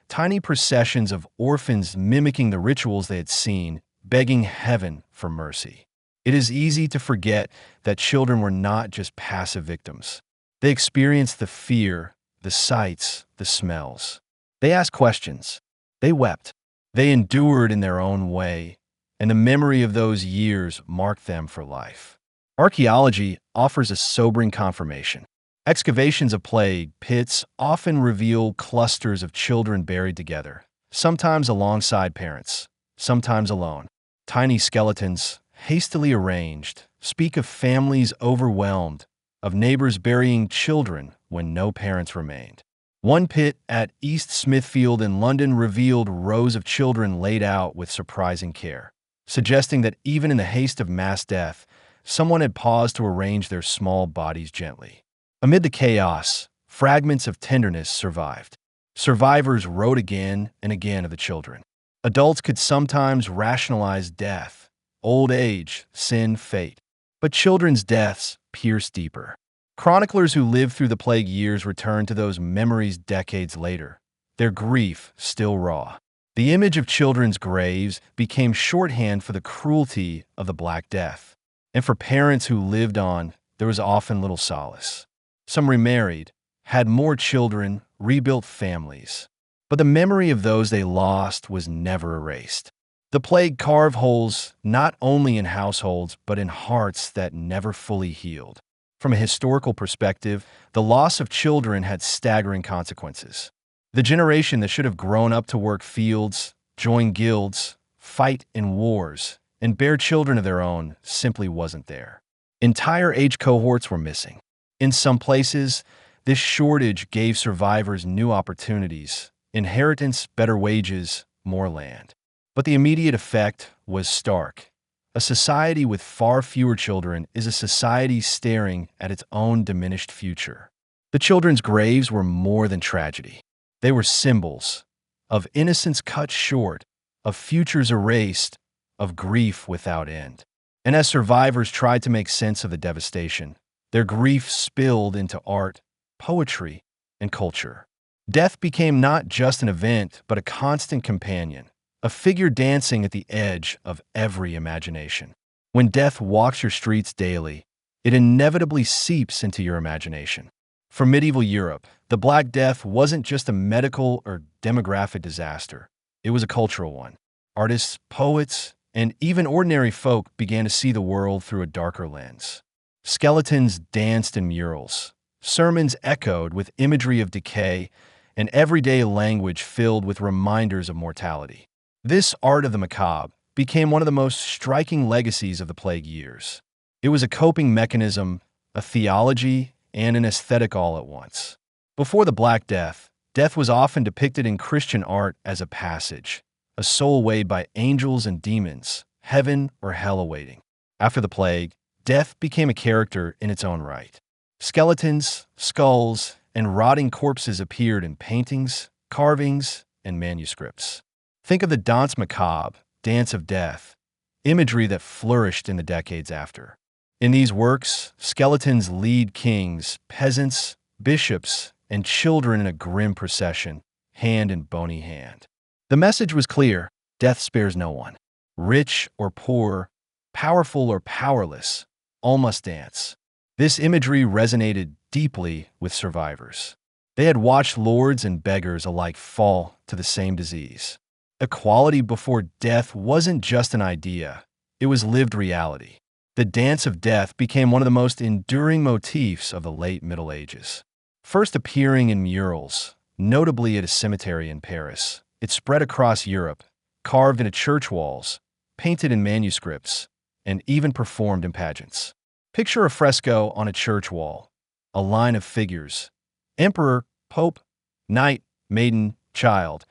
tiny processions of orphans mimicking the rituals they had seen, begging heaven for mercy. It is easy to forget that children were not just passive victims. They experienced the fear, the sights, the smells. They asked questions. They wept. They endured in their own way, and the memory of those years marked them for life. Archaeology offers a sobering confirmation. Excavations of plague pits often reveal clusters of children buried together, sometimes alongside parents, sometimes alone. Tiny skeletons, hastily arranged, speak of families overwhelmed, of neighbors burying children when no parents remained. One pit at East Smithfield in London revealed rows of children laid out with surprising care, suggesting that even in the haste of mass death, someone had paused to arrange their small bodies gently. Amid the chaos, fragments of tenderness survived. Survivors wrote again and again of the children. Adults could sometimes rationalize death, old age, sin, fate. But children's deaths pierced deeper. Chroniclers who lived through the plague years returned to those memories decades later, their grief still raw. The image of children's graves became shorthand for the cruelty of the Black Death. And for parents who lived on, there was often little solace. Some remarried, had more children, rebuilt families. But the memory of those they lost was never erased. The plague carved holes not only in households, but in hearts that never fully healed. From a historical perspective, the loss of children had staggering consequences. The generation that should have grown up to work fields, join guilds, fight in wars, and bear children of their own simply wasn't there. Entire age cohorts were missing. In some places, this shortage gave survivors new opportunities, inheritance, better wages, more land. But the immediate effect was stark. A society with far fewer children is a society staring at its own diminished future. The children's graves were more than tragedy. They were symbols of innocence cut short, of futures erased, of grief without end. And as survivors tried to make sense of the devastation, their grief spilled into art, poetry, and culture. Death became not just an event, but a constant companion, a figure dancing at the edge of every imagination. When death walks your streets daily, it inevitably seeps into your imagination. For medieval Europe, the Black Death wasn't just a medical or demographic disaster. It was a cultural one. Artists, poets, and even ordinary folk began to see the world through a darker lens. Skeletons danced in murals. Sermons echoed with imagery of decay, and everyday language filled with reminders of mortality. This art of the macabre became one of the most striking legacies of the plague years. It was a coping mechanism, a theology, and an aesthetic all at once. Before the Black Death, death was often depicted in Christian art as a passage, a soul weighed by angels and demons, heaven or hell awaiting. After the plague, death became a character in its own right. Skeletons, skulls, and rotting corpses appeared in paintings, carvings, and manuscripts. Think of the Danse Macabre, Dance of Death, imagery that flourished in the decades after. In these works, skeletons lead kings, peasants, bishops, and children in a grim procession, hand in bony hand. The message was clear: death spares no one. Rich or poor, powerful or powerless, all must dance. This imagery resonated deeply with survivors. They had watched lords and beggars alike fall to the same disease. Equality before death wasn't just an idea, it was lived reality. The dance of death became one of the most enduring motifs of the late Middle Ages. First appearing in murals, notably at a cemetery in Paris, it spread across Europe, carved into church walls, painted in manuscripts, and even performed in pageants. Picture a fresco on a church wall, a line of figures: emperor, pope, knight, maiden, child,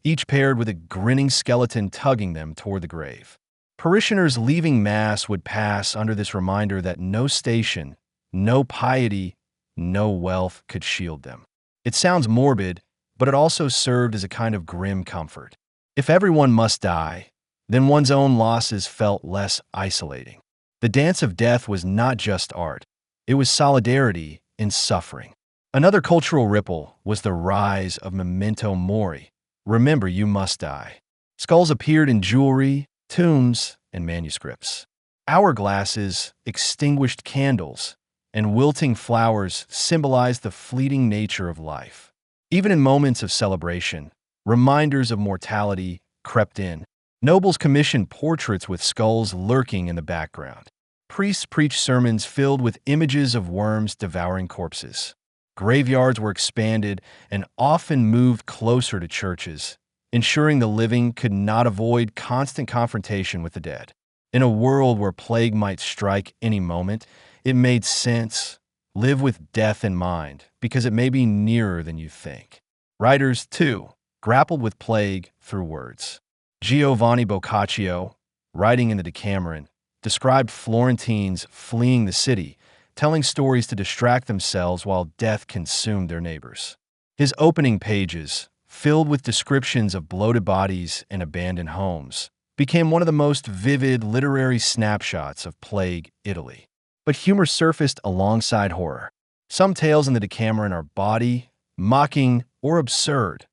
each paired with a grinning skeleton tugging them toward the grave. Parishioners leaving Mass would pass under this reminder that no station, no piety, no wealth could shield them. It sounds morbid, but it also served as a kind of grim comfort. If everyone must die, then one's own losses felt less isolating. The Dance of Death was not just art, it was solidarity in suffering. Another cultural ripple was the rise of memento mori. Remember, you must die. Skulls appeared in jewelry, tombs, and manuscripts. Hourglasses, extinguished candles, and wilting flowers symbolized the fleeting nature of life. Even in moments of celebration, reminders of mortality crept in. Nobles commissioned portraits with skulls lurking in the background. Priests preached sermons filled with images of worms devouring corpses. Graveyards were expanded and often moved closer to churches, ensuring the living could not avoid constant confrontation with the dead. In a world where plague might strike any moment, it made sense. Live with death in mind, because it may be nearer than you think. Writers, too, grappled with plague through words. Giovanni Boccaccio, writing in the Decameron, described Florentines fleeing the city, telling stories to distract themselves while death consumed their neighbors. His opening pages, filled with descriptions of bloated bodies and abandoned homes, became one of the most vivid literary snapshots of plague Italy. But humor surfaced alongside horror. Some tales in the Decameron are bawdy, mocking, or absurd.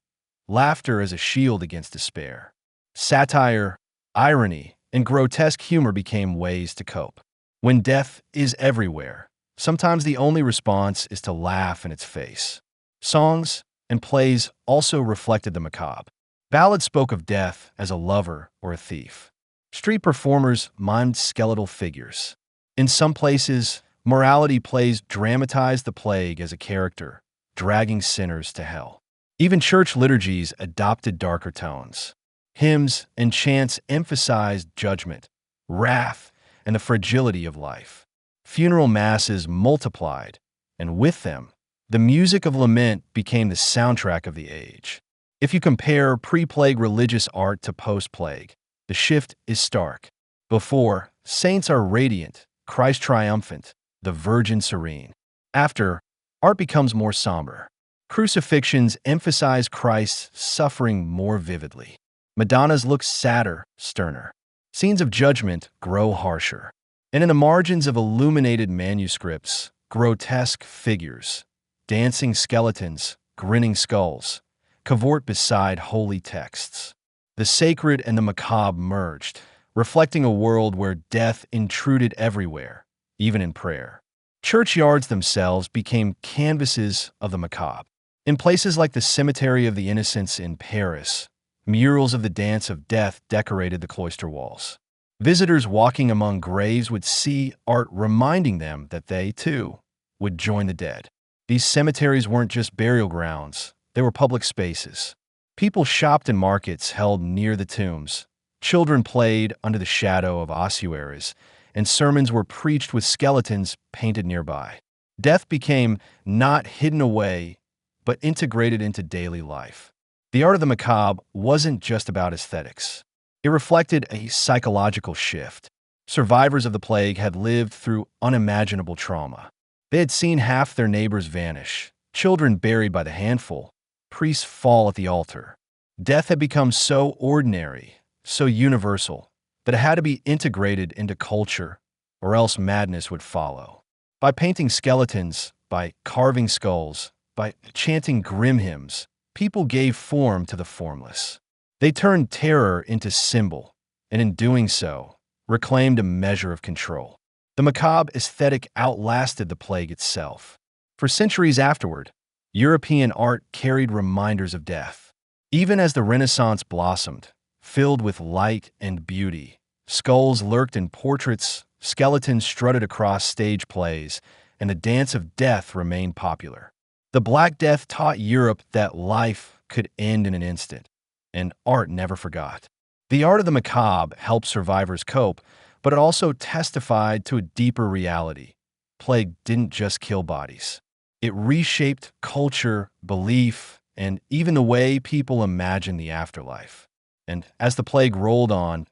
Laughter as a shield against despair. Satire, irony, and grotesque humor became ways to cope. When death is everywhere, sometimes the only response is to laugh in its face. Songs and plays also reflected the macabre. Ballads spoke of death as a lover or a thief. Street performers mimed skeletal figures. In some places, morality plays dramatized the plague as a character, dragging sinners to hell. Even church liturgies adopted darker tones. Hymns and chants emphasized judgment, wrath, and the fragility of life. Funeral masses multiplied, and with them, the music of lament became the soundtrack of the age. If you compare pre-plague religious art to post-plague, the shift is stark. Before, saints are radiant, Christ triumphant, the Virgin serene. After, art becomes more somber. Crucifixions emphasize Christ's suffering more vividly. Madonnas look sadder, sterner. Scenes of judgment grow harsher. And in the margins of illuminated manuscripts, grotesque figures, dancing skeletons, grinning skulls, cavort beside holy texts. The sacred and the macabre merged, reflecting a world where death intruded everywhere, even in prayer. Churchyards themselves became canvases of the macabre. In places like the Cemetery of the Innocents in Paris, murals of the Dance of Death decorated the cloister walls. Visitors walking among graves would see art reminding them that they, too, would join the dead. These cemeteries weren't just burial grounds, they were public spaces. People shopped in markets held near the tombs. Children played under the shadow of ossuaries, and sermons were preached with skeletons painted nearby. Death became not hidden away, but integrated into daily life. The art of the macabre wasn't just about aesthetics. It reflected a psychological shift. Survivors of the plague had lived through unimaginable trauma. They had seen half their neighbors vanish, children buried by the handful, priests fall at the altar. Death had become so ordinary, so universal, that it had to be integrated into culture, or else madness would follow. By painting skeletons, by carving skulls, by chanting grim hymns, people gave form to the formless. They turned terror into symbol, and in doing so, reclaimed a measure of control. The macabre aesthetic outlasted the plague itself. For centuries afterward, European art carried reminders of death. Even as the Renaissance blossomed, filled with light and beauty, skulls lurked in portraits, skeletons strutted across stage plays, and the dance of death remained popular. The Black Death taught Europe that life could end in an instant, and art never forgot. The art of the macabre helped survivors cope, but it also testified to a deeper reality. Plague didn't just kill bodies. It reshaped culture, belief, and even the way people imagined the afterlife. And as the plague rolled on,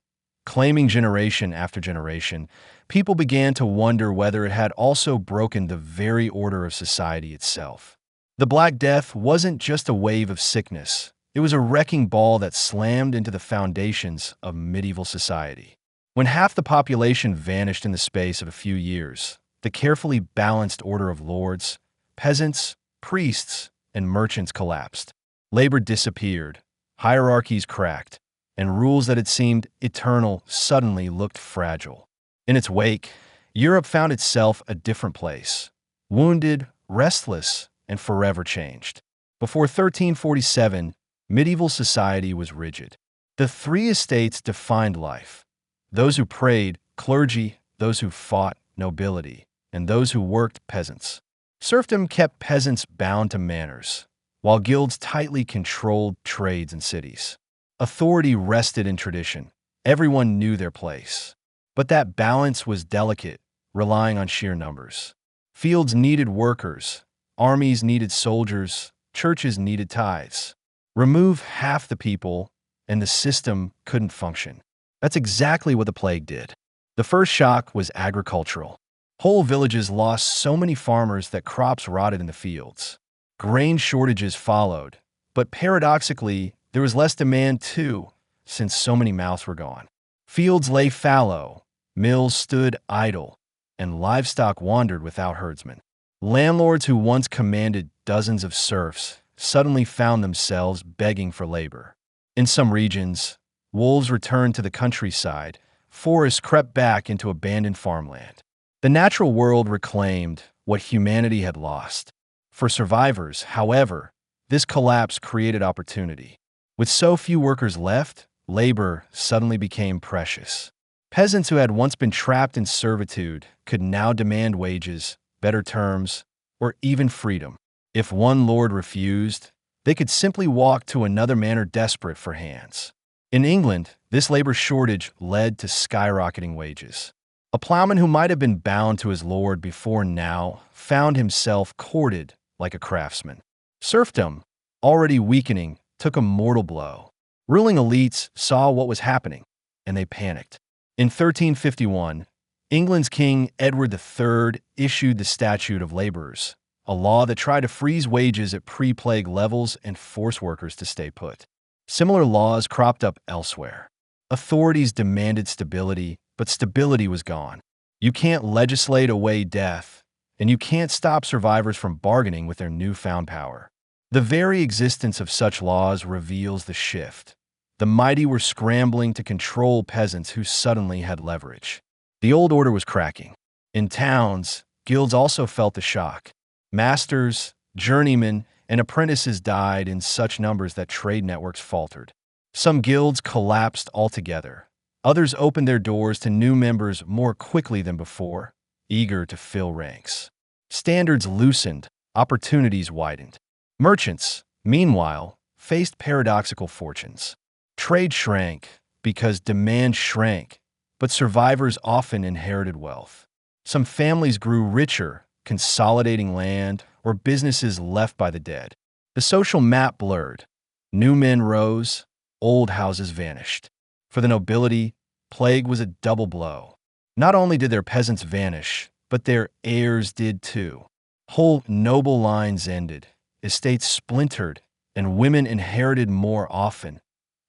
claiming generation after generation, people began to wonder whether it had also broken the very order of society itself. The Black Death wasn't just a wave of sickness. It was a wrecking ball that slammed into the foundations of medieval society. When half the population vanished in the space of a few years, the carefully balanced order of lords, peasants, priests, and merchants collapsed. Labor disappeared, hierarchies cracked, and rules that had seemed eternal suddenly looked fragile. In its wake, Europe found itself a different place, wounded, restless, and forever changed. Before 1347, medieval society was rigid. The three estates defined life: those who prayed, clergy; those who fought, nobility; and those who worked, peasants. Serfdom kept peasants bound to manors, while guilds tightly controlled trades and cities. Authority rested in tradition. Everyone knew their place. But that balance was delicate, relying on sheer numbers. Fields needed workers, armies needed soldiers, churches needed tithes. Remove half the people, and the system couldn't function. That's exactly what the plague did. The first shock was agricultural. Whole villages lost so many farmers that crops rotted in the fields. Grain shortages followed, but paradoxically, there was less demand too, since so many mouths were gone. Fields lay fallow, mills stood idle, and livestock wandered without herdsmen. Landlords who once commanded dozens of serfs suddenly found themselves begging for labor. In some regions, wolves returned to the countryside, forests crept back into abandoned farmland. The natural world reclaimed what humanity had lost. For survivors, however, this collapse created opportunity. With so few workers left, labor suddenly became precious. Peasants who had once been trapped in servitude could now demand wages, better terms, or even freedom. If one lord refused, they could simply walk to another manor desperate for hands. In England, this labor shortage led to skyrocketing wages. A plowman who might have been bound to his lord before now found himself courted like a craftsman. Serfdom, already weakening, took a mortal blow. Ruling elites saw what was happening, and they panicked. In 1351, England's King Edward III issued the Statute of Laborers, a law that tried to freeze wages at pre-plague levels and force workers to stay put. Similar laws cropped up elsewhere. Authorities demanded stability, but stability was gone. You can't legislate away death, and you can't stop survivors from bargaining with their newfound power. The very existence of such laws reveals the shift. The mighty were scrambling to control peasants who suddenly had leverage. The old order was cracking. In towns, guilds also felt the shock. Masters, journeymen, and apprentices died in such numbers that trade networks faltered. Some guilds collapsed altogether. Others opened their doors to new members more quickly than before, eager to fill ranks. Standards loosened, opportunities widened. Merchants, meanwhile, faced paradoxical fortunes. Trade shrank because demand shrank, but survivors often inherited wealth. Some families grew richer, consolidating land or businesses left by the dead. The social map blurred. New men rose, old houses vanished. For the nobility, plague was a double blow. Not only did their peasants vanish, but their heirs did too. Whole noble lines ended, estates splintered, and women inherited more often,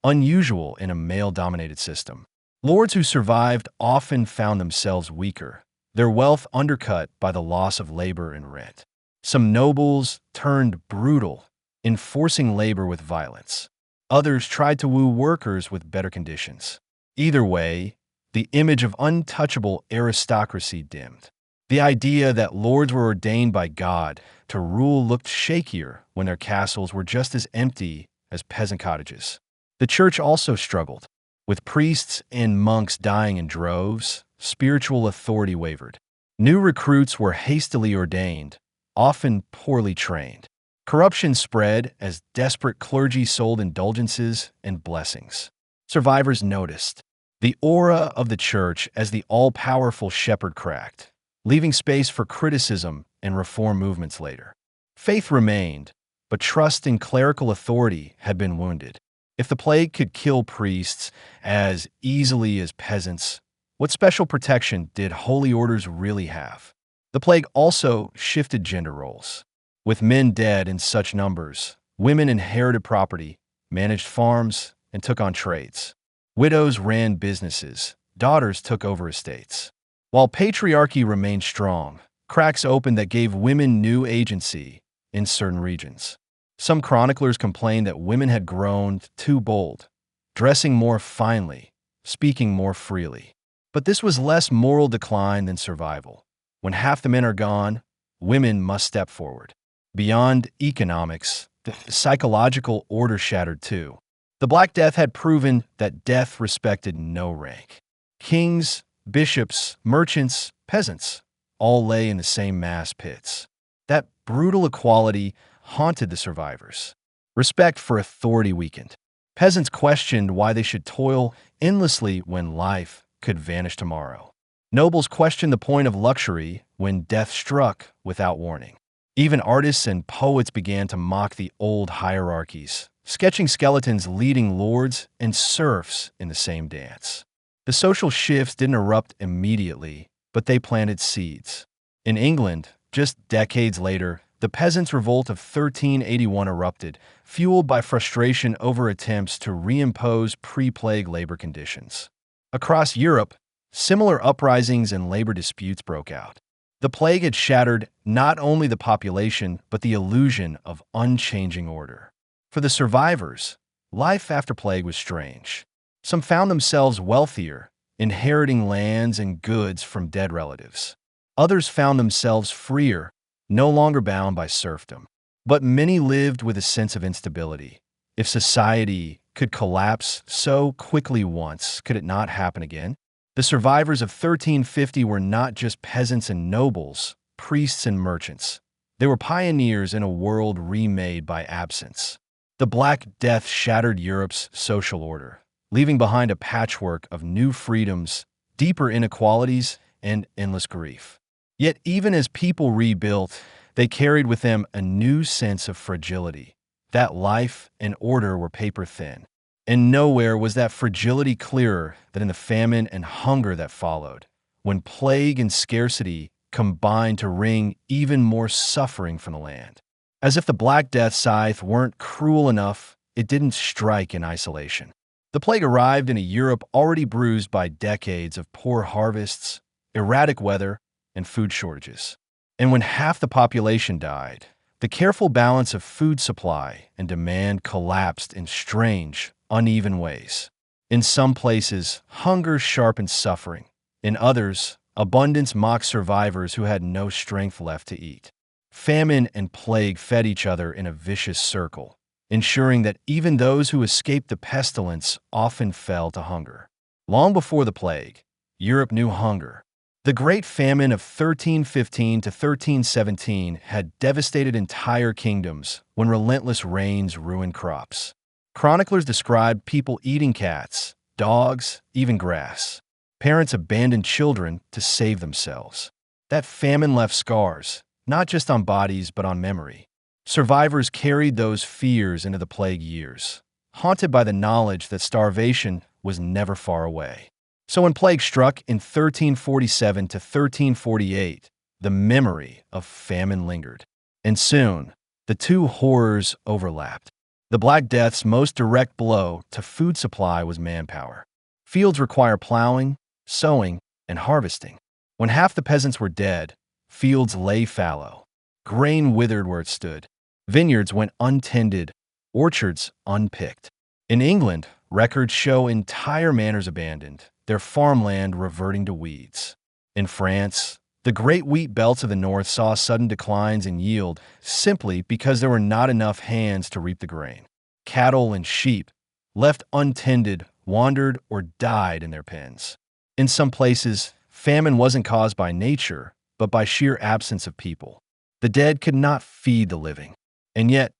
unusual in a male-dominated system. Lords who survived often found themselves weaker, their wealth undercut by the loss of labor and rent. Some nobles turned brutal, enforcing labor with violence. Others tried to woo workers with better conditions. Either way, the image of untouchable aristocracy dimmed. The idea that lords were ordained by God to rule looked shakier when their castles were just as empty as peasant cottages. The church also struggled. With priests and monks dying in droves, spiritual authority wavered. New recruits were hastily ordained, often poorly trained. Corruption spread as desperate clergy sold indulgences and blessings. Survivors noticed. The aura of the church as the all-powerful shepherd cracked, leaving space for criticism and reform movements later. Faith remained, but trust in clerical authority had been wounded. If the plague could kill priests as easily as peasants, what special protection did holy orders really have? The plague also shifted gender roles. With men dead in such numbers, women inherited property, managed farms, and took on trades. Widows ran businesses, daughters took over estates. While patriarchy remained strong, cracks opened that gave women new agency in certain regions. Some chroniclers complained that women had grown too bold, dressing more finely, speaking more freely. But this was less moral decline than survival. When half the men are gone, women must step forward. Beyond economics, the psychological order shattered too. The Black Death had proven that death respected no rank. Kings, bishops, merchants, peasants all lay in the same mass pits. That brutal equality haunted the survivors. Respect for authority weakened. Peasants questioned why they should toil endlessly when life could vanish tomorrow. Nobles questioned the point of luxury when death struck without warning. Even artists and poets began to mock the old hierarchies, sketching skeletons leading lords and serfs in the same dance. The social shifts didn't erupt immediately, but they planted seeds. In England, just decades later, the Peasants' Revolt of 1381 erupted, fueled by frustration over attempts to reimpose pre-plague labor conditions. Across Europe, similar uprisings and labor disputes broke out. The plague had shattered not only the population, but the illusion of unchanging order. For the survivors, life after plague was strange. Some found themselves wealthier, inheriting lands and goods from dead relatives. Others found themselves freer, no longer bound by serfdom. But many lived with a sense of instability. If society could collapse so quickly once, could it not happen again? The survivors of 1350 were not just peasants and nobles, priests and merchants. They were pioneers in a world remade by absence. The Black Death shattered Europe's social order, leaving behind a patchwork of new freedoms, deeper inequalities, and endless grief. Yet even as people rebuilt, they carried with them a new sense of fragility, that life and order were paper-thin. And nowhere was that fragility clearer than in the famine and hunger that followed, when plague and scarcity combined to wring even more suffering from the land. As if the Black Death scythe weren't cruel enough, it didn't strike in isolation. The plague arrived in a Europe already bruised by decades of poor harvests, erratic weather, and food shortages. And when half the population died, the careful balance of food supply and demand collapsed in strange, uneven ways. In some places, hunger sharpened suffering. In others, abundance mocked survivors who had no strength left to eat. Famine and plague fed each other in a vicious circle, ensuring that even those who escaped the pestilence often fell to hunger. Long before the plague, Europe knew hunger. The Great Famine of 1315 to 1317 had devastated entire kingdoms when relentless rains ruined crops. Chroniclers described people eating cats, dogs, even grass. Parents abandoned children to save themselves. That famine left scars, not just on bodies but on memory. Survivors carried those fears into the plague years, haunted by the knowledge that starvation was never far away. So when plague struck in 1347 to 1348, the memory of famine lingered. And soon, the two horrors overlapped. The Black Death's most direct blow to food supply was manpower. Fields require plowing, sowing, and harvesting. When half the peasants were dead, fields lay fallow. Grain withered where it stood. Vineyards went untended, orchards unpicked. In England, records show entire manors abandoned, their farmland reverting to weeds. In France, the great wheat belts of the north saw sudden declines in yield simply because there were not enough hands to reap the grain. Cattle and sheep, left untended, wandered or died in their pens. In some places, famine wasn't caused by nature, but by sheer absence of people. The dead could not feed the living. And yet,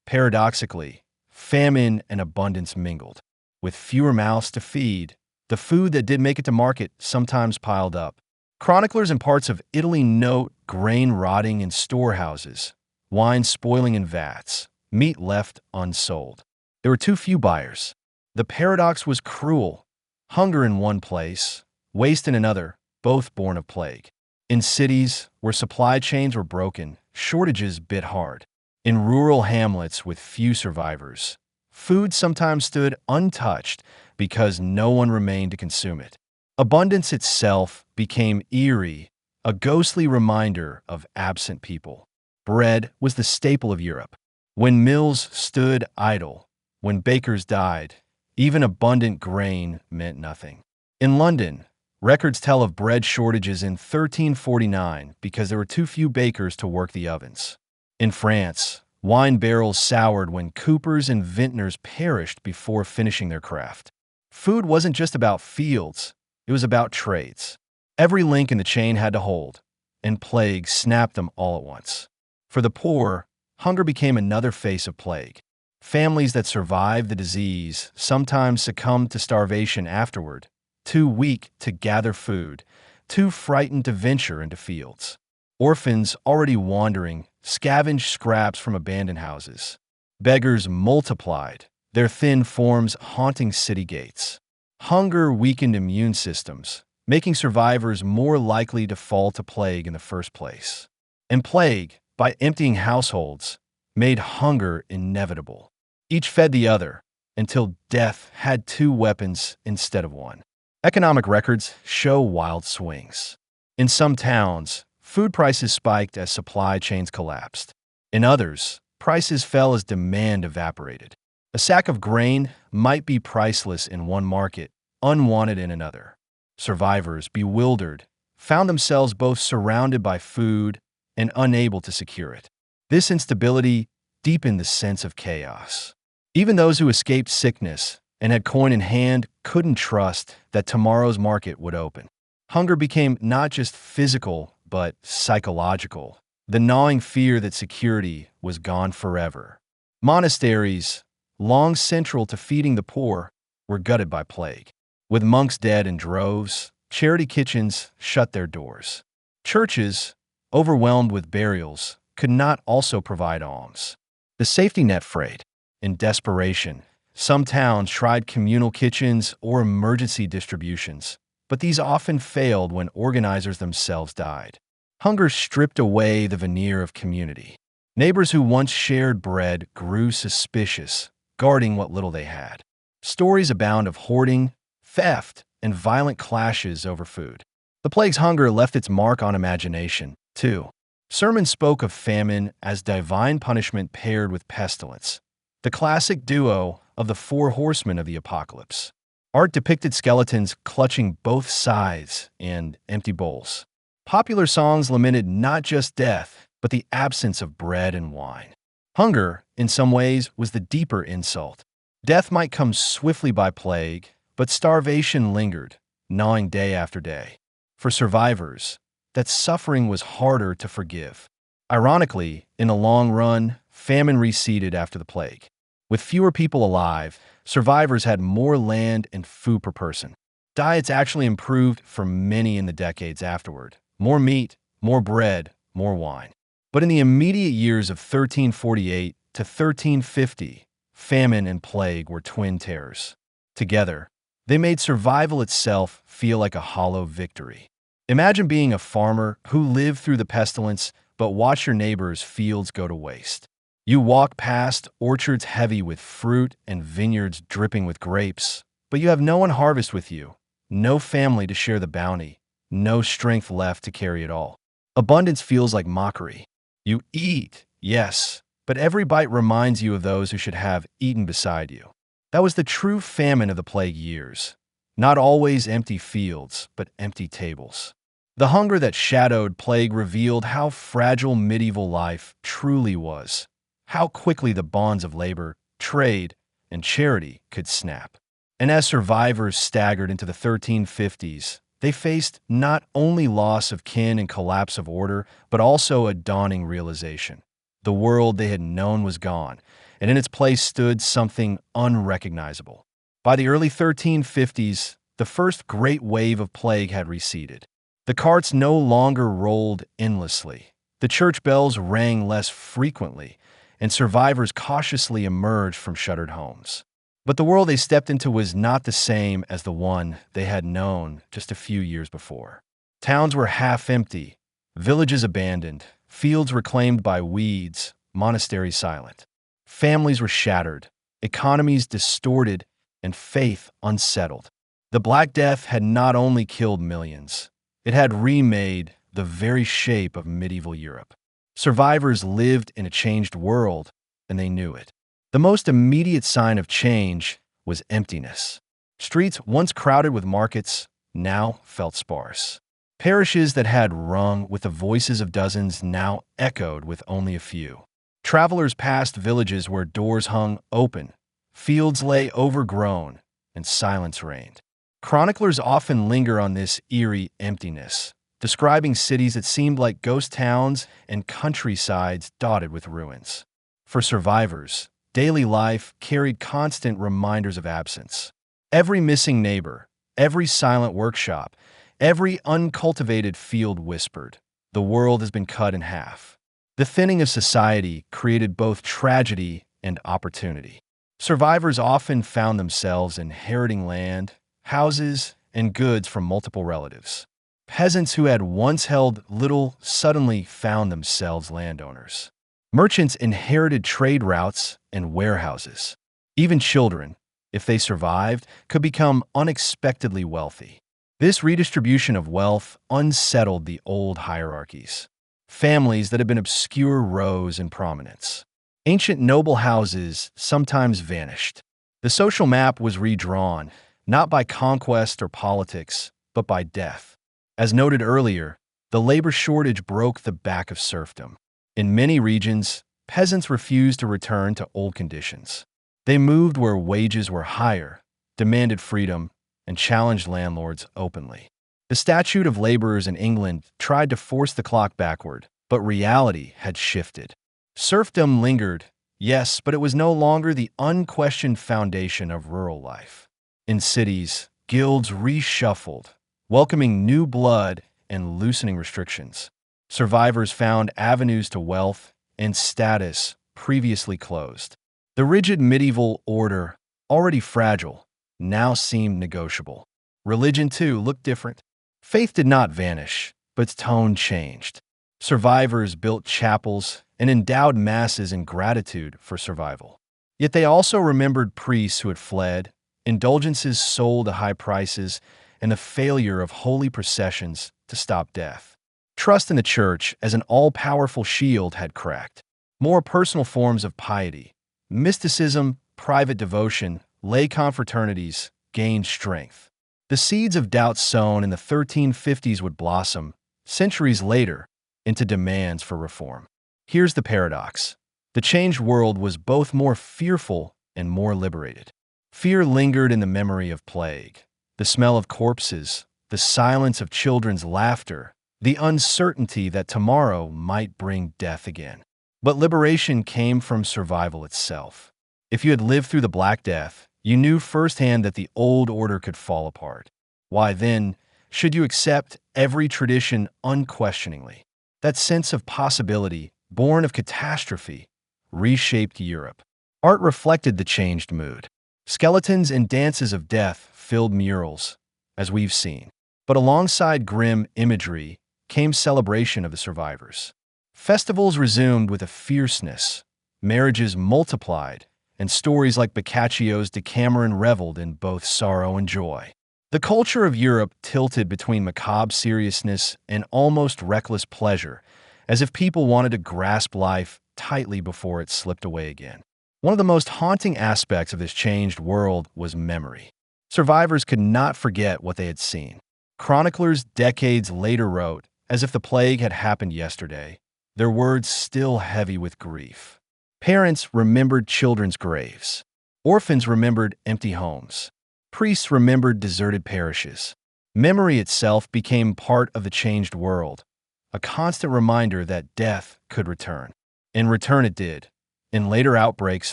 paradoxically, famine and abundance mingled. With fewer mouths to feed, the food that did make it to market sometimes piled up. Chroniclers in parts of Italy note grain rotting in storehouses, wine spoiling in vats, meat left unsold. There were too few buyers. The paradox was cruel. Hunger in one place, waste in another, both born of plague. In cities where supply chains were broken, shortages bit hard. In rural hamlets with few survivors, food sometimes stood untouched because no one remained to consume it. Abundance itself became eerie, a ghostly reminder of absent people. Bread was the staple of Europe. When mills stood idle, when bakers died, even abundant grain meant nothing. In London, records tell of bread shortages in 1349 because there were too few bakers to work the ovens. In France, wine barrels soured when coopers and vintners perished before finishing their craft. Food wasn't just about fields, it was about trades. Every link in the chain had to hold, and plague snapped them all at once. For the poor, hunger became another face of plague. Families that survived the disease sometimes succumbed to starvation afterward, too weak to gather food, too frightened to venture into fields. Orphans already wandering scavenged scraps from abandoned houses. Beggars multiplied, their thin forms haunting city gates. Hunger weakened immune systems, making survivors more likely to fall to plague in the first place. And plague, by emptying households, made hunger inevitable. Each fed the other, until death had two weapons instead of one. Economic records show wild swings. In some towns, Food prices spiked as supply chains collapsed. In others, prices fell as demand evaporated. A sack of grain might be priceless in one market, unwanted in another. Survivors, bewildered, found themselves both surrounded by food and unable to secure it. This instability deepened the sense of chaos. Even those who escaped sickness and had coin in hand couldn't trust that tomorrow's market would open. Hunger became not just physical, but psychological, the gnawing fear that security was gone forever. Monasteries, long central to feeding the poor, were gutted by plague. With monks dead in droves, charity kitchens shut their doors. Churches, overwhelmed with burials, could not also provide alms. The safety net frayed. In desperation, some towns tried communal kitchens or emergency distributions, but these often failed when organizers themselves died. Hunger stripped away the veneer of community. Neighbors who once shared bread grew suspicious, guarding what little they had. Stories abound of hoarding, theft, and violent clashes over food. The plague's hunger left its mark on imagination, too. Sermons spoke of famine as divine punishment paired with pestilence, the classic duo of the four horsemen of the apocalypse. Art depicted skeletons clutching both scythes and empty bowls. Popular songs lamented not just death, but the absence of bread and wine. Hunger, in some ways, was the deeper insult. Death might come swiftly by plague, but starvation lingered, gnawing day after day. For survivors, that suffering was harder to forgive. Ironically, in the long run, famine receded after the plague. With fewer people alive, survivors had more land and food per person. Diets actually improved for many in the decades afterward. More meat, more bread, more wine. But in the immediate years of 1348 to 1350, famine and plague were twin terrors. Together, they made survival itself feel like a hollow victory. Imagine being a farmer who lived through the pestilence but watched your neighbor's fields go to waste. You walk past orchards heavy with fruit and vineyards dripping with grapes, but you have no one harvest with you, no family to share the bounty, no strength left to carry it all. Abundance feels like mockery. You eat, yes, but every bite reminds you of those who should have eaten beside you. That was the true famine of the plague years. Not always empty fields, but empty tables. The hunger that shadowed plague revealed how fragile medieval life truly was, how quickly the bonds of labor, trade, and charity could snap. And as survivors staggered into the 1350s, they faced not only loss of kin and collapse of order, but also a dawning realization. The world they had known was gone, and in its place stood something unrecognizable. By the early 1350s, the first great wave of plague had receded. The carts no longer rolled endlessly. The church bells rang less frequently, and survivors cautiously emerged from shuttered homes. But the world they stepped into was not the same as the one they had known just a few years before. Towns were half empty, villages abandoned, fields reclaimed by weeds, monasteries silent. Families were shattered, economies distorted, and faith unsettled. The Black Death had not only killed millions, it had remade the very shape of medieval Europe. Survivors lived in a changed world, and they knew it. The most immediate sign of change was emptiness. Streets once crowded with markets now felt sparse. Parishes that had rung with the voices of dozens now echoed with only a few. Travelers passed villages where doors hung open, fields lay overgrown, and silence reigned. Chroniclers often linger on this eerie emptiness, describing cities that seemed like ghost towns and countrysides dotted with ruins. For survivors, daily life carried constant reminders of absence. Every missing neighbor, every silent workshop, every uncultivated field whispered, "The world has been cut in half." The thinning of society created both tragedy and opportunity. Survivors often found themselves inheriting land, houses, and goods from multiple relatives. Peasants who had once held little suddenly found themselves landowners. Merchants inherited trade routes and warehouses. Even children, if they survived, could become unexpectedly wealthy. This redistribution of wealth unsettled the old hierarchies. Families that had been obscure rose in prominence. Ancient noble houses sometimes vanished. The social map was redrawn, not by conquest or politics, but by death. As noted earlier, the labor shortage broke the back of serfdom. In many regions, peasants refused to return to old conditions. They moved where wages were higher, demanded freedom, and challenged landlords openly. The Statute of Laborers in England tried to force the clock backward, but reality had shifted. Serfdom lingered, yes, but it was no longer the unquestioned foundation of rural life. In cities, guilds reshuffled, welcoming new blood and loosening restrictions. Survivors found avenues to wealth and status previously closed. The rigid medieval order, already fragile, now seemed negotiable. Religion, too, looked different. Faith did not vanish, but its tone changed. Survivors built chapels and endowed masses in gratitude for survival. Yet they also remembered priests who had fled, indulgences sold at high prices, and the failure of holy processions to stop death. Trust in the church as an all-powerful shield had cracked. More personal forms of piety, mysticism, private devotion, lay confraternities gained strength. The seeds of doubt sown in the 1350s would blossom, centuries later, into demands for reform. Here's the paradox. The changed world was both more fearful and more liberated. Fear lingered in the memory of plague, the smell of corpses, the silence of children's laughter, the uncertainty that tomorrow might bring death again. But liberation came from survival itself. If you had lived through the Black Death, you knew firsthand that the old order could fall apart. Why then should you accept every tradition unquestioningly? That sense of possibility, born of catastrophe, reshaped Europe. Art reflected the changed mood. Skeletons and dances of death filled murals, as we've seen. But alongside grim imagery came celebration of the survivors. Festivals resumed with a fierceness, marriages multiplied, and stories like Boccaccio's Decameron reveled in both sorrow and joy. The culture of Europe tilted between macabre seriousness and almost reckless pleasure, as if people wanted to grasp life tightly before it slipped away again. One of the most haunting aspects of this changed world was memory. Survivors could not forget what they had seen. Chroniclers decades later wrote, as if the plague had happened yesterday, their words still heavy with grief. Parents remembered children's graves. Orphans remembered empty homes. Priests remembered deserted parishes. Memory itself became part of the changed world, a constant reminder that death could return. In return it did, in later outbreaks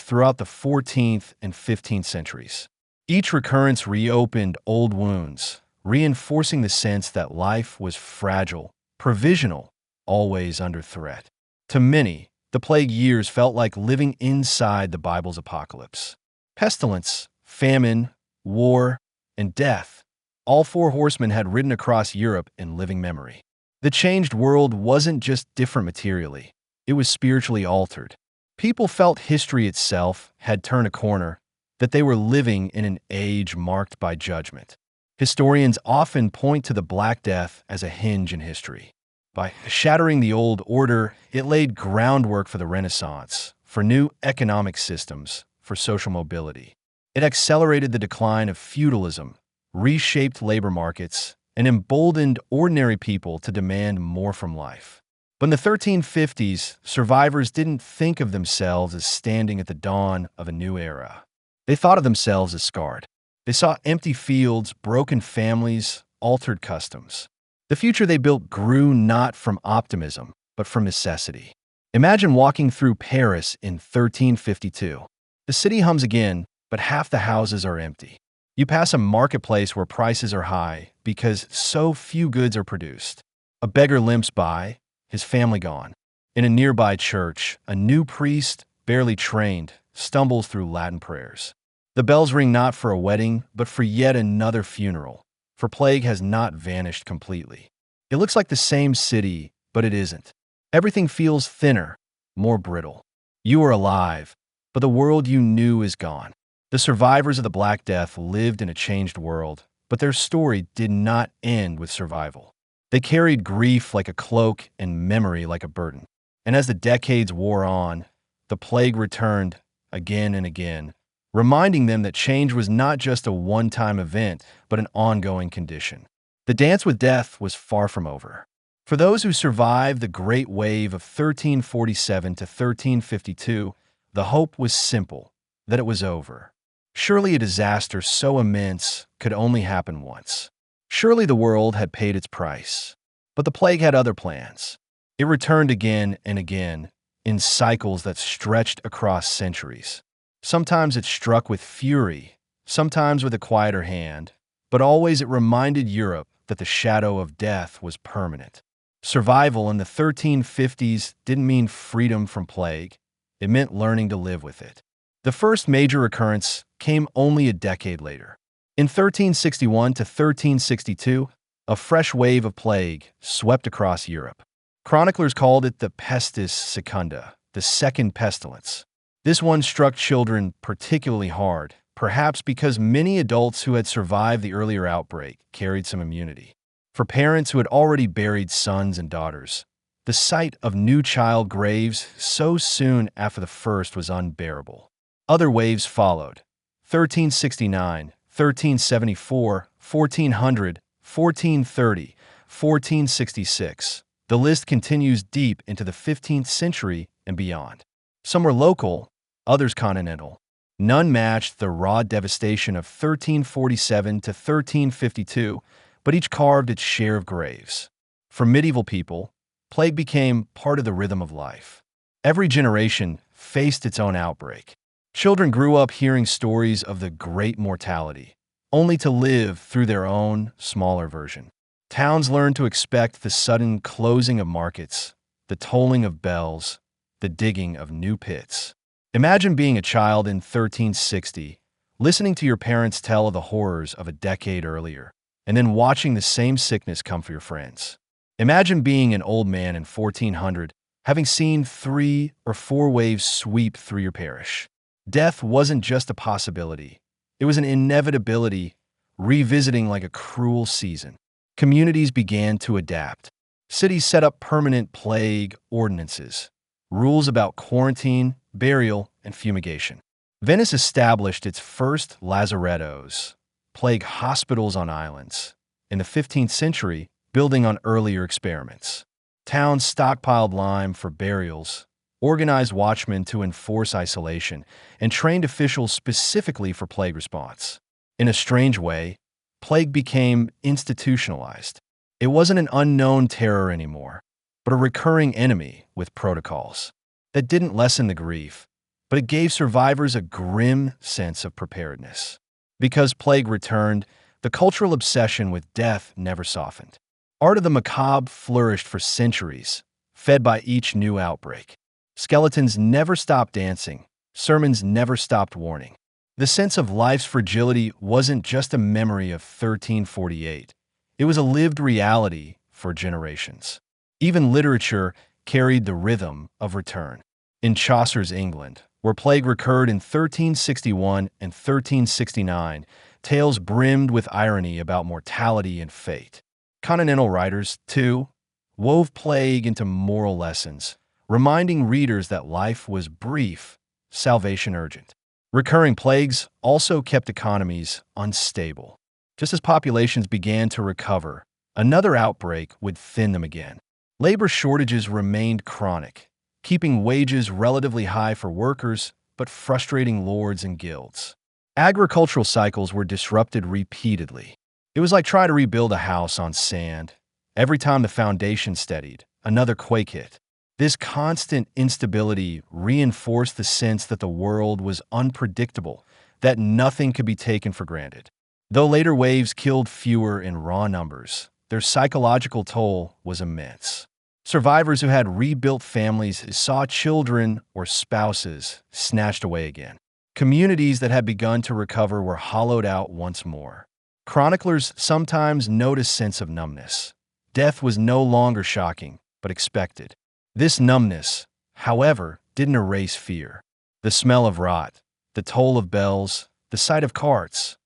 throughout the 14th and 15th centuries. Each recurrence reopened old wounds, reinforcing the sense that life was fragile, provisional, always under threat. To many, the plague years felt like living inside the Bible's apocalypse. Pestilence, famine, war, and death, all four horsemen had ridden across Europe in living memory. The changed world wasn't just different materially, it was spiritually altered. People felt history itself had turned a corner, that they were living in an age marked by judgment. Historians often point to the Black Death as a hinge in history. By shattering the old order, it laid groundwork for the Renaissance, for new economic systems, for social mobility. It accelerated the decline of feudalism, reshaped labor markets, and emboldened ordinary people to demand more from life. But in the 1350s, survivors didn't think of themselves as standing at the dawn of a new era. They thought of themselves as scarred. They saw empty fields, broken families, altered customs. The future they built grew not from optimism, but from necessity. Imagine walking through Paris in 1352. The city hums again, but half the houses are empty. You pass a marketplace where prices are high because so few goods are produced. A beggar limps by, his family gone. In a nearby church, a new priest, barely trained, stumbles through Latin prayers. The bells ring not for a wedding, but for yet another funeral, for plague has not vanished completely. It looks like the same city, but it isn't. Everything feels thinner, more brittle. You are alive, but the world you knew is gone. The survivors of the Black Death lived in a changed world, But their story did not end with survival. They carried grief like a cloak and memory like a burden. And as the decades wore on, the plague returned again and again, reminding them that change was not just a one-time event, but an ongoing condition. The dance with death was far from over. For those who survived the Great Wave of 1347 to 1352, the hope was simple, that it was over. Surely a disaster so immense could only happen once. Surely the world had paid its price. But the plague had other plans. It returned again and again, in cycles that stretched across centuries. Sometimes it struck with fury, sometimes with a quieter hand, but always it reminded Europe that the shadow of death was permanent. Survival in the 1350s didn't mean freedom from plague. It meant learning to live with it. The first major occurrence came only a decade later. In 1361 to 1362, a fresh wave of plague swept across Europe. Chroniclers called it the Pestis Secunda, the second pestilence. This one struck children particularly hard, perhaps because many adults who had survived the earlier outbreak carried some immunity. For parents who had already buried sons and daughters, the sight of new child graves so soon after the first was unbearable. Other waves followed: 1369, 1374, 1400, 1430, 1466. The list continues deep into the 15th century and beyond. Some were local, others continental. None matched the raw devastation of 1347 to 1352, but each carved its share of graves. For medieval people, plague became part of the rhythm of life. Every generation faced its own outbreak. Children grew up hearing stories of the great mortality, only to live through their own, smaller version. Towns learned to expect the sudden closing of markets, the tolling of bells, the digging of new pits. Imagine being a child in 1360, listening to your parents tell of the horrors of a decade earlier, and then watching the same sickness come for your friends. Imagine being an old man in 1400, having seen 3 or 4 waves sweep through your parish. Death wasn't just a possibility. It was an inevitability, revisiting like a cruel season. Communities began to adapt. Cities set up permanent plague ordinances, rules about quarantine, burial, and fumigation. Venice established its first lazarettos, plague hospitals on islands, in the 15th century, building on earlier experiments. Towns stockpiled lime for burials, organized watchmen to enforce isolation, and trained officials specifically for plague response. In a strange way, plague became institutionalized. It wasn't an unknown terror anymore, but a recurring enemy with protocols. That didn't lessen the grief, but it gave survivors a grim sense of preparedness. Because plague returned, the cultural obsession with death never softened. Art of the macabre flourished for centuries, fed by each new outbreak. Skeletons never stopped dancing, sermons never stopped warning. The sense of life's fragility wasn't just a memory of 1348. It was a lived reality for generations. Even literature carried the rhythm of return. In Chaucer's England, where plague recurred in 1361 and 1369, tales brimmed with irony about mortality and fate. Continental writers, too, wove plague into moral lessons, reminding readers that life was brief, salvation urgent. Recurring plagues also kept economies unstable. Just as populations began to recover, another outbreak would thin them again. Labor shortages remained chronic, keeping wages relatively high for workers, but frustrating lords and guilds. Agricultural cycles were disrupted repeatedly. It was like trying to rebuild a house on sand. Every time the foundation steadied, another quake hit. This constant instability reinforced the sense that the world was unpredictable, that nothing could be taken for granted. Though later waves killed fewer in raw numbers, their psychological toll was immense. Survivors who had rebuilt families saw children or spouses snatched away again. Communities that had begun to recover were hollowed out once more. Chroniclers sometimes note a sense of numbness. Death was no longer shocking, but expected. This numbness, however, didn't erase fear. The smell of rot, the toll of bells, the sight of carts,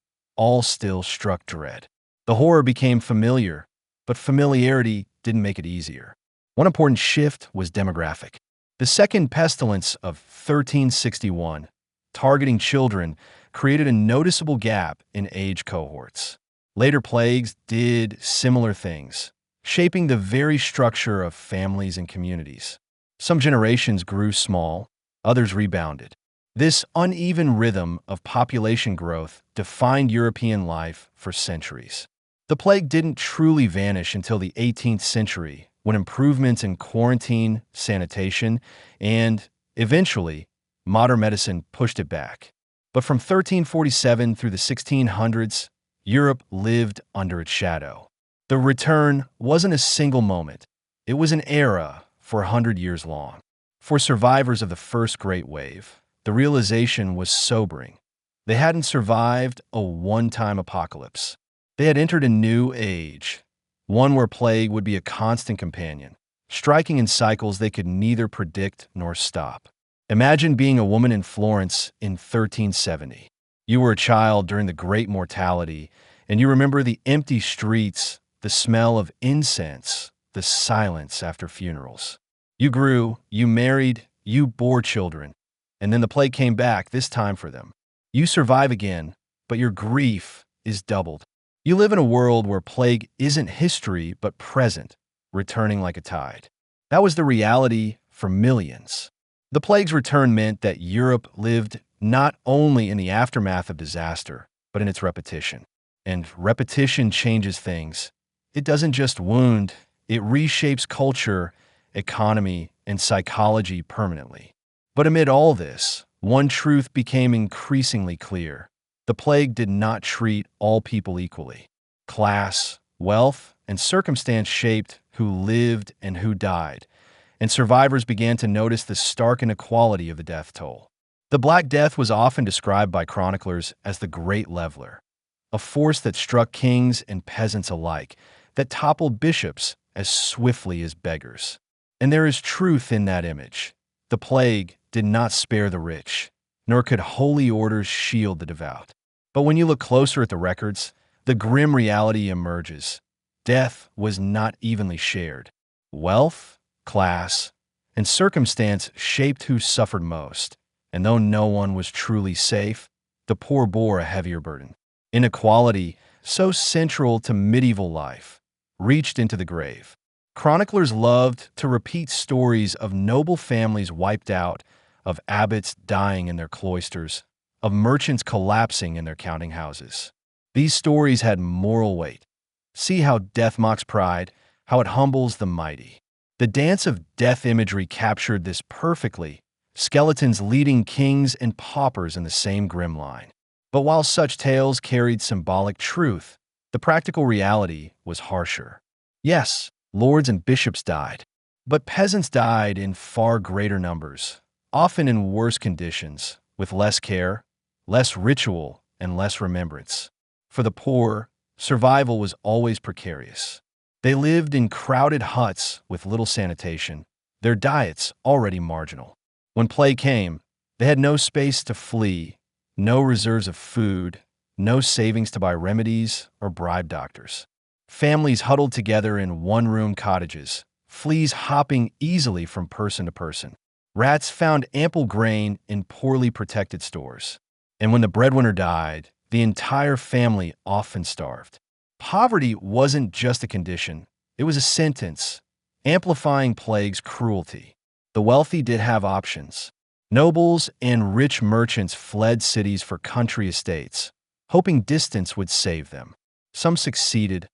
all still struck dread. The horror became familiar, but familiarity didn't make it easier. One important shift was demographic. The second pestilence of 1361, targeting children, created a noticeable gap in age cohorts. Later plagues did similar things, shaping the very structure of families and communities. Some generations grew small, others rebounded. This uneven rhythm of population growth defined European life for centuries. The plague didn't truly vanish until the 18th century, when improvements in quarantine, sanitation, and, eventually, modern medicine pushed it back. But from 1347 through the 1600s, Europe lived under its shadow. The return wasn't a single moment. It was an era for 100 years long. For survivors of the first Great Wave, the realization was sobering. They hadn't survived a one-time apocalypse. They had entered a new age, one where plague would be a constant companion, striking in cycles they could neither predict nor stop. Imagine being a woman in Florence in 1370. You were a child during the Great Mortality, and you remember the empty streets, the smell of incense, the silence after funerals. You grew, you married, you bore children, and then the plague came back, this time for them. You survive again, but your grief is doubled. You live in a world where plague isn't history but present, returning like a tide. That was the reality for millions. The plague's return meant that Europe lived not only in the aftermath of disaster, but in its repetition. And repetition changes things. It doesn't just wound, it reshapes culture, economy, and psychology permanently. But amid all this, one truth became increasingly clear. The plague did not treat all people equally. Class, wealth, and circumstance shaped who lived and who died, and survivors began to notice the stark inequality of the death toll. The Black Death was often described by chroniclers as the Great Leveler, a force that struck kings and peasants alike, that toppled bishops as swiftly as beggars. And there is truth in that image. The plague did not spare the rich, nor could holy orders shield the devout. But when you look closer at the records, the grim reality emerges. Death was not evenly shared. Wealth, class, and circumstance shaped who suffered most, and though no one was truly safe, the poor bore a heavier burden. Inequality, so central to medieval life, reached into the grave. Chroniclers loved to repeat stories of noble families wiped out, of abbots dying in their cloisters, of merchants collapsing in their counting houses. These stories had moral weight. See how death mocks pride, how it humbles the mighty. The dance of death imagery captured this perfectly, skeletons leading kings and paupers in the same grim line. But while such tales carried symbolic truth, the practical reality was harsher. Yes, lords and bishops died, but peasants died in far greater numbers, often in worse conditions, with less care, less ritual, and less remembrance. For the poor, survival was always precarious. They lived in crowded huts with little sanitation, their diets already marginal. When plague came, they had no space to flee, no reserves of food, no savings to buy remedies or bribe doctors. Families huddled together in one-room cottages, fleas hopping easily from person to person. Rats found ample grain in poorly protected stores. And when the breadwinner died, the entire family often starved. Poverty wasn't just a condition, it was a sentence, amplifying plague's cruelty. The wealthy did have options. Nobles and rich merchants fled cities for country estates, hoping distance would save them. Some succeeded.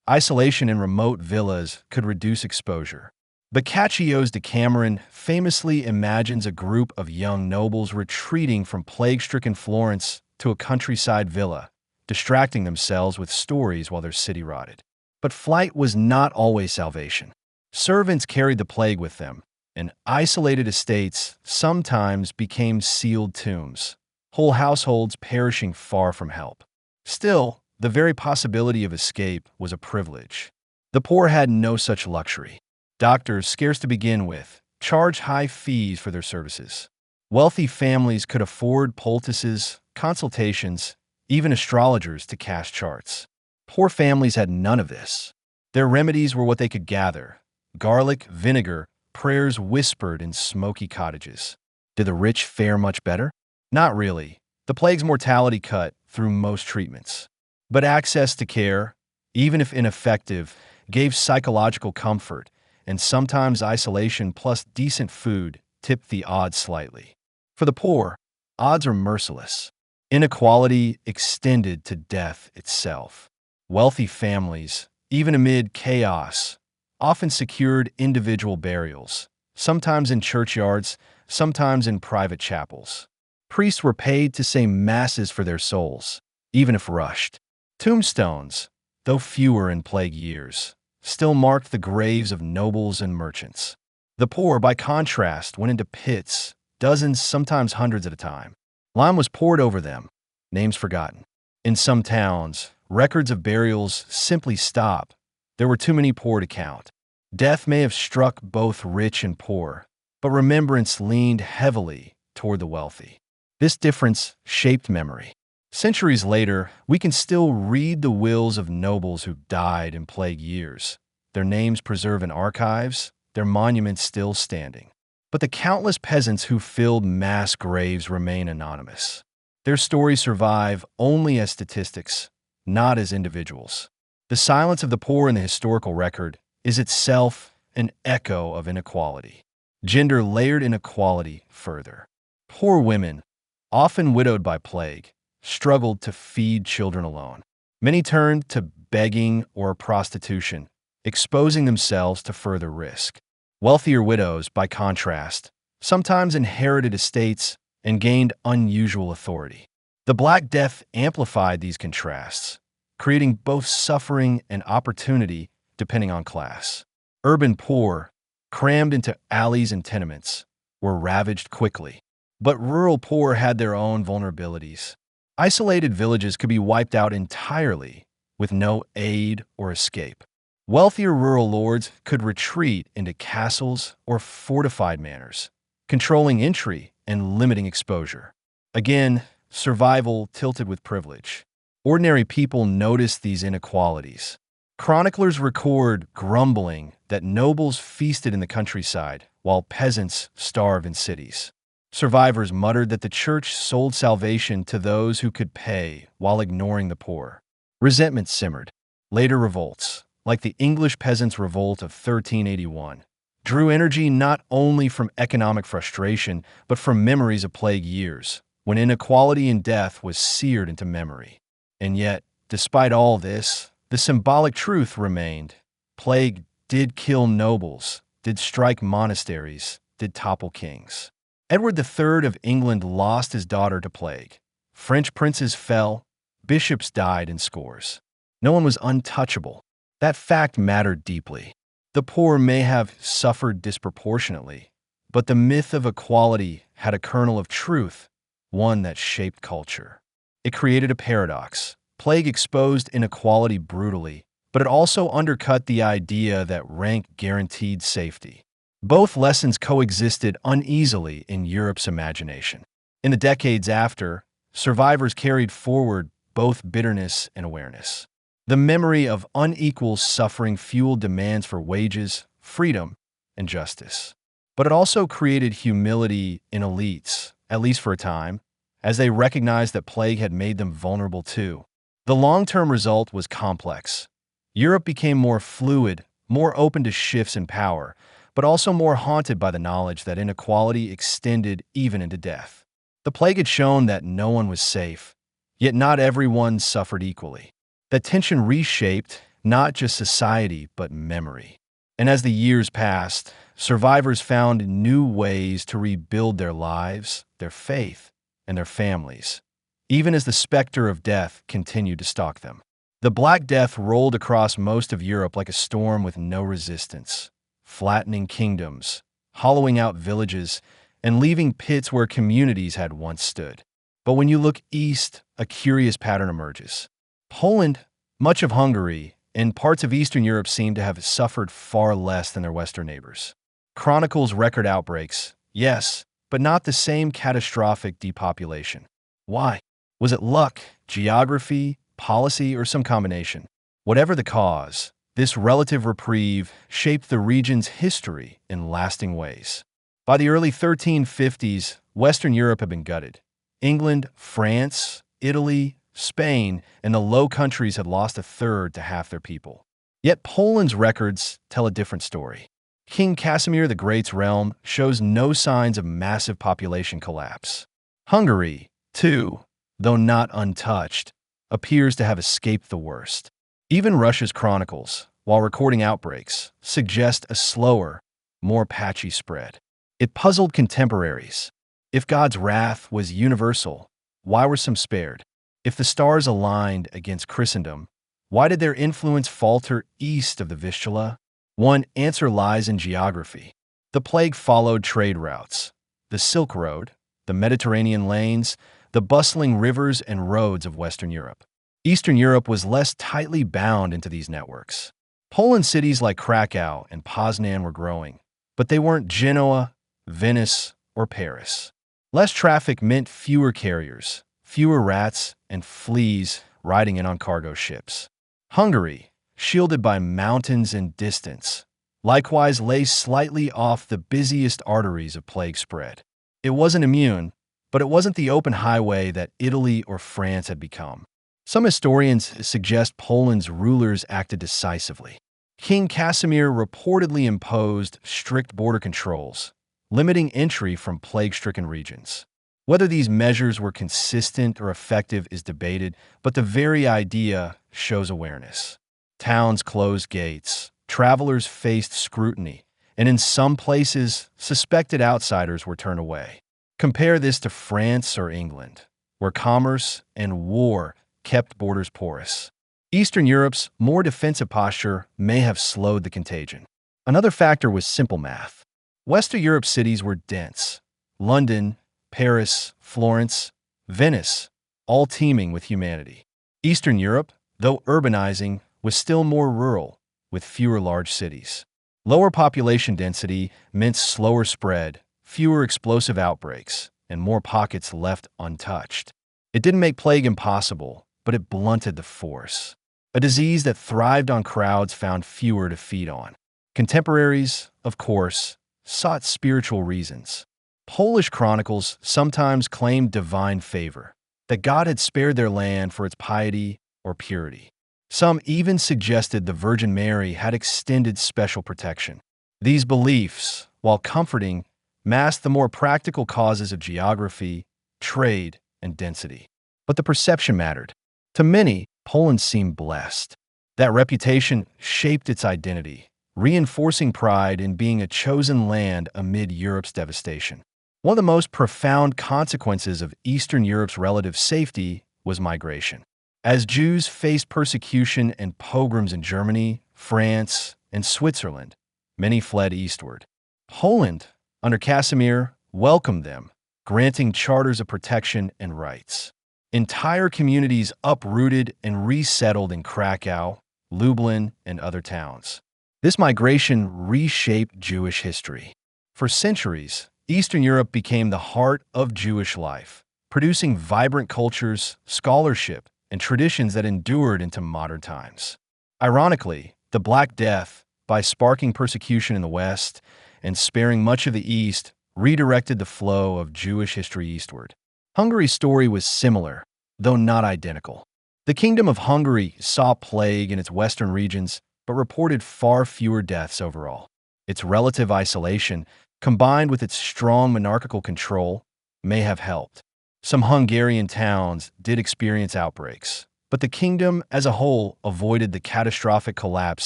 Isolation in remote villas could reduce exposure. Boccaccio's Decameron famously imagines a group of young nobles retreating from plague-stricken Florence to a countryside villa, distracting themselves with stories while their city rotted. But flight was not always salvation. Servants carried the plague with them, and isolated estates sometimes became sealed tombs, whole households perishing far from help. Still, the very possibility of escape was a privilege. The poor had no such luxury. Doctors, scarce to begin with, charged high fees for their services. Wealthy families could afford poultices, consultations, even astrologers to cast charts. Poor families had none of this. Their remedies were what they could gather: garlic, vinegar, prayers whispered in smoky cottages. Did the rich fare much better? Not really. The plague's mortality cut through most treatments. But access to care, even if ineffective, gave psychological comfort, and sometimes isolation plus decent food tipped the odds slightly. For the poor, odds are merciless. Inequality extended to death itself. Wealthy families, even amid chaos, often secured individual burials, sometimes in churchyards, sometimes in private chapels. Priests were paid to say masses for their souls, even if rushed. Tombstones, though fewer in plague years, still marked the graves of nobles and merchants. The poor, by contrast, went into pits, dozens, sometimes hundreds at a time. Lime was poured over them, names forgotten. In some towns, records of burials simply stopped. There were too many poor to count. Death may have struck both rich and poor, but remembrance leaned heavily toward the wealthy. This difference shaped memory. Centuries later, we can still read the wills of nobles who died in plague years. Their names preserved in archives, their monuments still standing. But the countless peasants who filled mass graves remain anonymous. Their stories survive only as statistics, not as individuals. The silence of the poor in the historical record is itself an echo of inequality. Gender layered inequality further. Poor women, often widowed by plague, struggled to feed children alone. Many turned to begging or prostitution, exposing themselves to further risk. Wealthier widows, by contrast, sometimes inherited estates and gained unusual authority. The Black Death amplified these contrasts, creating both suffering and opportunity depending on class. Urban poor, crammed into alleys and tenements, were ravaged quickly. But rural poor had their own vulnerabilities. Isolated villages could be wiped out entirely with no aid or escape. Wealthier rural lords could retreat into castles or fortified manors, controlling entry and limiting exposure. Again, survival tilted with privilege. Ordinary people noticed these inequalities. Chroniclers record grumbling that nobles feasted in the countryside while peasants starved in cities. Survivors muttered that the church sold salvation to those who could pay while ignoring the poor. Resentment simmered. Later revolts, like the English Peasants' Revolt of 1381, drew energy not only from economic frustration, but from memories of plague years, when inequality and death was seared into memory. And yet, despite all this, the symbolic truth remained. Plague did kill nobles, did strike monasteries, did topple kings. Edward III of England lost his daughter to plague. French princes fell, bishops died in scores. No one was untouchable. That fact mattered deeply. The poor may have suffered disproportionately, but the myth of equality had a kernel of truth, one that shaped culture. It created a paradox. Plague exposed inequality brutally, but it also undercut the idea that rank guaranteed safety. Both lessons coexisted uneasily in Europe's imagination. In the decades after, survivors carried forward both bitterness and awareness. The memory of unequal suffering fueled demands for wages, freedom, and justice. But it also created humility in elites, at least for a time, as they recognized that plague had made them vulnerable too. The long-term result was complex. Europe became more fluid, more open to shifts in power, but also more haunted by the knowledge that inequality extended even into death. The plague had shown that no one was safe, yet not everyone suffered equally. That tension reshaped not just society, but memory. And as the years passed, survivors found new ways to rebuild their lives, their faith, and their families, even as the specter of death continued to stalk them. The Black Death rolled across most of Europe like a storm with no resistance, flattening kingdoms, hollowing out villages, and leaving pits where communities had once stood. But when you look east, a curious pattern emerges. Poland, much of Hungary, and parts of Eastern Europe seem to have suffered far less than their Western neighbors. Chronicles record outbreaks, yes, but not the same catastrophic depopulation. Why? Was it luck, geography, policy, or some combination. Whatever the cause, this relative reprieve shaped the region's history in lasting ways. By the early 1350s, Western Europe had been gutted. England, France, Italy, Spain, and the Low Countries had lost a third to half their people. Yet Poland's records tell a different story. King Casimir the Great's realm shows no signs of massive population collapse. Hungary, too, though not untouched, appears to have escaped the worst. Even Russia's chronicles, while recording outbreaks, suggest a slower, more patchy spread. It puzzled contemporaries. If God's wrath was universal, why were some spared? If the stars aligned against Christendom, why did their influence falter east of the Vistula? One answer lies in geography. The plague followed trade routes. The Silk Road, the Mediterranean lanes, the bustling rivers and roads of Western Europe. Eastern Europe was less tightly bound into these networks. Poland cities like Krakow and Poznan were growing, but they weren't Genoa, Venice, or Paris. Less traffic meant fewer carriers, fewer rats and fleas riding in on cargo ships. Hungary, shielded by mountains and distance, likewise lay slightly off the busiest arteries of plague spread. It wasn't immune, but it wasn't the open highway that Italy or France had become. Some historians suggest Poland's rulers acted decisively. King Casimir reportedly imposed strict border controls, limiting entry from plague-stricken regions. Whether these measures were consistent or effective is debated, but the very idea shows awareness. Towns closed gates, travelers faced scrutiny, and in some places, suspected outsiders were turned away. Compare this to France or England, where commerce and war kept borders porous. Eastern Europe's more defensive posture may have slowed the contagion. Another factor was simple math. Western Europe's cities were dense. London, Paris, Florence, Venice, all teeming with humanity. Eastern Europe, though urbanizing, was still more rural, with fewer large cities. Lower population density meant slower spread, fewer explosive outbreaks, and more pockets left untouched. It didn't make plague impossible, but it blunted the force. A disease that thrived on crowds found fewer to feed on. Contemporaries, of course, sought spiritual reasons. Polish chronicles sometimes claimed divine favor, that God had spared their land for its piety or purity. Some even suggested the Virgin Mary had extended special protection. These beliefs, while comforting, masked the more practical causes of geography, trade, and density. But the perception mattered. To many, Poland seemed blessed. That reputation shaped its identity, reinforcing pride in being a chosen land amid Europe's devastation. One of the most profound consequences of Eastern Europe's relative safety was migration. As Jews faced persecution and pogroms in Germany, France, and Switzerland, many fled eastward. Poland, under Casimir, welcomed them, granting charters of protection and rights. Entire communities uprooted and resettled in Krakow, Lublin, and other towns. This migration reshaped Jewish history. For centuries, Eastern Europe became the heart of Jewish life, producing vibrant cultures, scholarship, and traditions that endured into modern times. Ironically, the Black Death, by sparking persecution in the West and sparing much of the East, redirected the flow of Jewish history eastward. Hungary's story was similar, though not identical. The Kingdom of Hungary saw plague in its western regions, but reported far fewer deaths overall. Its relative isolation, combined with its strong monarchical control, may have helped. Some Hungarian towns did experience outbreaks, but the kingdom as a whole avoided the catastrophic collapse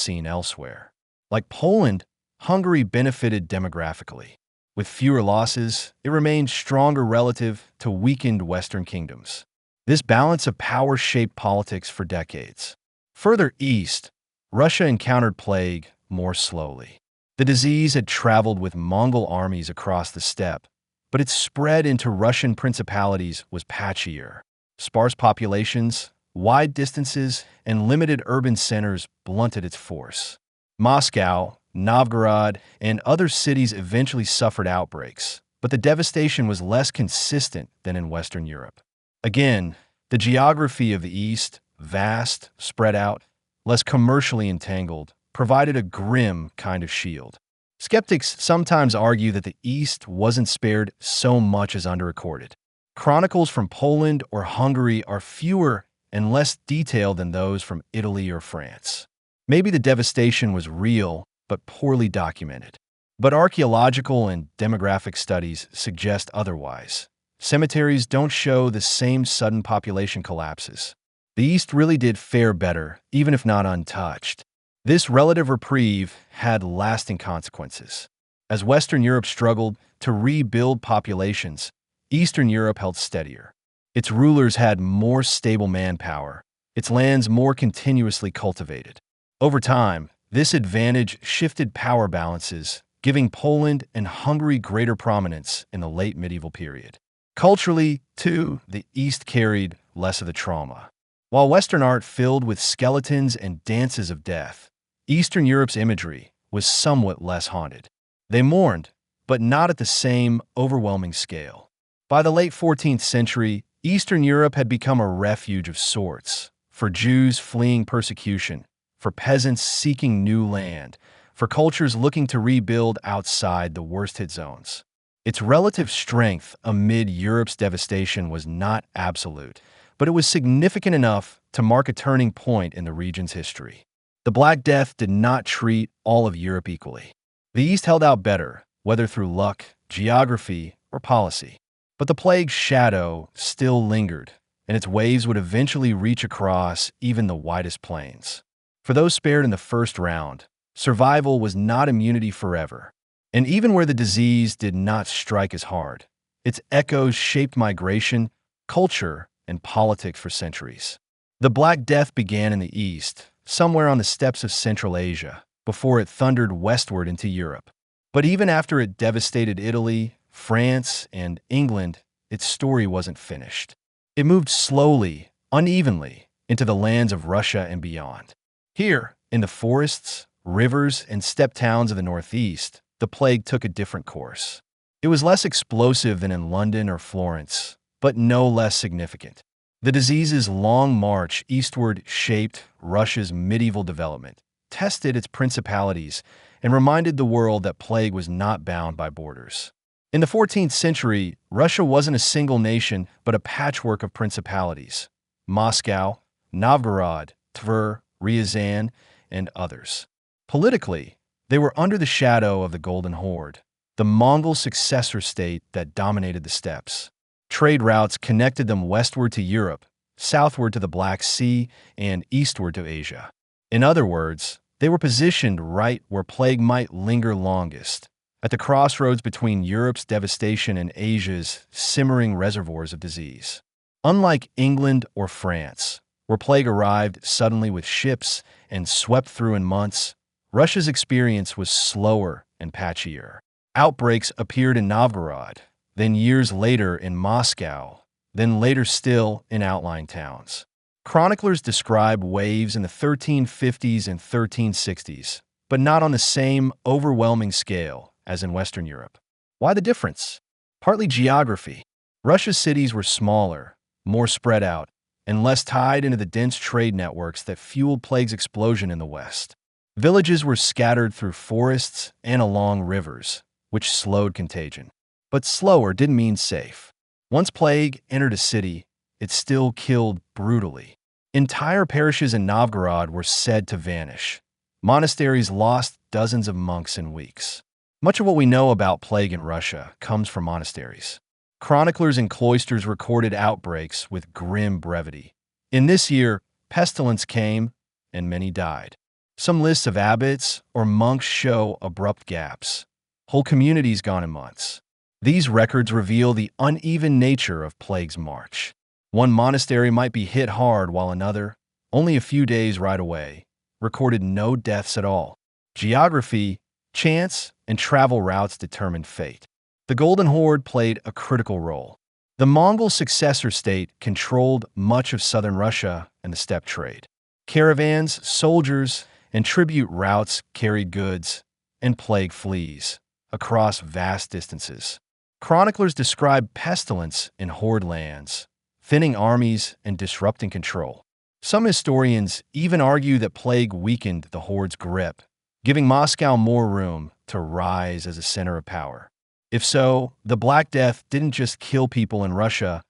seen elsewhere. Like Poland, Hungary benefited demographically. With fewer losses, it remained stronger relative to weakened Western kingdoms. This balance of power shaped politics for decades. Further east, Russia encountered plague more slowly. The disease had traveled with Mongol armies across the steppe, but its spread into Russian principalities was patchier. Sparse populations, wide distances, and limited urban centers blunted its force. Moscow, Novgorod, and other cities eventually suffered outbreaks, but the devastation was less consistent than in Western Europe. Again, The geography of the East, vast, spread out, less commercially entangled, provided a grim kind of shield. Skeptics sometimes argue that the East wasn't spared so much as underrecorded. Chronicles from Poland or Hungary are fewer and less detailed than those from Italy or France. Maybe the devastation was real, but poorly documented. But archaeological and demographic studies suggest otherwise. Cemeteries don't show the same sudden population collapses. The East really did fare better, even if not untouched. This relative reprieve had lasting consequences. As Western Europe struggled to rebuild populations, Eastern Europe held steadier. Its rulers had more stable manpower, its lands more continuously cultivated. Over time, this advantage shifted power balances, giving Poland and Hungary greater prominence in the late medieval period. Culturally, too, the East carried less of the trauma. While Western art filled with skeletons and dances of death, Eastern Europe's imagery was somewhat less haunted. They mourned, but not at the same overwhelming scale. By the late 14th century, Eastern Europe had become a refuge of sorts, for Jews fleeing persecution, for peasants seeking new land, for cultures looking to rebuild outside the worst-hit zones. Its relative strength amid Europe's devastation was not absolute, but it was significant enough to mark a turning point in the region's history. The Black Death did not treat all of Europe equally. The East held out better, whether through luck, geography, or policy. But the plague's shadow still lingered, and its waves would eventually reach across even the widest plains. For those spared in the first round, survival was not immunity forever. And even where the disease did not strike as hard, its echoes shaped migration, culture, and politics for centuries. The Black Death began in the East, somewhere on the steppes of Central Asia, before it thundered westward into Europe. But even after it devastated Italy, France, and England, its story wasn't finished. It moved slowly, unevenly, into the lands of Russia and beyond. Here, in the forests, rivers, and steppe towns of the Northeast, the plague took a different course. It was less explosive than in London or Florence, but no less significant. The disease's long march eastward shaped Russia's medieval development, tested its principalities, and reminded the world that plague was not bound by borders. In the 14th century, Russia wasn't a single nation, but a patchwork of principalities: Moscow, Novgorod, Tver, Ryazan, and others. Politically, they were under the shadow of the Golden Horde, the Mongol successor state that dominated the steppes. Trade routes connected them westward to Europe, southward to the Black Sea, and eastward to Asia. In other words, they were positioned right where plague might linger longest, at the crossroads between Europe's devastation and Asia's simmering reservoirs of disease. Unlike England or France, where plague arrived suddenly with ships and swept through in months, Russia's experience was slower and patchier. Outbreaks appeared in Novgorod, then years later in Moscow, then later still in outlying towns. Chroniclers describe waves in the 1350s and 1360s, but not on the same overwhelming scale as in Western Europe. Why the difference? Partly geography. Russia's cities were smaller, more spread out, and less tied into the dense trade networks that fueled plague's explosion in the West. Villages were scattered through forests and along rivers, which slowed contagion. But slower didn't mean safe. Once plague entered a city, it still killed brutally. Entire parishes in Novgorod were said to vanish. Monasteries lost dozens of monks in weeks. Much of what we know about plague in Russia comes from monasteries. Chroniclers and cloisters recorded outbreaks with grim brevity. In this year, pestilence came, and many died. Some lists of abbots or monks show abrupt gaps. Whole communities gone in months. These records reveal the uneven nature of plague's march. One monastery might be hit hard while another, only a few days right away, recorded no deaths at all. Geography, chance, and travel routes determined fate. The Golden Horde played a critical role. The Mongol successor state controlled much of southern Russia and the steppe trade. Caravans, soldiers, and tribute routes carried goods and plague fleas across vast distances. Chroniclers describe pestilence in horde lands, thinning armies and disrupting control. Some historians even argue that plague weakened the horde's grip, giving Moscow more room to rise as a center of power. If so, the Black Death didn't just kill people in Russia,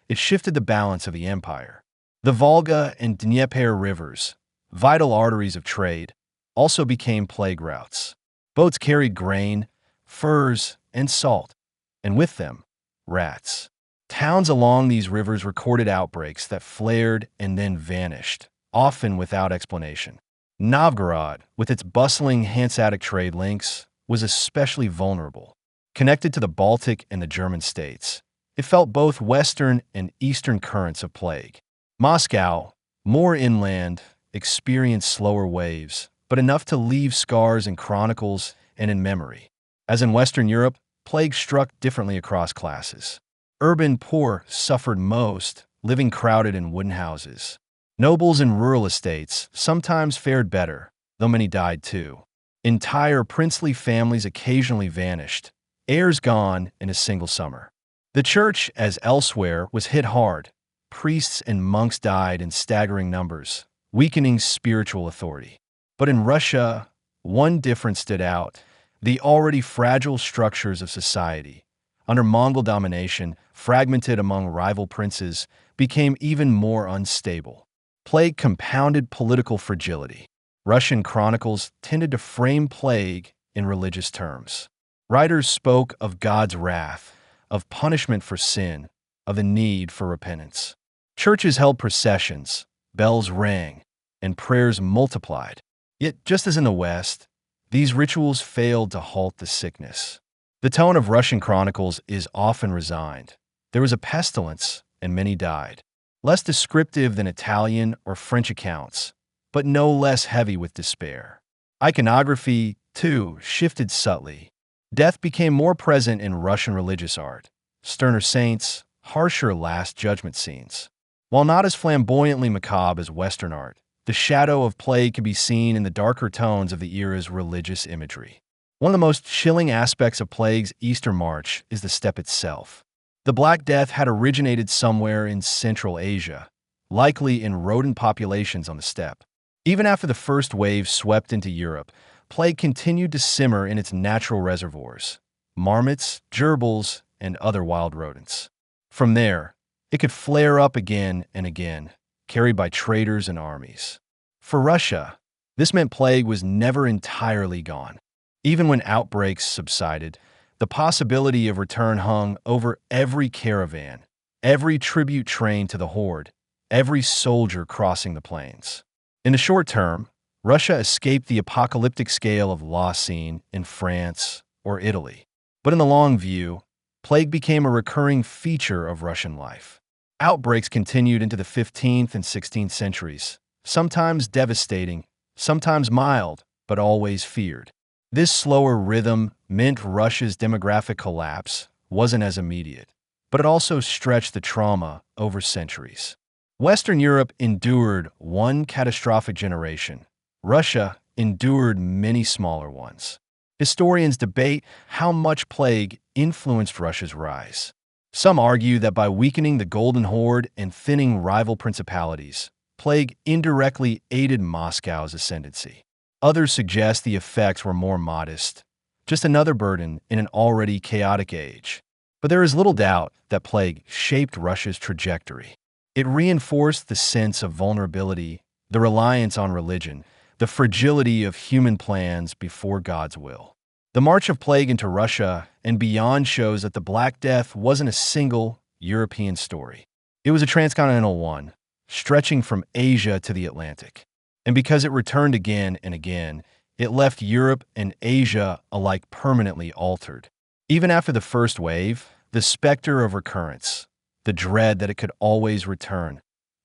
it shifted the balance of the empire. The Volga and Dnieper rivers, vital arteries of trade, also became plague routes. Boats carried grain, furs, and salt, and with them, rats. Towns along these rivers recorded outbreaks that flared and then vanished, often without explanation. Novgorod, with its bustling Hanseatic trade links, was especially vulnerable. Connected to the Baltic and the German states, it felt both western and eastern currents of plague. Moscow, more inland, experienced slower waves, but enough to leave scars in chronicles and in memory. As in Western Europe, plague struck differently across classes. Urban poor suffered most, living crowded in wooden houses. Nobles in rural estates sometimes fared better, though many died too. Entire princely families occasionally vanished, heirs gone in a single summer. The church, as elsewhere, was hit hard. Priests and monks died in staggering numbers, weakening spiritual authority. But in Russia, one difference stood out: the already fragile structures of society, under Mongol domination, fragmented among rival princes, became even more unstable. Plague compounded political fragility. Russian chronicles tended to frame plague in religious terms. Writers spoke of God's wrath, of punishment for sin, of the need for repentance. Churches held processions, bells rang, and prayers multiplied. Yet, just as in the West, these rituals failed to halt the sickness. The tone of Russian chronicles is often resigned. There was a pestilence, and many died. Less descriptive than Italian or French accounts, but no less heavy with despair. Iconography, too, shifted subtly. Death became more present in Russian religious art. Sterner saints, harsher Last Judgment scenes. While not as flamboyantly macabre as Western art, the shadow of plague can be seen in the darker tones of the era's religious imagery. One of the most chilling aspects of plague's Easter March is the steppe itself. The Black Death had originated somewhere in Central Asia, likely in rodent populations on the steppe. Even after the first wave swept into Europe, plague continued to simmer in its natural reservoirs: marmots, gerbils, and other wild rodents. From there, it could flare up again and again, carried by traders and armies. For Russia, this meant plague was never entirely gone. Even when outbreaks subsided, the possibility of return hung over every caravan, every tribute train to the horde, every soldier crossing the plains. In the short term, Russia escaped the apocalyptic scale of loss seen in France or Italy. But in the long view, plague became a recurring feature of Russian life. Outbreaks continued into the 15th and 16th centuries, sometimes devastating, sometimes mild, but always feared. This slower rhythm meant Russia's demographic collapse wasn't as immediate, but it also stretched the trauma over centuries. Western Europe endured one catastrophic generation. Russia endured many smaller ones. Historians debate how much plague influenced Russia's rise. Some argue that by weakening the Golden Horde and thinning rival principalities, plague indirectly aided Moscow's ascendancy. Others suggest the effects were more modest, just another burden in an already chaotic age. But there is little doubt that plague shaped Russia's trajectory. It reinforced the sense of vulnerability, the reliance on religion, the fragility of human plans before God's will. The march of plague into Russia and beyond shows that the Black Death wasn't a single European story. It was a transcontinental one, stretching from Asia to the Atlantic. And because it returned again and again, it left Europe and Asia alike permanently altered. Even after the first wave, the specter of recurrence, the dread that it could always return,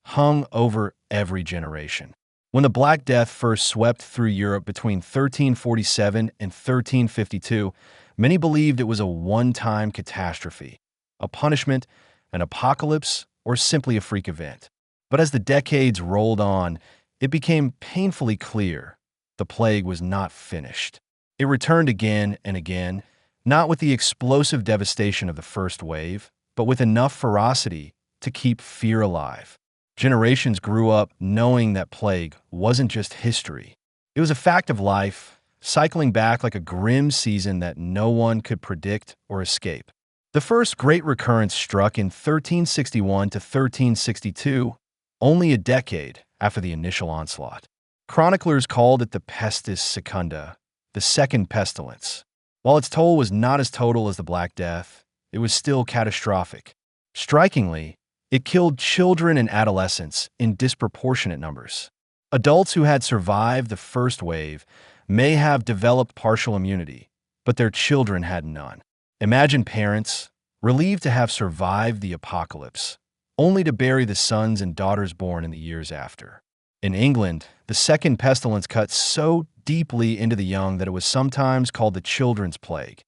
hung over every generation. When the Black Death first swept through Europe between 1347 and 1352, many believed it was a one-time catastrophe, a punishment, an apocalypse, or simply a freak event. But as the decades rolled on, it became painfully clear the plague was not finished. It returned again and again, not with the explosive devastation of the first wave, but with enough ferocity to keep fear alive. Generations grew up knowing that plague wasn't just history. It was a fact of life, cycling back like a grim season that no one could predict or escape. The first great recurrence struck in 1361 to 1362, only a decade after the initial onslaught. Chroniclers called it the Pestis Secunda, the second pestilence. While its toll was not as total as the Black Death, it was still catastrophic. Strikingly, it killed children and adolescents in disproportionate numbers. Adults who had survived the first wave may have developed partial immunity, but their children had none. Imagine parents, relieved to have survived the apocalypse, only to bury the sons and daughters born in the years after. In England, the second pestilence cut so deeply into the young that it was sometimes called the children's plague.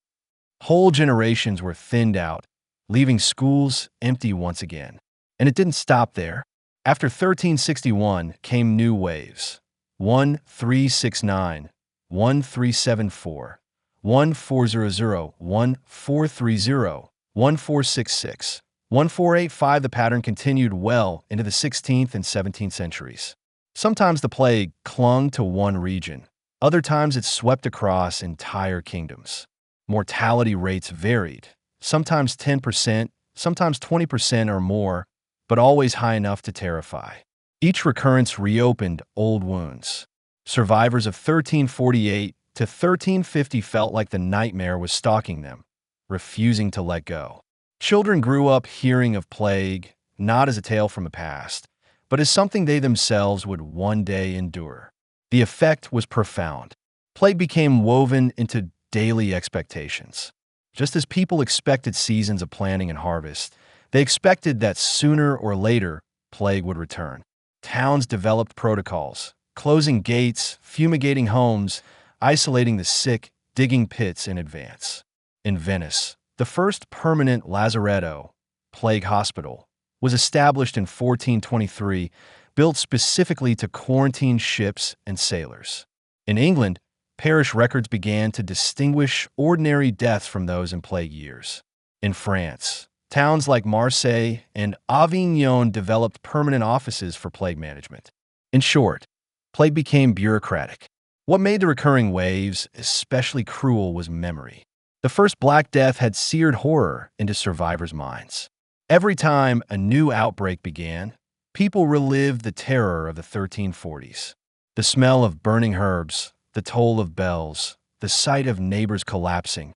Whole generations were thinned out, leaving schools empty once again. And it didn't stop there. After 1361 came new waves: 1369, 1374, 1400, 1430, 1466, 1485. The pattern continued well into the 16th and 17th centuries. Sometimes the plague clung to one region. Other times it swept across entire kingdoms. Mortality rates varied, sometimes 10%, sometimes 20% or more, but always high enough to terrify. Each recurrence reopened old wounds. Survivors of 1348 to 1350 felt like the nightmare was stalking them, refusing to let go. Children grew up hearing of plague, not as a tale from the past, but as something they themselves would one day endure. The effect was profound. Plague became woven into daily expectations. Just as people expected seasons of planting and harvest, they expected that sooner or later, plague would return. Towns developed protocols, closing gates, fumigating homes, isolating the sick, digging pits in advance. In Venice, the first permanent lazaretto, plague hospital, was established in 1423, built specifically to quarantine ships and sailors. In England, parish records began to distinguish ordinary deaths from those in plague years. In France, towns like Marseille and Avignon developed permanent offices for plague management. In short, plague became bureaucratic. What made the recurring waves especially cruel was memory. The first Black Death had seared horror into survivors' minds. Every time a new outbreak began, people relived the terror of the 1340s. The smell of burning herbs, the toll of bells, the sight of neighbors collapsing,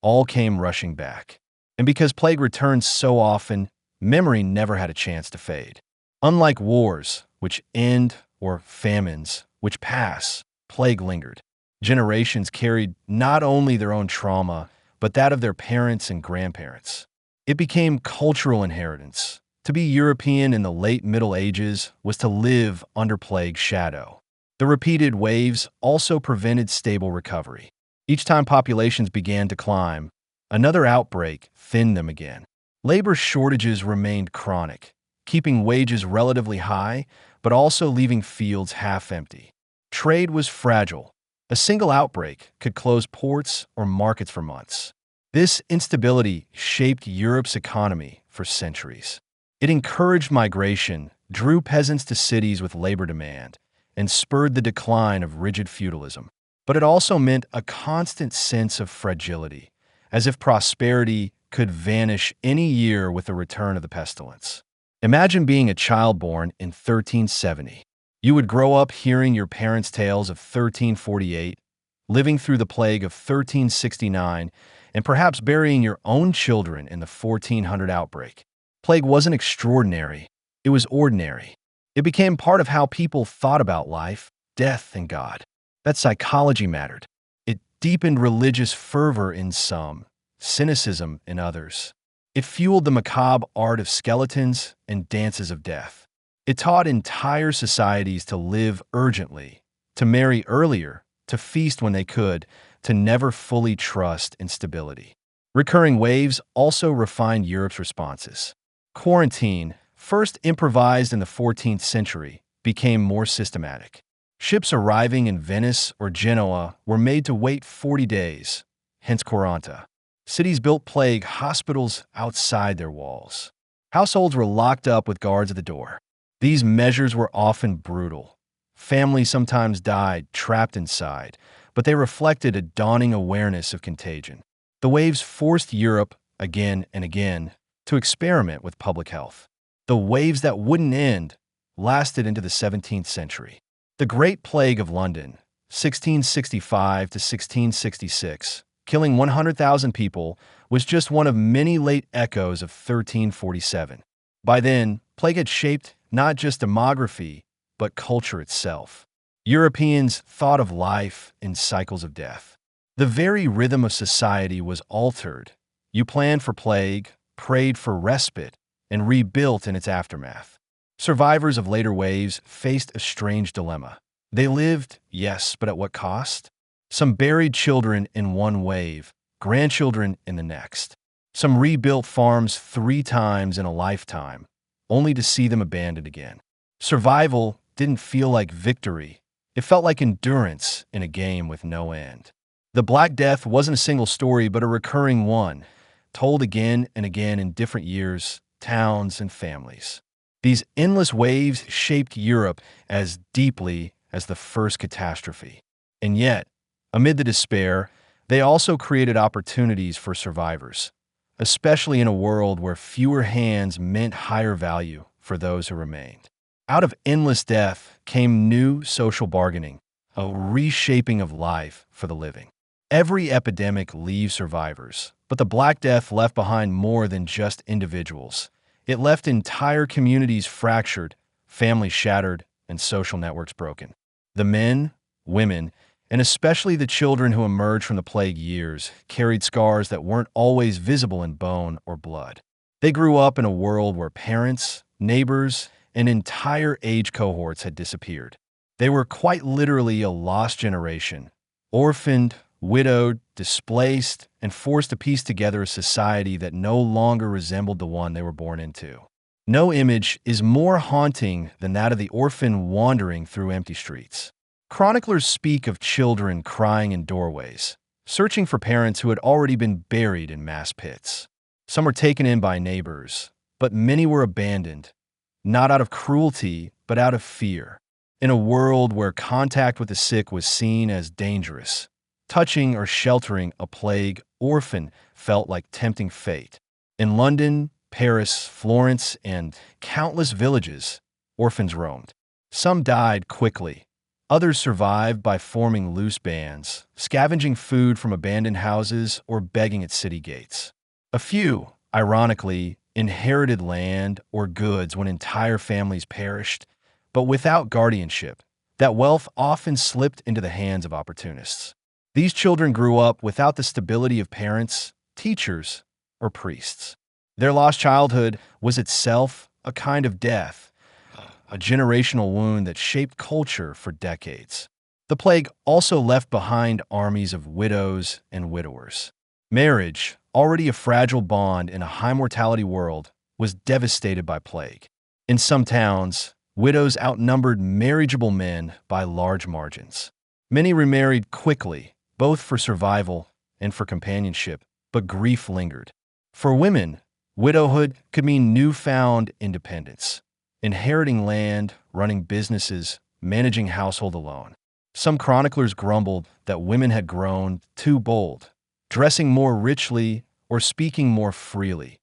all came rushing back. And because plague returns so often, memory never had a chance to fade. Unlike wars, which end, or famines, which pass, plague lingered. Generations carried not only their own trauma, but that of their parents and grandparents. It became cultural inheritance. To be European in the late Middle Ages was to live under plague's shadow. The repeated waves also prevented stable recovery. Each time populations began to climb, another outbreak thinned them again. Labor shortages remained chronic, keeping wages relatively high, but also leaving fields half empty. Trade was fragile. A single outbreak could close ports or markets for months. This instability shaped Europe's economy for centuries. It encouraged migration, drew peasants to cities with labor demand, and spurred the decline of rigid feudalism. But it also meant a constant sense of fragility, as if prosperity could vanish any year with the return of the pestilence. Imagine being a child born in 1370. You would grow up hearing your parents' tales of 1348, living through the plague of 1369, and perhaps burying your own children in the 1400 outbreak. Plague wasn't extraordinary, it was ordinary. It became part of how people thought about life, death, and God. That psychology mattered. It deepened religious fervor in some, cynicism in others. It fueled the macabre art of skeletons and dances of death. It taught entire societies to live urgently, to marry earlier, to feast when they could, to never fully trust in stability. Recurring waves also refined Europe's responses. Quarantine, first improvised in the 14th century, became more systematic. Ships arriving in Venice or Genoa were made to wait 40 days, hence quaranta. Cities built plague hospitals outside their walls. Households were locked up with guards at the door. These measures were often brutal. Families sometimes died trapped inside, but they reflected a dawning awareness of contagion. The waves forced Europe, again and again, to experiment with public health. The waves that wouldn't end lasted into the 17th century. The Great Plague of London, 1665 to 1666, killing 100,000 people, was just one of many late echoes of 1347. By then, plague had shaped not just demography, but culture itself. Europeans thought of life in cycles of death. The very rhythm of society was altered. You planned for plague, prayed for respite, and rebuilt in its aftermath. Survivors of later waves faced a strange dilemma. They lived, yes, but at what cost? Some buried children in one wave, grandchildren in the next. Some rebuilt farms 3 times in a lifetime, only to see them abandoned again. Survival didn't feel like victory. It felt like endurance in a game with no end. The Black Death wasn't a single story, but a recurring one, told again and again in different years, towns, and families. These endless waves shaped Europe as deeply as the first catastrophe. And yet, amid the despair, they also created opportunities for survivors, especially in a world where fewer hands meant higher value for those who remained. Out of endless death came new social bargaining, a reshaping of life for the living. Every epidemic leaves survivors, but the Black Death left behind more than just individuals. It left entire communities fractured, families shattered, and social networks broken. The men, women, and especially the children who emerged from the plague years carried scars that weren't always visible in bone or blood. They grew up in a world where parents, neighbors, and entire age cohorts had disappeared. They were quite literally a lost generation, orphaned, widowed, displaced, and forced to piece together a society that no longer resembled the one they were born into. No image is more haunting than that of the orphan wandering through empty streets. Chroniclers speak of children crying in doorways, searching for parents who had already been buried in mass pits. Some were taken in by neighbors, but many were abandoned, not out of cruelty, but out of fear. In a world where contact with the sick was seen as dangerous, touching or sheltering a plague orphan felt like tempting fate. In London, Paris, Florence, and countless villages, orphans roamed. Some died quickly. Others survived by forming loose bands, scavenging food from abandoned houses, or begging at city gates. A few, ironically, inherited land or goods when entire families perished, but without guardianship, that wealth often slipped into the hands of opportunists. These children grew up without the stability of parents, teachers, or priests. Their lost childhood was itself a kind of death, a generational wound that shaped culture for decades. The plague also left behind armies of widows and widowers. Marriage, already a fragile bond in a high-mortality world, was devastated by plague. In some towns, widows outnumbered marriageable men by large margins. Many remarried quickly, both for survival and for companionship, but grief lingered. For women, widowhood could mean newfound independence, inheriting land, running businesses, managing household alone. Some chroniclers grumbled that women had grown too bold, dressing more richly or speaking more freely.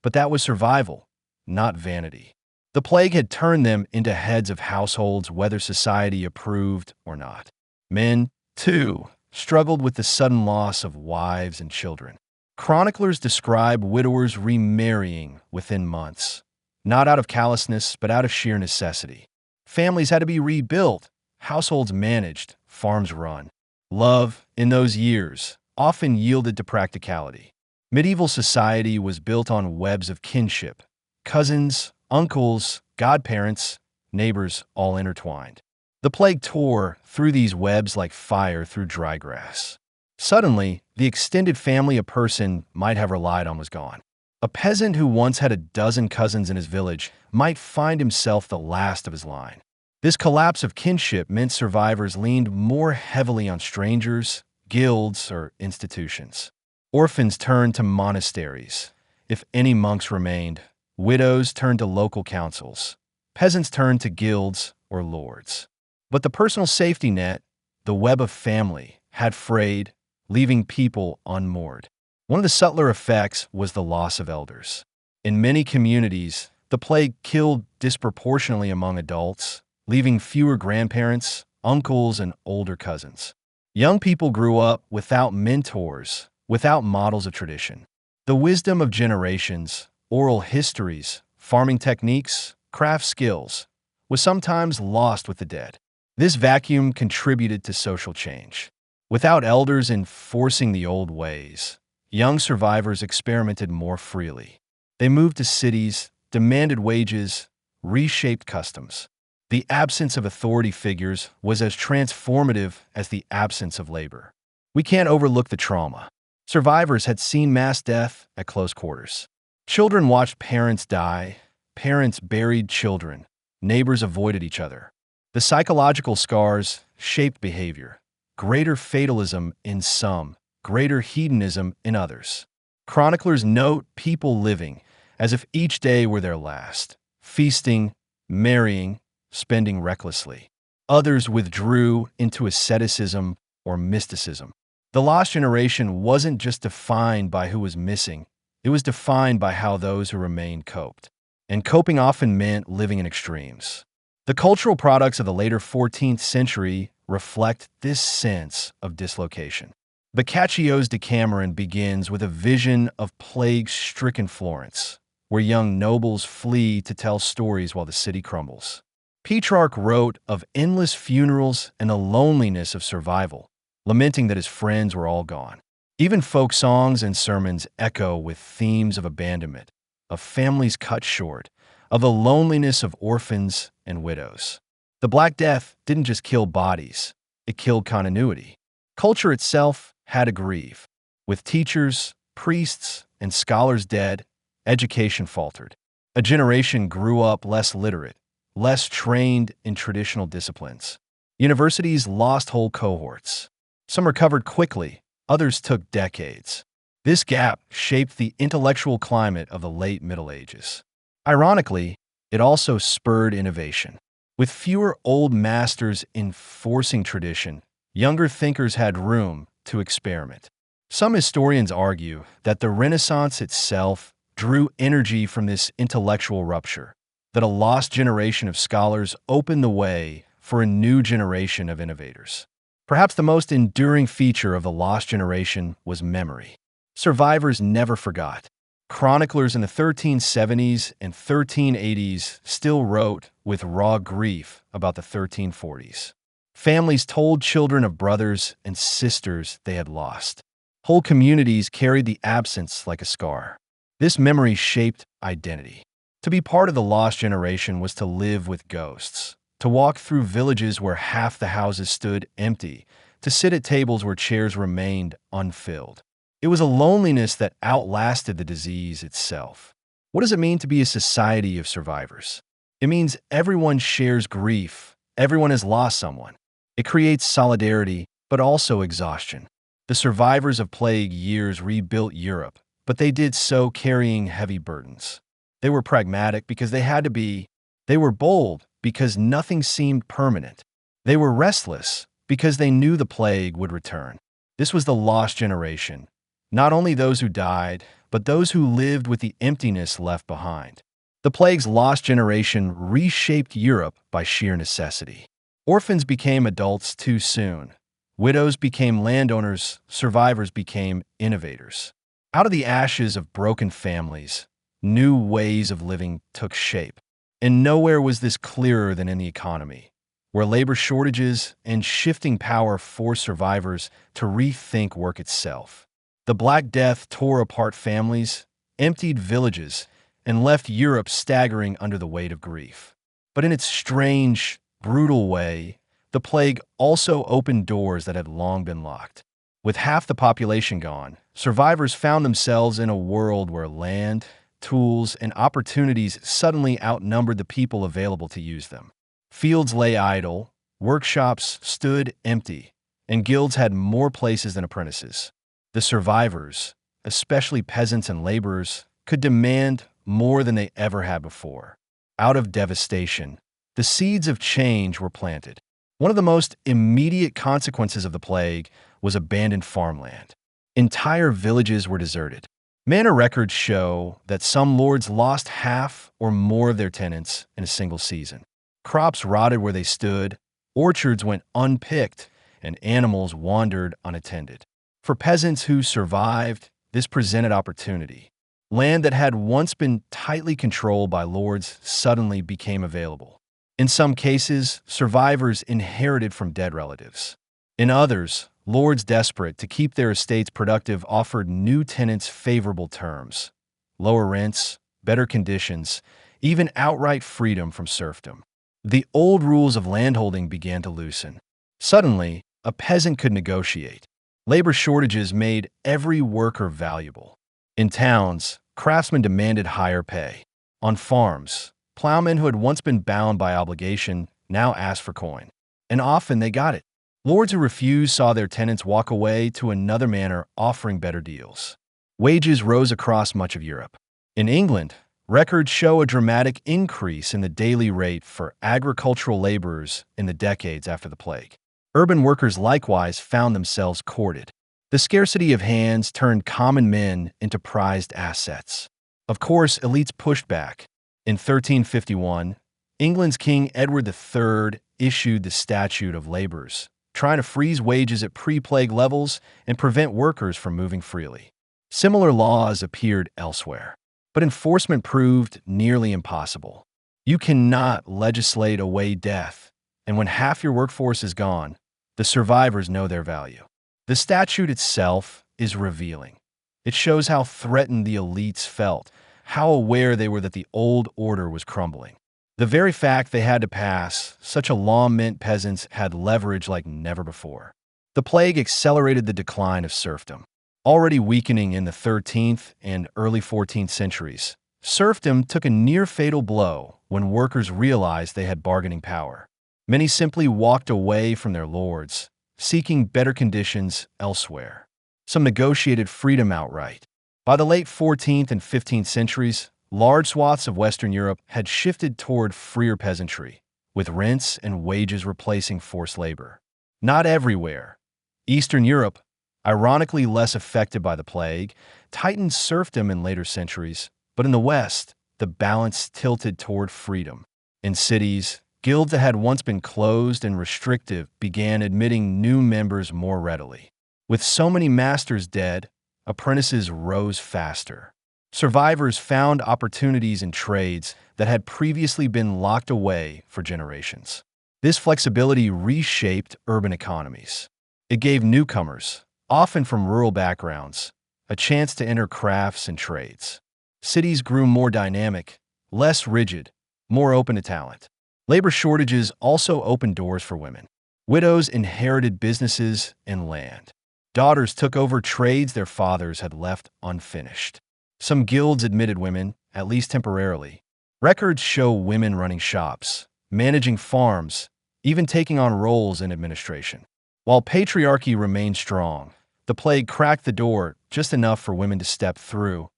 But that was survival, not vanity. The plague had turned them into heads of households, whether society approved or not. Men, too, struggled with the sudden loss of wives and children. Chroniclers describe widowers remarrying within months, not out of callousness, but out of sheer necessity. Families had to be rebuilt, households managed, farms run. Love, in those years, often yielded to practicality. Medieval society was built on webs of kinship, cousins, uncles, godparents, neighbors all intertwined. The plague tore through these webs like fire through dry grass. Suddenly, the extended family a person might have relied on was gone. A peasant who once had a dozen cousins in his village might find himself the last of his line. This collapse of kinship meant survivors leaned more heavily on strangers, guilds, or institutions. Orphans turned to monasteries, if any monks remained, Widows turned to local councils. Peasants turned to guilds or lords. But the personal safety net, the web of family, had frayed, leaving people unmoored. One of the subtler effects was the loss of elders. In many communities, the plague killed disproportionately among adults, leaving fewer grandparents, uncles, and older cousins. Young people grew up without mentors, without models of tradition. The wisdom of generations, oral histories, farming techniques, craft skills, was sometimes lost with the dead. This vacuum contributed to social change. Without elders enforcing the old ways, young survivors experimented more freely. They moved to cities, demanded wages, reshaped customs. The absence of authority figures was as transformative as the absence of labor. We can't overlook the trauma. Survivors had seen mass death at close quarters. Children watched parents die, parents buried children, neighbors avoided each other. The psychological scars shaped behavior. Greater fatalism in some, greater hedonism in others. Chroniclers note people living as if each day were their last, feasting, marrying, spending recklessly. Others withdrew into asceticism or mysticism. The lost generation wasn't just defined by who was missing, it was defined by how those who remained coped. And coping often meant living in extremes. The cultural products of the later 14th century reflect this sense of dislocation. Boccaccio's Decameron begins with a vision of plague-stricken Florence, where young nobles flee to tell stories while the city crumbles. Petrarch wrote of endless funerals and the loneliness of survival, lamenting that his friends were all gone. Even folk songs and sermons echo with themes of abandonment, of families cut short, of the loneliness of orphans and widows. The Black Death didn't just kill bodies, it killed continuity. Culture itself had to grieve. With teachers, priests, and scholars dead, education faltered. A generation grew up less literate, less trained in traditional disciplines. Universities lost whole cohorts. Some recovered quickly, others took decades. This gap shaped the intellectual climate of the late Middle Ages. Ironically, it also spurred innovation. With fewer old masters enforcing tradition, younger thinkers had room to experiment. Some historians argue that the Renaissance itself drew energy from this intellectual rupture, that a lost generation of scholars opened the way for a new generation of innovators. Perhaps the most enduring feature of the lost generation was memory. Survivors never forgot. Chroniclers in the 1370s and 1380s still wrote with raw grief about the 1340s. Families told children of brothers and sisters they had lost. Whole communities carried the absence like a scar. This memory shaped identity. To be part of the lost generation was to live with ghosts, to walk through villages where half the houses stood empty, to sit at tables where chairs remained unfilled. It was a loneliness that outlasted the disease itself. What does it mean to be a society of survivors? It means everyone shares grief, everyone has lost someone. It creates solidarity, but also exhaustion. The survivors of plague years rebuilt Europe, but they did so carrying heavy burdens. They were pragmatic because they had to be. They were bold because nothing seemed permanent. They were restless because they knew the plague would return. This was the lost generation. Not only those who died, but those who lived with the emptiness left behind. The plague's lost generation reshaped Europe by sheer necessity. Orphans became adults too soon. Widows became landowners, survivors became innovators. Out of the ashes of broken families, new ways of living took shape. And nowhere was this clearer than in the economy, where labor shortages and shifting power forced survivors to rethink work itself. The Black Death tore apart families, emptied villages, and left Europe staggering under the weight of grief. But in its strange, brutal way, the plague also opened doors that had long been locked. With half the population gone, survivors found themselves in a world where land, tools, and opportunities suddenly outnumbered the people available to use them. Fields lay idle, workshops stood empty, and guilds had more places than apprentices. The survivors, especially peasants and laborers, could demand more than they ever had before. Out of devastation, the seeds of change were planted. One of the most immediate consequences of the plague was abandoned farmland. Entire villages were deserted. Manor records show that some lords lost half or more of their tenants in a single season. Crops rotted where they stood, orchards went unpicked, and animals wandered unattended. For peasants who survived, this presented opportunity. Land that had once been tightly controlled by lords suddenly became available. In some cases, survivors inherited from dead relatives. In others, lords desperate to keep their estates productive offered new tenants favorable terms, lower rents, better conditions, even outright freedom from serfdom. The old rules of landholding began to loosen. Suddenly, a peasant could negotiate. Labor shortages made every worker valuable. In towns, craftsmen demanded higher pay. On farms, plowmen who had once been bound by obligation now asked for coin. And often they got it. Lords who refused saw their tenants walk away to another manor offering better deals. Wages rose across much of Europe. In England, records show a dramatic increase in the daily rate for agricultural laborers in the decades after the plague. Urban workers likewise found themselves courted. The scarcity of hands turned common men into prized assets. Of course, elites pushed back. In 1351, England's King Edward III issued the Statute of Labourers, trying to freeze wages at pre-plague levels and prevent workers from moving freely. Similar laws appeared elsewhere, but enforcement proved nearly impossible. You cannot legislate away death, and when half your workforce is gone, the survivors know their value. The statute itself is revealing. It shows how threatened the elites felt, how aware they were that the old order was crumbling. The very fact they had to pass such a law meant peasants had leverage like never before. The plague accelerated the decline of serfdom. Already weakening in the 13th and early 14th centuries, serfdom took a near-fatal blow when workers realized they had bargaining power. Many simply walked away from their lords, seeking better conditions elsewhere. Some negotiated freedom outright. By the late 14th and 15th centuries, large swaths of Western Europe had shifted toward freer peasantry, with rents and wages replacing forced labor. Not everywhere. Eastern Europe, ironically less affected by the plague, tightened serfdom in later centuries, but in the West, the balance tilted toward freedom. In cities, guilds that had once been closed and restrictive began admitting new members more readily. With so many masters dead, apprentices rose faster. Survivors found opportunities in trades that had previously been locked away for generations. This flexibility reshaped urban economies. It gave newcomers, often from rural backgrounds, a chance to enter crafts and trades. Cities grew more dynamic, less rigid, more open to talent. Labor shortages also opened doors for women. Widows inherited businesses and land. Daughters took over trades their fathers had left unfinished. Some guilds admitted women, at least temporarily. Records show women running shops, managing farms, even taking on roles in administration. While patriarchy remained strong, the plague cracked the door just enough for women to step through,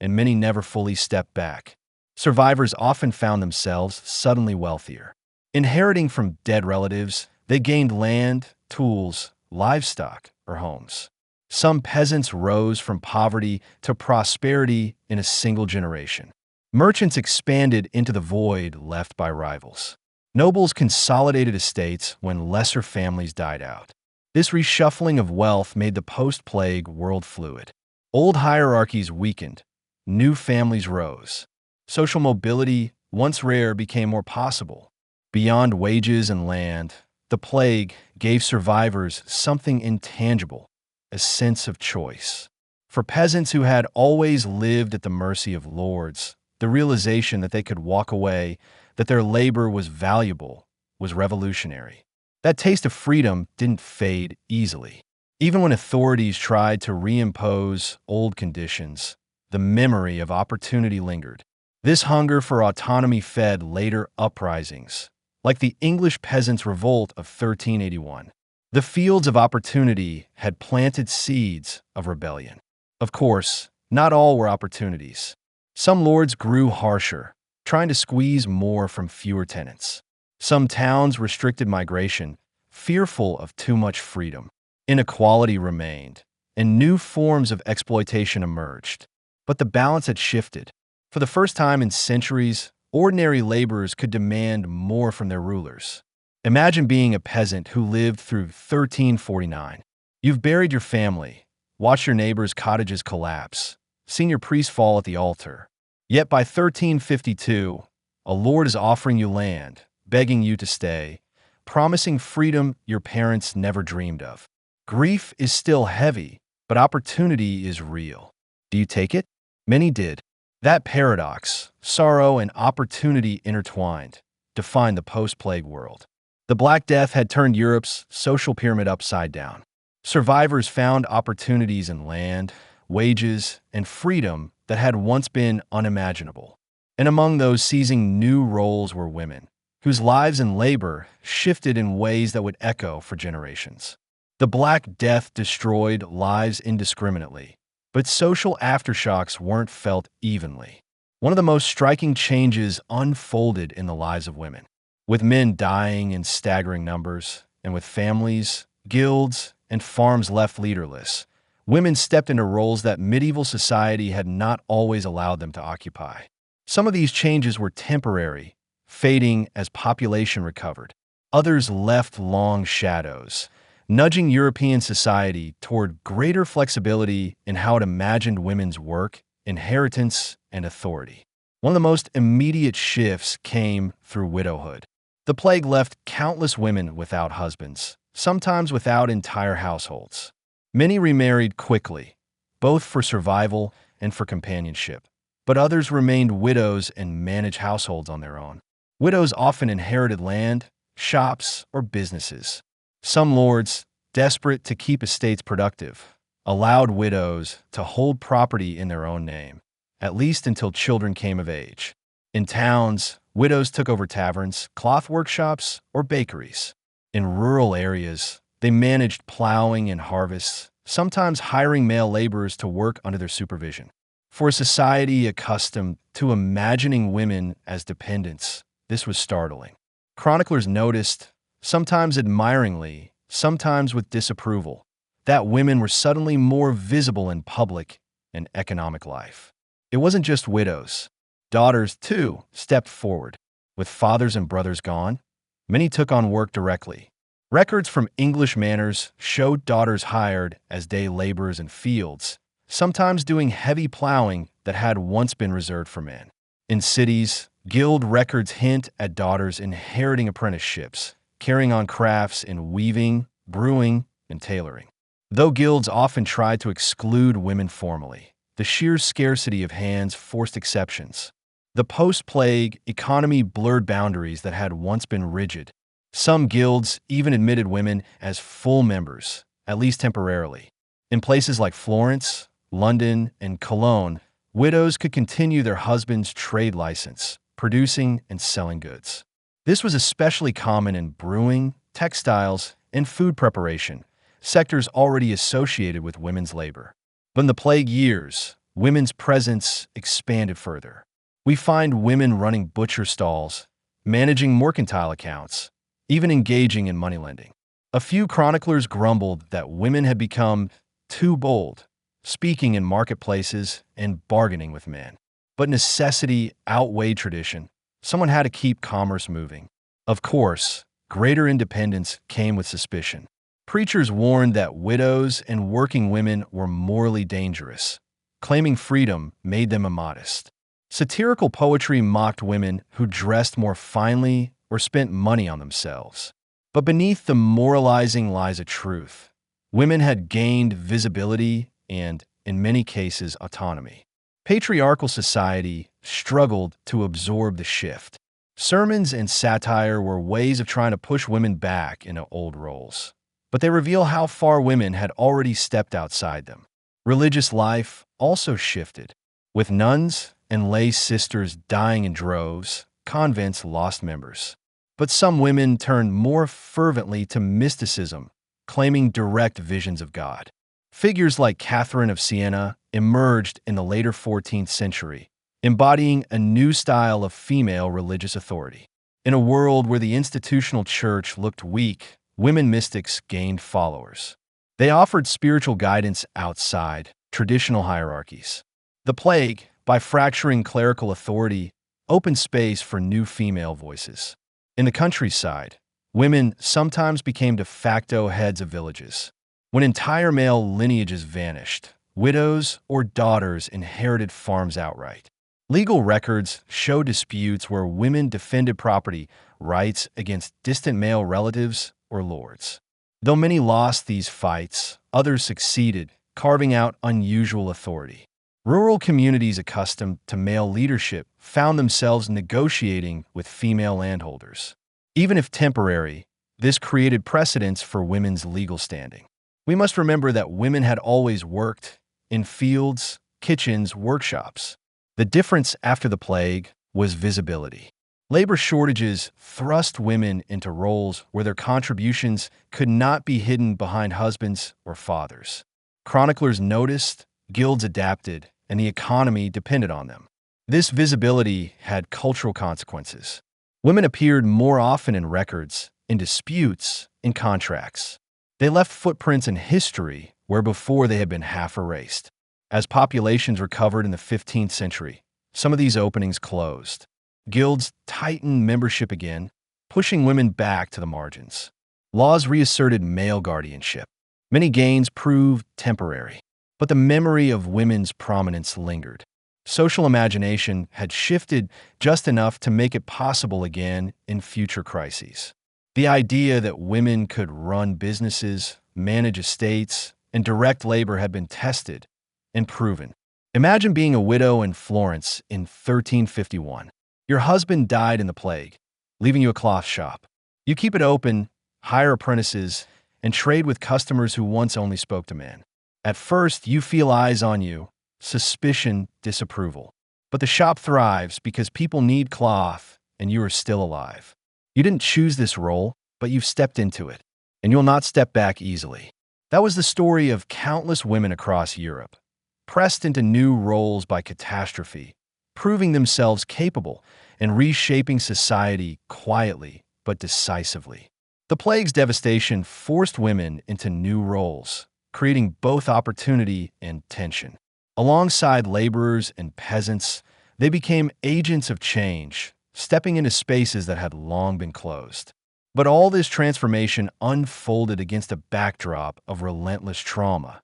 and many never fully stepped back. Survivors often found themselves suddenly wealthier. Inheriting from dead relatives, they gained land, tools, livestock, or homes. Some peasants rose from poverty to prosperity in a single generation. Merchants expanded into the void left by rivals. Nobles consolidated estates when lesser families died out. This reshuffling of wealth made the post-plague world fluid. Old hierarchies weakened. New families rose. Social mobility, once rare, became more possible. Beyond wages and land, the plague gave survivors something intangible, a sense of choice. For peasants who had always lived at the mercy of lords, the realization that they could walk away, that their labor was valuable, was revolutionary. That taste of freedom didn't fade easily. Even when authorities tried to reimpose old conditions, the memory of opportunity lingered. This hunger for autonomy fed later uprisings, like the English peasants' revolt of 1381. The fields of opportunity had planted seeds of rebellion. Of course, not all were opportunities. Some lords grew harsher, trying to squeeze more from fewer tenants. Some towns restricted migration, fearful of too much freedom. Inequality remained, and new forms of exploitation emerged. But the balance had shifted. For the first time in centuries, ordinary laborers could demand more from their rulers. Imagine being a peasant who lived through 1349. You've buried your family, watched your neighbors' cottages collapse, seen your priest fall at the altar. Yet by 1352, a lord is offering you land, begging you to stay, promising freedom your parents never dreamed of. Grief is still heavy, but opportunity is real. Do you take it? Many did. That paradox, sorrow and opportunity intertwined, defined the post-plague world. The Black Death had turned Europe's social pyramid upside down. Survivors found opportunities in land, wages, and freedom that had once been unimaginable. And among those seizing new roles were women, whose lives and labor shifted in ways that would echo for generations. The Black Death destroyed lives indiscriminately, but social aftershocks weren't felt evenly. One of the most striking changes unfolded in the lives of women. With men dying in staggering numbers, and with families, guilds, and farms left leaderless, women stepped into roles that medieval society had not always allowed them to occupy. Some of these changes were temporary, fading as population recovered. Others left long shadows, nudging European society toward greater flexibility in how it imagined women's work, inheritance, and authority. One of the most immediate shifts came through widowhood. The plague left countless women without husbands, sometimes without entire households. Many remarried quickly, both for survival and for companionship. But others remained widows and managed households on their own. Widows often inherited land, shops, or businesses. Some lords, desperate to keep estates productive, allowed widows to hold property in their own name, at least until children came of age. In towns, widows took over taverns, cloth workshops, or bakeries. In rural areas, they managed plowing and harvests, sometimes hiring male laborers to work under their supervision. For a society accustomed to imagining women as dependents, this was startling. Chroniclers noticed, sometimes admiringly, sometimes with disapproval, that women were suddenly more visible in public and economic life. It wasn't just widows. Daughters, too, stepped forward. With fathers and brothers gone, many took on work directly. Records from English manors showed daughters hired as day laborers in fields, sometimes doing heavy plowing that had once been reserved for men. In cities, guild records hint at daughters inheriting apprenticeships, carrying on crafts in weaving, brewing, and tailoring. Though guilds often tried to exclude women formally, the sheer scarcity of hands forced exceptions. The post-plague economy blurred boundaries that had once been rigid. Some guilds even admitted women as full members, at least temporarily. In places like Florence, London, and Cologne, widows could continue their husband's trade license, producing and selling goods. This was especially common in brewing, textiles, and food preparation, sectors already associated with women's labor. But in the plague years, women's presence expanded further. We find women running butcher stalls, managing mercantile accounts, even engaging in moneylending. A few chroniclers grumbled that women had become too bold, speaking in marketplaces and bargaining with men. But necessity outweighed tradition. Someone had to keep commerce moving. Of course, greater independence came with suspicion. Preachers warned that widows and working women were morally dangerous. Claiming freedom made them immodest. Satirical poetry mocked women who dressed more finely or spent money on themselves. But beneath the moralizing lies a truth. Women had gained visibility and, in many cases, autonomy. Patriarchal society struggled to absorb the shift. Sermons and satire were ways of trying to push women back into old roles. But they reveal how far women had already stepped outside them. Religious life also shifted. With nuns and lay sisters dying in droves, convents lost members. But some women turned more fervently to mysticism, claiming direct visions of God. Figures like Catherine of Siena emerged in the later 14th century, embodying a new style of female religious authority. In a world where the institutional church looked weak, women mystics gained followers. They offered spiritual guidance outside traditional hierarchies. The plague, by fracturing clerical authority, opened space for new female voices. In the countryside, women sometimes became de facto heads of villages. When entire male lineages vanished, widows or daughters inherited farms outright. Legal records show disputes where women defended property rights against distant male relatives or lords. Though many lost these fights, others succeeded, carving out unusual authority. Rural communities accustomed to male leadership found themselves negotiating with female landholders. Even if temporary, this created precedents for women's legal standing. We must remember that women had always worked in fields, kitchens, workshops. The difference after the plague was visibility. Labor shortages thrust women into roles where their contributions could not be hidden behind husbands or fathers. Chroniclers noticed, guilds adapted, and the economy depended on them. This visibility had cultural consequences. Women appeared more often in records, in disputes, in contracts. They left footprints in history where before they had been half erased. As populations recovered in the 15th century, some of these openings closed. Guilds tightened membership again, pushing women back to the margins. Laws reasserted male guardianship. Many gains proved temporary, but the memory of women's prominence lingered. Social imagination had shifted just enough to make it possible again in future crises. The idea that women could run businesses, manage estates, and direct labor had been tested and proven. Imagine being a widow in Florence in 1351. Your husband died in the plague, leaving you a cloth shop. You keep it open, hire apprentices, and trade with customers who once only spoke to men. At first, you feel eyes on you, suspicion, disapproval. But the shop thrives because people need cloth, and you are still alive. You didn't choose this role, but you've stepped into it, and you'll not step back easily. That was the story of countless women across Europe, pressed into new roles by catastrophe, proving themselves capable and reshaping society quietly but decisively. The plague's devastation forced women into new roles, creating both opportunity and tension. Alongside laborers and peasants, they became agents of change, stepping into spaces that had long been closed. But all this transformation unfolded against a backdrop of relentless trauma.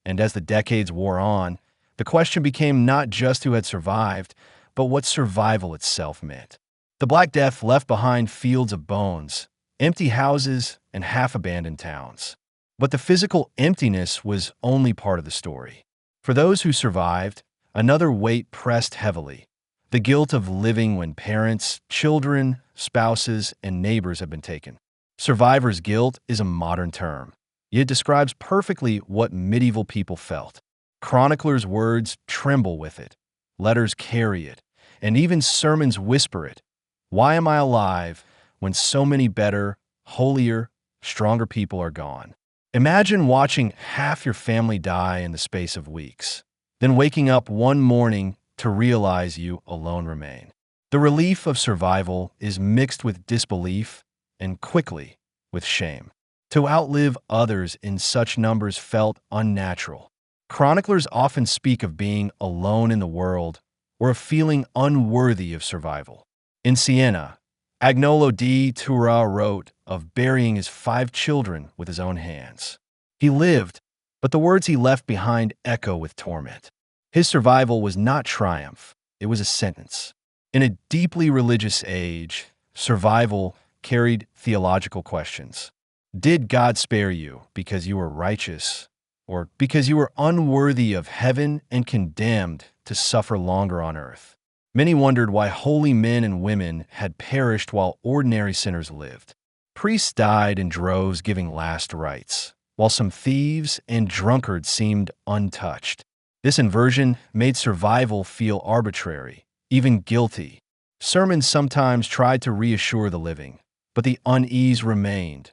And as the decades wore on, the question became not just who had survived, but what survival itself meant. The Black Death left behind fields of bones, empty houses, and half-abandoned towns. But the physical emptiness was only part of the story. For those who survived, another weight pressed heavily: the guilt of living when parents, children, spouses, and neighbors have been taken. Survivor's guilt is a modern term, yet it describes perfectly what medieval people felt. Chroniclers' words tremble with it, letters carry it, and even sermons whisper it. Why am I alive when so many better, holier, stronger people are gone? Imagine watching half your family die in the space of weeks, then waking up one morning to realize you alone remain. The relief of survival is mixed with disbelief and quickly with shame. To outlive others in such numbers felt unnatural. Chroniclers often speak of being alone in the world or of feeling unworthy of survival. In Siena, Agnolo di Tura wrote of burying his 5 children with his own hands. He lived, but the words he left behind echo with torment. His survival was not triumph, it was a sentence. In a deeply religious age, survival carried theological questions. Did God spare you because you were righteous, or because you were unworthy of heaven and condemned to suffer longer on earth? Many wondered why holy men and women had perished while ordinary sinners lived. Priests died in droves giving last rites, while some thieves and drunkards seemed untouched. This inversion made survival feel arbitrary, even guilty. Sermons sometimes tried to reassure the living, but the unease remained.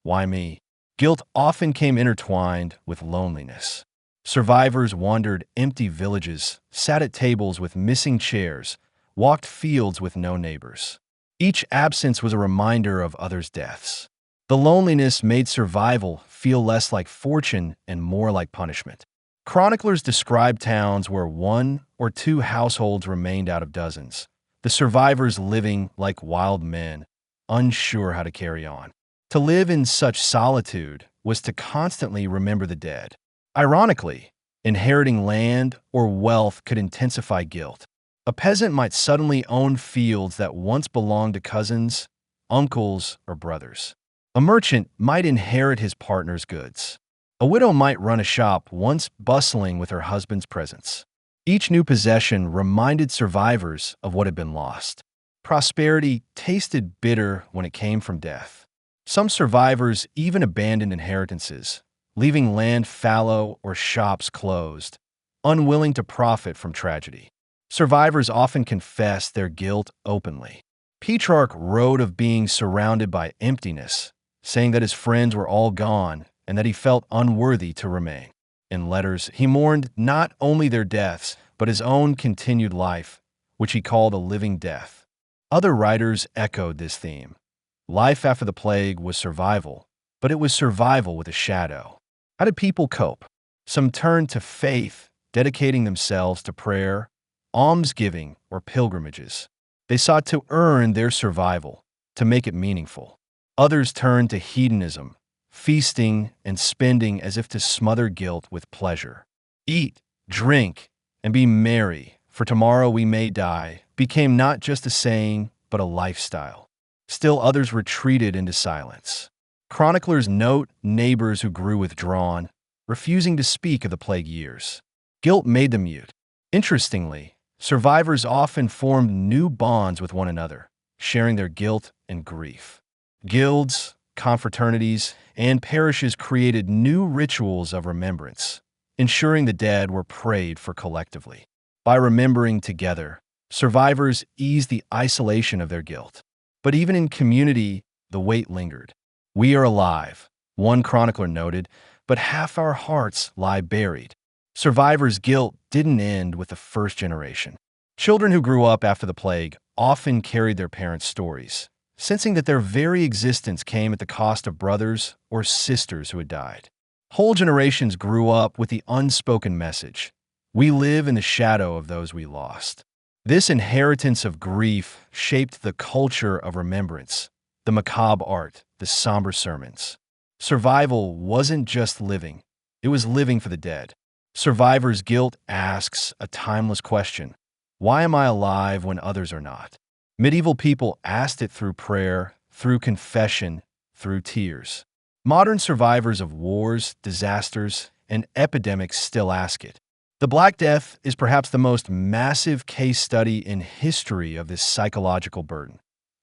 Why me? Guilt often came intertwined with loneliness. Survivors wandered empty villages, sat at tables with missing chairs, walked fields with no neighbors. Each absence was a reminder of others' deaths. The loneliness made survival feel less like fortune and more like punishment. Chroniclers described towns where one or two households remained out of dozens, the survivors living like wild men, unsure how to carry on. To live in such solitude was to constantly remember the dead. Ironically, inheriting land or wealth could intensify guilt. A peasant might suddenly own fields that once belonged to cousins, uncles, or brothers. A merchant might inherit his partner's goods. A widow might run a shop once bustling with her husband's presence. Each new possession reminded survivors of what had been lost. Prosperity tasted bitter when it came from death. Some survivors even abandoned inheritances, leaving land fallow or shops closed, unwilling to profit from tragedy. Survivors often confessed their guilt openly. Petrarch wrote of being surrounded by emptiness, saying that his friends were all gone and that he felt unworthy to remain. In letters, he mourned not only their deaths, but his own continued life, which he called a living death. Other writers echoed this theme. Life after the plague was survival, but it was survival with a shadow. How did people cope? Some turned to faith, dedicating themselves to prayer, almsgiving, or pilgrimages. They sought to earn their survival, to make it meaningful. Others turned to hedonism, feasting and spending as if to smother guilt with pleasure. Eat, drink, and be merry, for tomorrow we may die, became not just a saying, but a lifestyle. Still others retreated into silence. Chroniclers note neighbors who grew withdrawn, refusing to speak of the plague years. Guilt made them mute. Interestingly, survivors often formed new bonds with one another, sharing their guilt and grief. Guilds, confraternities, and parishes created new rituals of remembrance, ensuring the dead were prayed for collectively. By remembering together, survivors eased the isolation of their guilt. But even in community, the weight lingered. "We are alive," one chronicler noted, "but half our hearts lie buried." Survivors' guilt didn't end with the first generation. Children who grew up after the plague often carried their parents' stories, sensing that their very existence came at the cost of brothers or sisters who had died. Whole generations grew up with the unspoken message, "We live in the shadow of those we lost." This inheritance of grief shaped the culture of remembrance, the macabre art, the somber sermons. Survival wasn't just living, it was living for the dead. Survivor's guilt asks a timeless question: why am I alive when others are not? Medieval people asked it through prayer, through confession, through tears. Modern survivors of wars, disasters, and epidemics still ask it. The Black Death is perhaps the most massive case study in history of this psychological burden.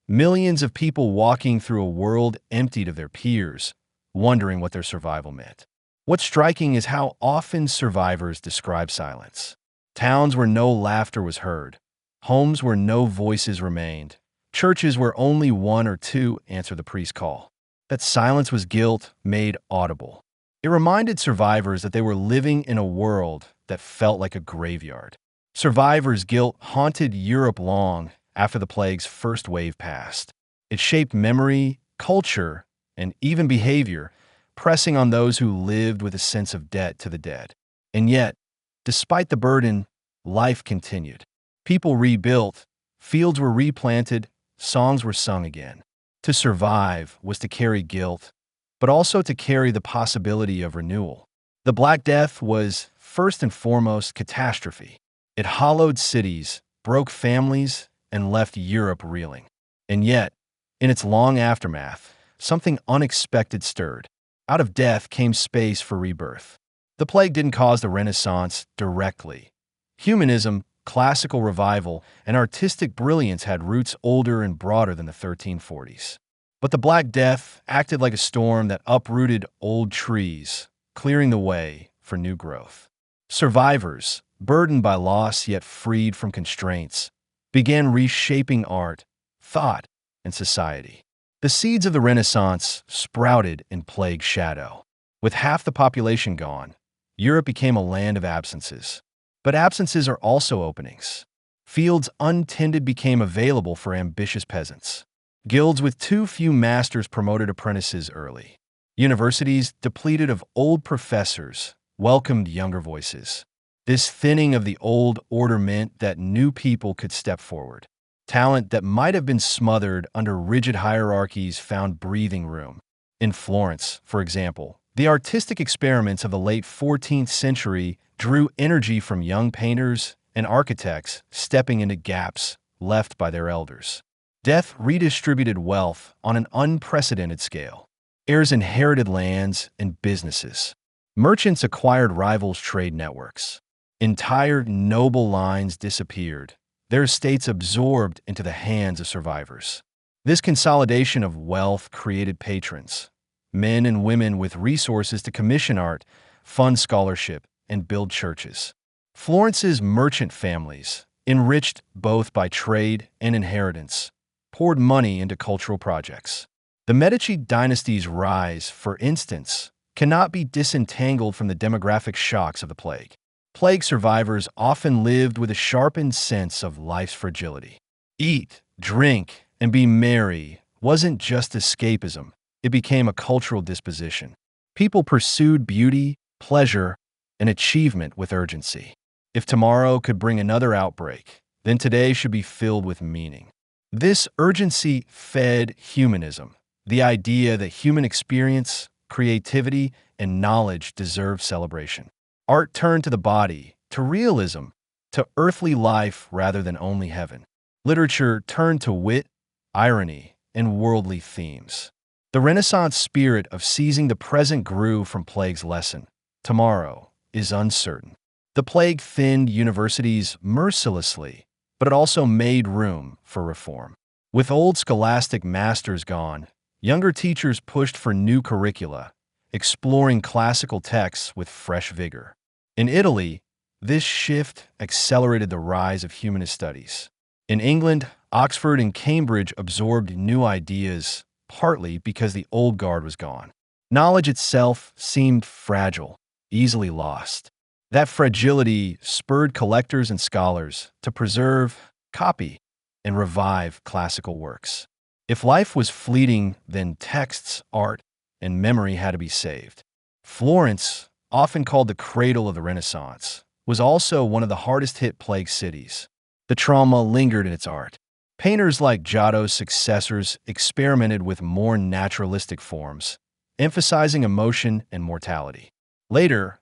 Millions of people walking through a world emptied of their peers, wondering what their survival meant. What's striking is how often survivors describe silence. Towns where no laughter was heard, homes where no voices remained, churches where only one or two answered the priest's call. That silence was guilt made audible. It reminded survivors that they were living in a world that felt like a graveyard. Survivors' guilt haunted Europe long after the plague's first wave passed. It shaped memory, culture, and even behavior, pressing on those who lived with a sense of debt to the dead. And yet, despite the burden, life continued. People rebuilt, fields were replanted, songs were sung again. To survive was to carry guilt, but also to carry the possibility of renewal. The Black Death was, first and foremost, catastrophe. It hollowed cities, broke families, and left Europe reeling. And yet, in its long aftermath, something unexpected stirred. Out of death came space for rebirth. The plague didn't cause the Renaissance directly. Humanism, classical revival, and artistic brilliance had roots older and broader than the 1340s. But the Black Death acted like a storm that uprooted old trees, clearing the way for new growth. Survivors, burdened by loss yet freed from constraints, began reshaping art, thought, and society. The seeds of the Renaissance sprouted in plague shadow. With half the population gone, Europe became a land of absences. But absences are also openings. Fields untended became available for ambitious peasants. Guilds with too few masters promoted apprentices early. Universities, depleted of old professors, welcomed younger voices. This thinning of the old order meant that new people could step forward. Talent that might have been smothered under rigid hierarchies found breathing room. In Florence, for example, the artistic experiments of the late 14th century drew energy from young painters and architects stepping into gaps left by their elders. Death redistributed wealth on an unprecedented scale. Heirs inherited lands and businesses. Merchants acquired rivals' trade networks. Entire noble lines disappeared, their estates absorbed into the hands of survivors. This consolidation of wealth created patrons, men and women with resources to commission art, fund scholarship, and build churches. Florence's merchant families, enriched both by trade and inheritance, poured money into cultural projects. The Medici dynasty's rise, for instance, cannot be disentangled from the demographic shocks of the plague. Plague survivors often lived with a sharpened sense of life's fragility. Eat, drink, and be merry wasn't just escapism, it became a cultural disposition. People pursued beauty, pleasure, and achievement with urgency. If tomorrow could bring another outbreak, then today should be filled with meaning. This urgency fed humanism, the idea that human experience, creativity, and knowledge deserve celebration. Art turned to the body, to realism, to earthly life rather than only heaven. Literature turned to wit, irony, and worldly themes. The Renaissance spirit of seizing the present grew from plague's lesson. Tomorrow is uncertain. The plague thinned universities mercilessly, but it also made room for reform. With old scholastic masters gone, younger teachers pushed for new curricula, exploring classical texts with fresh vigor. In Italy, this shift accelerated the rise of humanist studies. In England, Oxford and Cambridge absorbed new ideas, partly because the old guard was gone. Knowledge itself seemed fragile, easily lost. That fragility spurred collectors and scholars to preserve, copy, and revive classical works. If life was fleeting, then texts, art, and memory had to be saved. Florence, often called the cradle of the Renaissance, was also one of the hardest-hit plague cities. The trauma lingered in its art. Painters like Giotto's successors experimented with more naturalistic forms, emphasizing emotion and mortality. Later,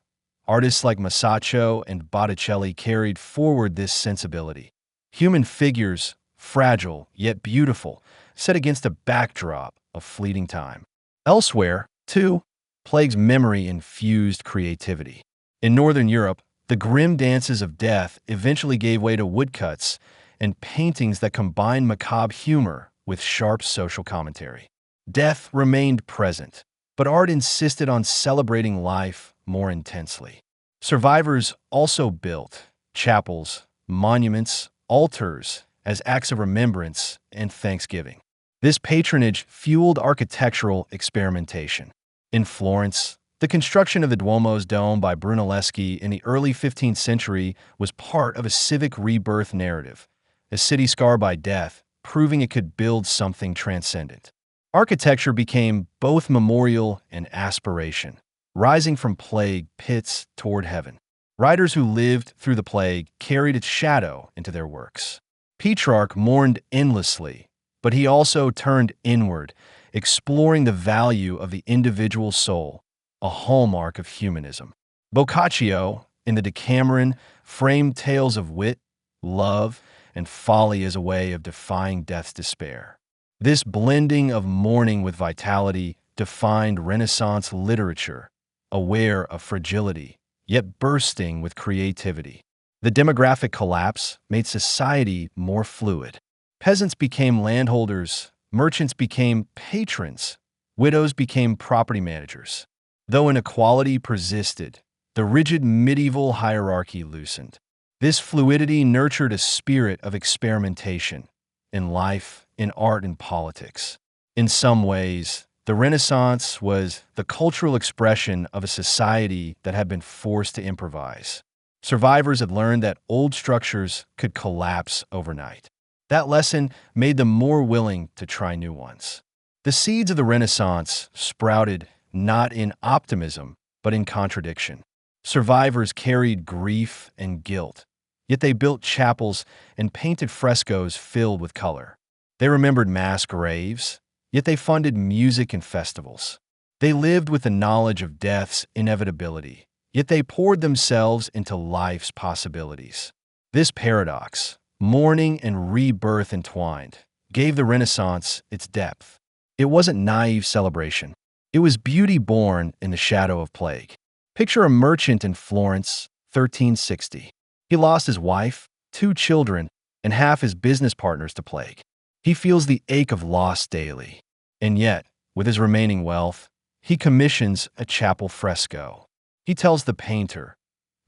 artists like Masaccio and Botticelli carried forward this sensibility. Human figures, fragile yet beautiful, set against a backdrop of fleeting time. Elsewhere, too, plague's memory infused creativity. In Northern Europe, the grim dances of death eventually gave way to woodcuts and paintings that combined macabre humor with sharp social commentary. Death remained present, but art insisted on celebrating life more intensely. Survivors also built chapels, monuments, altars as acts of remembrance and thanksgiving. This patronage fueled architectural experimentation. In Florence, the construction of the Duomo's dome by Brunelleschi in the early 15th century was part of a civic rebirth narrative, a city scarred by death, proving it could build something transcendent. Architecture became both memorial and aspiration, rising from plague pits toward heaven. Writers who lived through the plague carried its shadow into their works. Petrarch mourned endlessly, but he also turned inward, exploring the value of the individual soul, a hallmark of humanism. Boccaccio, in the Decameron, framed tales of wit, love, and folly as a way of defying death's despair. This blending of mourning with vitality defined Renaissance literature, aware of fragility, yet bursting with creativity. The demographic collapse made society more fluid. Peasants became landholders, merchants became patrons, widows became property managers. Though inequality persisted, the rigid medieval hierarchy loosened. This fluidity nurtured a spirit of experimentation in life, in art, and politics. In some ways, the The Renaissance was the cultural expression of a society that had been forced to improvise. Survivors had learned that old structures could collapse overnight. That lesson made them more willing to try new ones. The seeds of the Renaissance sprouted not in optimism, but in contradiction. Survivors carried grief and guilt, yet they built chapels and painted frescoes filled with color. They remembered mass graves, yet they funded music and festivals. They lived with the knowledge of death's inevitability, yet they poured themselves into life's possibilities. This paradox, mourning and rebirth entwined, gave the Renaissance its depth. It wasn't naive celebration. It was beauty born in the shadow of plague. Picture a merchant in Florence, 1360. He lost his wife, 2 children, and half his business partners to plague. He feels the ache of loss daily. And yet, with his remaining wealth, he commissions a chapel fresco. He tells the painter,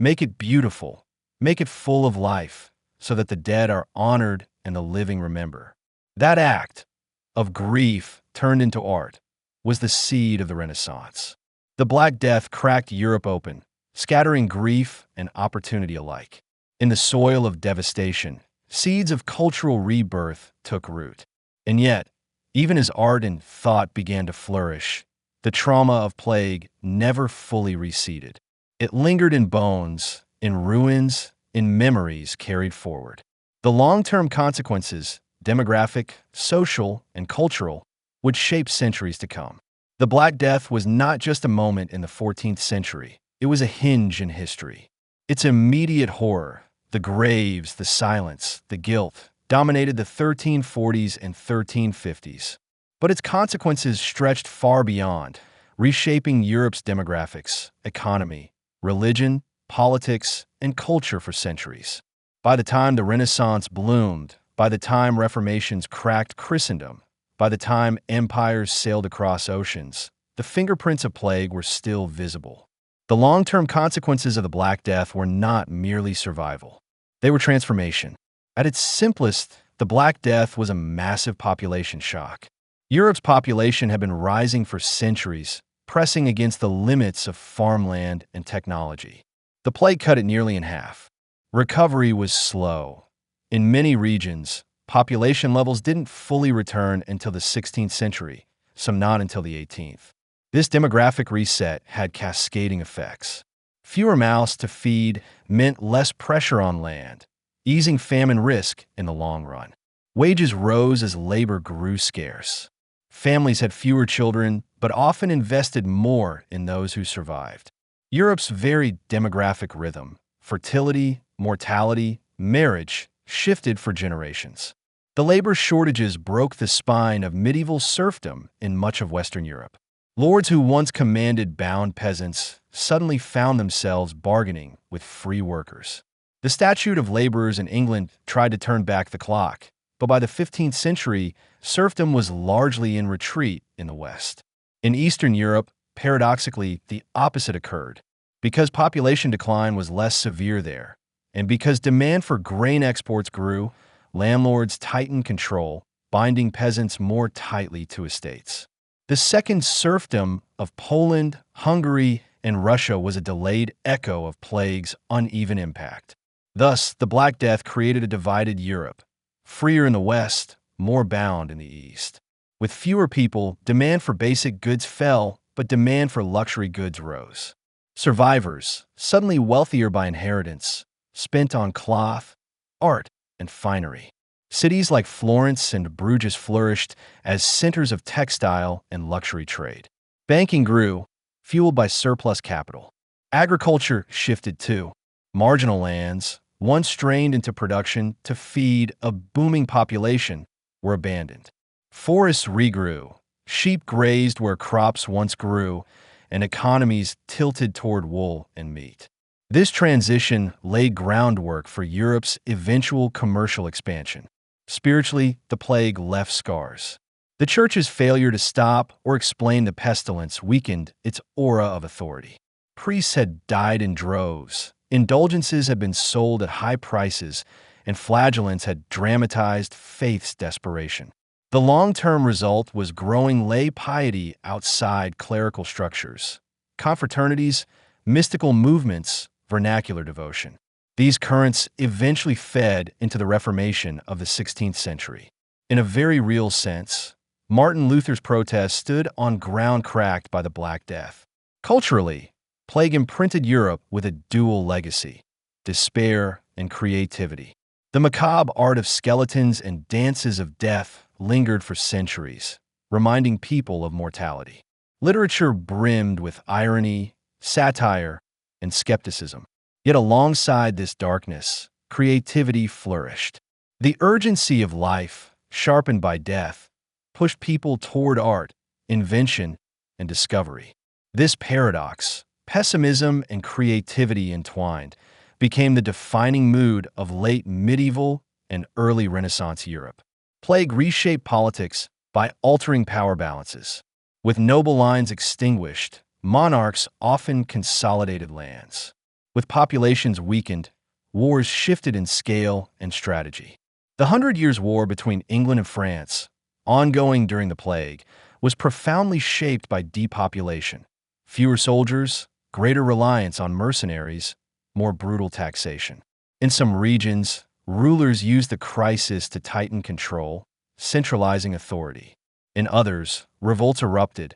"Make it beautiful, make it full of life, so that the dead are honored and the living remember." That act of grief turned into art was the seed of the Renaissance. The Black Death cracked Europe open, scattering grief and opportunity alike. In the soil of devastation, seeds of cultural rebirth took root. And yet, even as art and thought began to flourish, the trauma of plague never fully receded. It lingered in bones, in ruins, in memories carried forward. The long-term consequences, demographic, social, and cultural, would shape centuries to come. The Black Death was not just a moment in the 14th century. It was a hinge in history. Its immediate horror, the graves, the silence, the guilt, dominated the 1340s and 1350s. But its consequences stretched far beyond, reshaping Europe's demographics, economy, religion, politics, and culture for centuries. By the time the Renaissance bloomed, by the time reformations cracked Christendom, by the time empires sailed across oceans, the fingerprints of plague were still visible. The long-term consequences of the Black Death were not merely survival. They were transformation. At its simplest, the Black Death was a massive population shock. Europe's population had been rising for centuries, pressing against the limits of farmland and technology. The plague cut it nearly in half. Recovery was slow. In many regions, population levels didn't fully return until the 16th century, some not until the 18th. This demographic reset had cascading effects. Fewer mouths to feed meant less pressure on land, easing famine risk in the long run. Wages rose as labor grew scarce. Families had fewer children, but often invested more in those who survived. Europe's varied demographic rhythm, fertility, mortality, marriage, shifted for generations. The labor shortages broke the spine of medieval serfdom in much of Western Europe. Lords who once commanded bound peasants suddenly found themselves bargaining with free workers. The Statute of Laborers in England tried to turn back the clock, but by the 15th century, serfdom was largely in retreat in the West. In Eastern Europe, paradoxically, the opposite occurred. Because population decline was less severe there, and because demand for grain exports grew, landlords tightened control, binding peasants more tightly to estates. The second serfdom of Poland, Hungary, and Russia was a delayed echo of plague's uneven impact. Thus, the Black Death created a divided Europe, freer in the West, more bound in the East. With fewer people, demand for basic goods fell, but demand for luxury goods rose. Survivors, suddenly wealthier by inheritance, spent on cloth, art, and finery. Cities like Florence and Bruges flourished as centers of textile and luxury trade. Banking grew, fueled by surplus capital. Agriculture shifted too. Marginal lands, once strained into production to feed a booming population, were abandoned. Forests regrew, sheep grazed where crops once grew, and economies tilted toward wool and meat. This transition laid groundwork for Europe's eventual commercial expansion. Spiritually, the plague left scars. The Church's failure to stop or explain the pestilence weakened its aura of authority. Priests had died in droves, indulgences had been sold at high prices, and flagellants had dramatized faith's desperation. The long-term result was growing lay piety outside clerical structures, confraternities, mystical movements, vernacular devotion. These currents eventually fed into the Reformation of the 16th century. In a very real sense, Martin Luther's protest stood on ground cracked by the Black Death. Culturally, plague imprinted Europe with a dual legacy: despair and creativity. The macabre art of skeletons and dances of death lingered for centuries, reminding people of mortality. Literature brimmed with irony, satire, and skepticism. Yet alongside this darkness, creativity flourished. The urgency of life, sharpened by death, pushed people toward art, invention, and discovery. This paradox, pessimism and creativity entwined, became the defining mood of late medieval and early Renaissance Europe. Plague reshaped politics by altering power balances. With noble lines extinguished, monarchs often consolidated lands. With populations weakened, wars shifted in scale and strategy. The Hundred Years' War between England and France, ongoing during the plague, was profoundly shaped by depopulation. Fewer soldiers, greater reliance on mercenaries, more brutal taxation. In some regions, rulers used the crisis to tighten control, centralizing authority. In others, revolts erupted,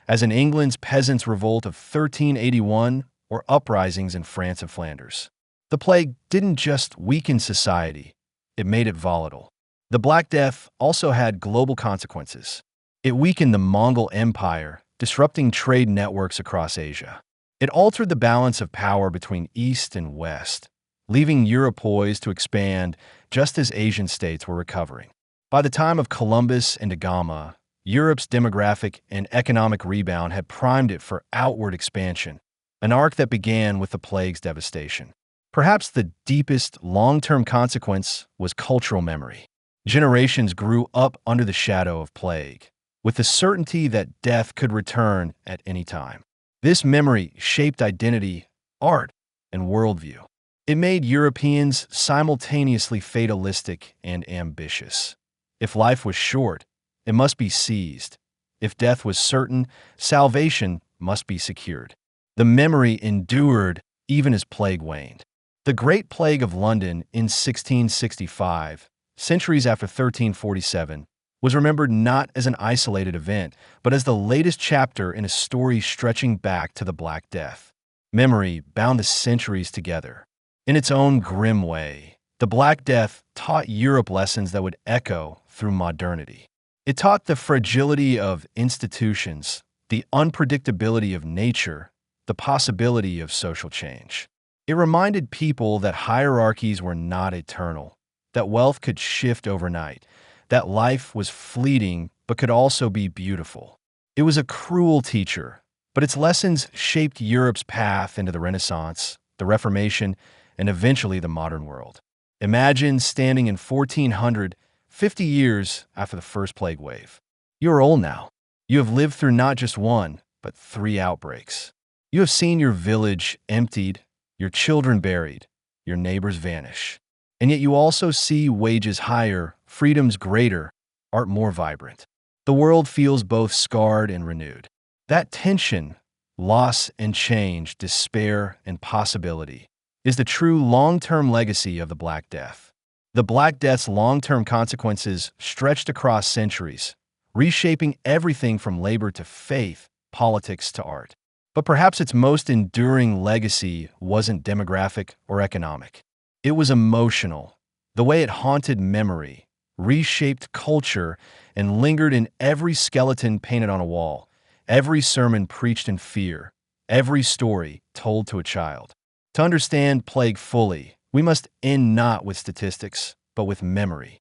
as in England's Peasants' Revolt of 1381 or uprisings in France and Flanders. The plague didn't just weaken society, it made it volatile. The Black Death also had global consequences. It weakened the Mongol Empire, disrupting trade networks across Asia. It altered the balance of power between East and West, leaving Europe poised to expand just as Asian states were recovering. By the time of Columbus and da Gama, Europe's demographic and economic rebound had primed it for outward expansion, an arc that began with the plague's devastation. Perhaps the deepest long-term consequence was cultural memory. Generations grew up under the shadow of plague, with the certainty that death could return at any time. This memory shaped identity, art, and worldview. It made Europeans simultaneously fatalistic and ambitious. If life was short, it must be seized. If death was certain, salvation must be secured. The memory endured even as plague waned. The Great Plague of London in 1665, centuries after 1347, was remembered not as an isolated event, but as the latest chapter in a story stretching back to the Black Death. Memory bound the centuries together. In its own grim way, the Black Death taught Europe lessons that would echo through modernity. It taught the fragility of institutions, the unpredictability of nature, the possibility of social change. It reminded people that hierarchies were not eternal, that wealth could shift overnight, that life was fleeting but could also be beautiful. It was a cruel teacher, but its lessons shaped Europe's path into the Renaissance, the Reformation, and eventually the modern world. Imagine standing in 1400, 50 years after the first plague wave. You are old now. You have lived through not just one, but 3 outbreaks. You have seen your village emptied, your children buried, your neighbors vanish. And yet you also see wages higher, freedoms greater, art more vibrant. The world feels both scarred and renewed. That tension, loss and change, despair and possibility, is the true long-term legacy of the Black Death. The Black Death's long-term consequences stretched across centuries, reshaping everything from labor to faith, politics to art. But perhaps its most enduring legacy wasn't demographic or economic. It was emotional. The way it haunted memory, reshaped culture, and lingered in every skeleton painted on a wall, every sermon preached in fear, every story told to a child. To understand plague fully, we must end not with statistics, but with memory.